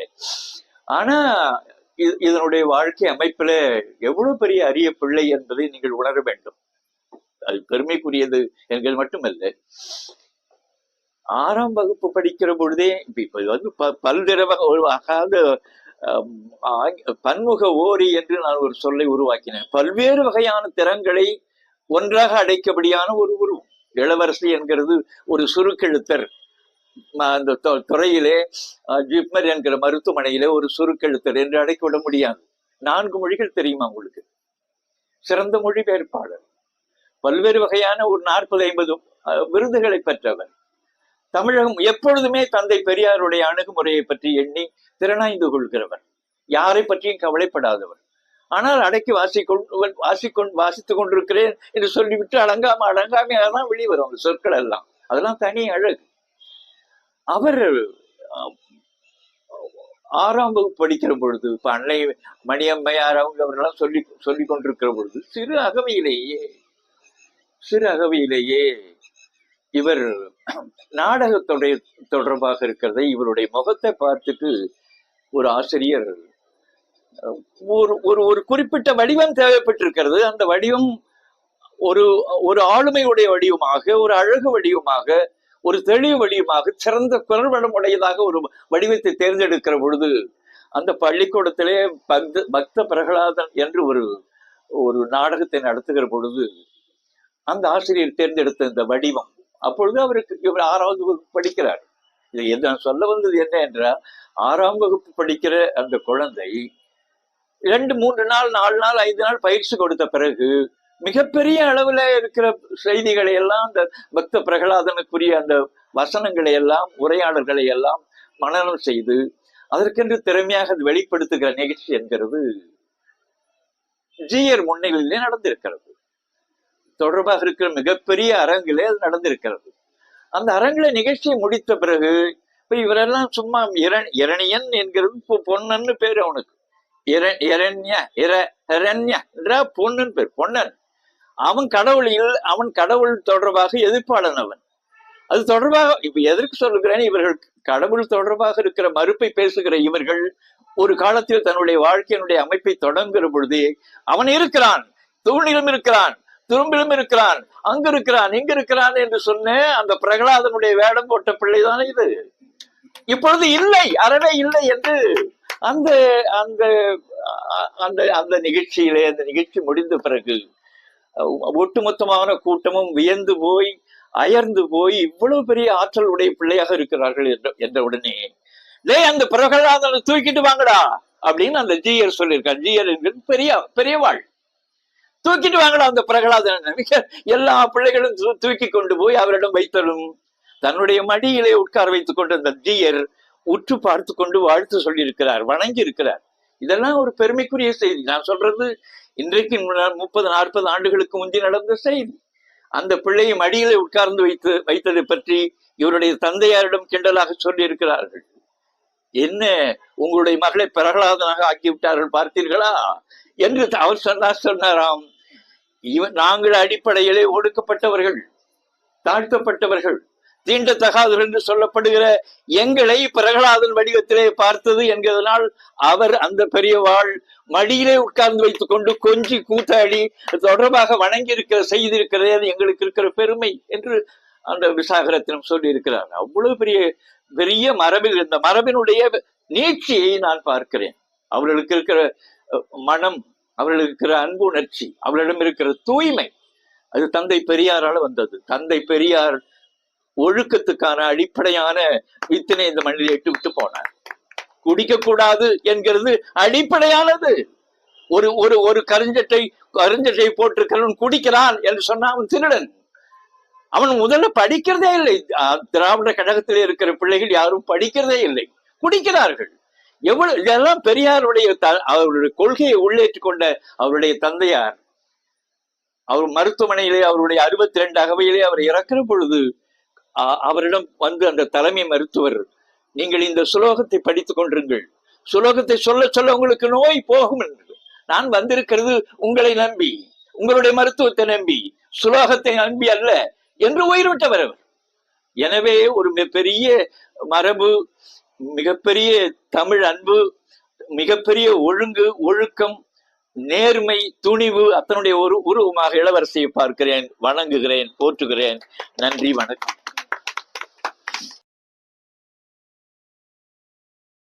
ஆனா இதனுடைய வாழ்க்கை அமைப்பில எவ்வளவு பெரிய அரிய பிள்ளை என்பதை நீங்கள் உணர வேண்டும். அது பெருமைக்குரியது என்கிறது மட்டுமல்ல. 6ஆம் வகுப்பு படிக்கிற பொழுதே இப்ப இது வந்து பல்திரவ அதாவது பன்முக ஓரி என்று நான் ஒரு சொல்லை உருவாக்கினேன். பல்வேறு வகையான திறங்களை ஒன்றாக அடைக்கபடியான ஒரு உருவம். இளவரசி என்கிறது ஒரு சுருக்கெழுத்தர். அந்த துறையிலே ஜிப்மர் என்கிற மருத்துவமனையிலே ஒரு சுருக்கெழுத்தர் என்று அடைக்க விட முடியாது. 4 மொழிகள் தெரியுமா உங்களுக்கு? சிறந்த மொழிபெயர்ப்பாளர். பல்வேறு வகையான ஒரு 40-50 விருதுகளை பெற்றவர். தமிழகம் எப்பொழுதுமே தந்தை பெரியாருடைய அணுகுமுறையை பற்றி எண்ணி திறனாய்ந்து கொள்கிறவர். யாரை பற்றியும் கவலைப்படாதவர். ஆனால் அடக்கி வாசித்துக் கொண்டிருக்கிறேன் என்று சொல்லிவிட்டு அடங்காமையாதான் வெளிவரும் அந்த சொற்கள் எல்லாம். அதெல்லாம் தனி அழகு. அவர் 6ஆம் வகுப்பு படிக்கிற பொழுது, இப்ப அன்னை மணியம்மையார் அவர்களெல்லாம் சொல்லி கொண்டிருக்கிற பொழுது சிறு அகவையிலேயே இவர் நாடகத்துடைய தொடர்பாக இருக்கிறதை இவருடைய முகத்தை பார்த்துட்டு ஒரு ஆசிரியர் ஒரு குறிப்பிட்ட வடிவம் தேவைப்பட்டிருக்கிறது. அந்த வடிவம் ஒரு ஆளுமையுடைய வடிவமாக, ஒரு அழகு வடிவமாக, ஒரு தெளிவு வடிவமாக, சிறந்த குரல் வளம் உடையதாக ஒரு வடிவத்தை தேர்ந்தெடுக்கிற பொழுது அந்த பள்ளிக்கூடத்திலே பக்த பிரகலாதன் என்று ஒரு நாடகத்தை நடத்துகிற பொழுது அந்த ஆசிரியர் தேர்ந்தெடுத்த இந்த வடிவம், அப்பொழுது இவர் 6ஆவது வகுப்பு படிக்கிறார். இது நான் சொல்ல வந்தது என்ன என்றால், 6ஆம் வகுப்பு படிக்கிற அந்த குழந்தை 2, 3 நாள், 4 நாள், 5 நாள் பயிற்சி கொடுத்த பிறகு மிகப்பெரிய அளவுல இருக்கிற செய்திகளை எல்லாம், அந்த பக்த பிரகலாதனுக்குரிய அந்த வசனங்களை எல்லாம், உரையாடல்களை எல்லாம் மனனம் செய்து அதற்கென்று திறமையாக அது வெளிப்படுத்துகிற நிகழ்ச்சி என்கிறது ஜிஆர் முன்னிலையிலே நடந்திருக்கிறது. தொடர்பாக இருக்கிற மிகப்பெரிய அரங்கிலே அது நடந்திருக்கிறது. அந்த அரங்கில நிகழ்ச்சியை முடித்த பிறகு இப்ப இவரெல்லாம் சும்மா இரணியன் என்கிறது பொன்னன்னு பேரு அவனுக்கு. பொன்னன் பேர், பொன்னன். அவன் கடவுள் தொடர்பாக எதிர்ப்பாளன் அவன். அது தொடர்பாக இப்ப எதற்கு சொல்லுகிறேன், இவர்கள் கடவுள் தொடர்பாக இருக்கிற மறுப்பை பேசுகிற இவர்கள் ஒரு காலத்தில் தன்னுடைய வாழ்க்கையினுடைய அமைப்பை தொடங்குகிற பொழுது அவன் இருக்கிறான், தூணிலும் இருக்கிறான், துரும்பிலும் இருக்கிறான், அங்கு இருக்கிறான், இங்கு இருக்கிறான் என்று சொன்ன அந்த பிரகலாதனுடைய வேடம் போட்ட பிள்ளைதானே இது. இப்பொழுது இல்லை, அறவே இல்லை என்று அந்த அந்த அந்த அந்த நிகழ்ச்சியிலே, அந்த நிகழ்ச்சி முடிந்த பிறகு ஒட்டுமொத்தமான கூட்டமும் வியந்து போய் அயர்ந்து போய் இவ்வளவு பெரிய ஆற்றல் உடைய பிள்ளையாக இருக்கிறார்கள் என்ற உடனே, அந்த பிரகலாதனை தூக்கிட்டு வாங்கடா அப்படின்னு அந்த ஜிஆர் சொல்லியிருக்கார். ஜிஆர் என்கிறது பெரியவாள். தூக்கிட்டு வாங்கடா அந்த பிரகலாதன். எல்லா பிள்ளைகளும் தூக்கி கொண்டு போய் அவரிடம் வைத்தலும் தன்னுடைய மடியிலே உட்கார வைத்துக் கொண்டு அந்த ஜிஆர் உற்று பார்த்து கொண்டு வாழ்த்து சொல்லியிருக்கிறார், வணங்கி இருக்கிறார். இதெல்லாம் ஒரு பெருமைக்குரிய செய்தி. நான் சொல்றது இன்றைக்கு 30-40 ஆண்டுகளுக்கு முந்தி நடந்த செய்தி. அந்த பிள்ளையை மடியிலே உட்கார்ந்து வைத்ததை பற்றி இவருடைய தந்தையாரிடம் கிண்டலாக சொல்லி இருக்கிறார்கள். என்ன, உங்களுடைய மகளை பிரகலாதனாக ஆக்கிவிட்டார்கள் பார்த்தீர்களா என்று அவர் சொன்னாராம். நாங்கள் அடிப்படையிலே ஒடுக்கப்பட்டவர்கள், தாழ்த்தப்பட்டவர்கள், தீண்டத்தகாதவர் என்று சொல்லப்படுகிற எங்களை பிரகலாதன் வடிவத்திலே பார்த்தது என்கிறதுனால் அவர் அந்த பெரியவாள் மடியிலே உட்கார்ந்து வைத்துக் கொண்டு கொஞ்சி கூத்தாடி தொடர்பாக வணங்கி செய்திருக்கிறதே அது எங்களுக்கு இருக்கிற பெருமை என்று அந்த விசாகரத்தினம் சொல்லி இருக்கிறார். அவ்வளவு பெரிய மரபில், இந்த மரபினுடைய நீட்சியை நான் பார்க்கிறேன். அவர்களுக்கு இருக்கிற மனம், அவர்களுக்கு இருக்கிற அன்பு உணர்ச்சி, அவர்களிடம் இருக்கிற தூய்மை, அது தந்தை பெரியாரால் வந்தது. தந்தை பெரியார் ஒழுக்கத்துக்கான அடிப்படையான வித்தினை இந்த மண்ணில் எட்டு விட்டு போனார். குடிக்க கூடாது என்கிறது அடிப்படையானது. ஒரு கருஞ்சட்டை போட்டிருக்கிறவன் குடிக்கிறான் என்று சொன்னா அவன் திருடன். அவன் முதல்ல படிக்கிறதே இல்லை. திராவிட கழகத்தில் இருக்கிற பிள்ளைகள் யாரும் படிக்கிறதே இல்லை, குடிக்கிறார்கள். எவ்வளவு இதெல்லாம் பெரியாருடைய அவருடைய கொள்கையை உள்ளேற்றிக் கொண்ட அவருடைய தந்தையார் அவர் மருத்துவமனையிலே அவருடைய 62 அகவையிலே அவர் இறக்கிற பொழுது அவரிடம் வந்து அந்த தலைமை மருத்துவர், நீங்கள் இந்த சுலோகத்தை படித்துக் கொண்டிருங்கள், சுலோகத்தை சொல்ல சொல்ல உங்களுக்கு நோய் போகும் என்று. நான் வந்திருக்கிறது உங்களை நம்பி, உங்களுடைய மருத்துவத்தை நம்பி, சுலோகத்தை நம்பி அல்ல என்று உயிர் விட்டவர் அவர். எனவே ஒரு பெரிய மரபு, மிகப்பெரிய தமிழ் அன்பு, மிகப்பெரிய ஒழுங்கு, ஒழுக்கம், நேர்மை, துணிவு அத்தனுடைய ஒரு உருவமாக இளவரசியை பார்க்கிறேன், வணங்குகிறேன், போற்றுகிறேன். நன்றி, வணக்கம்.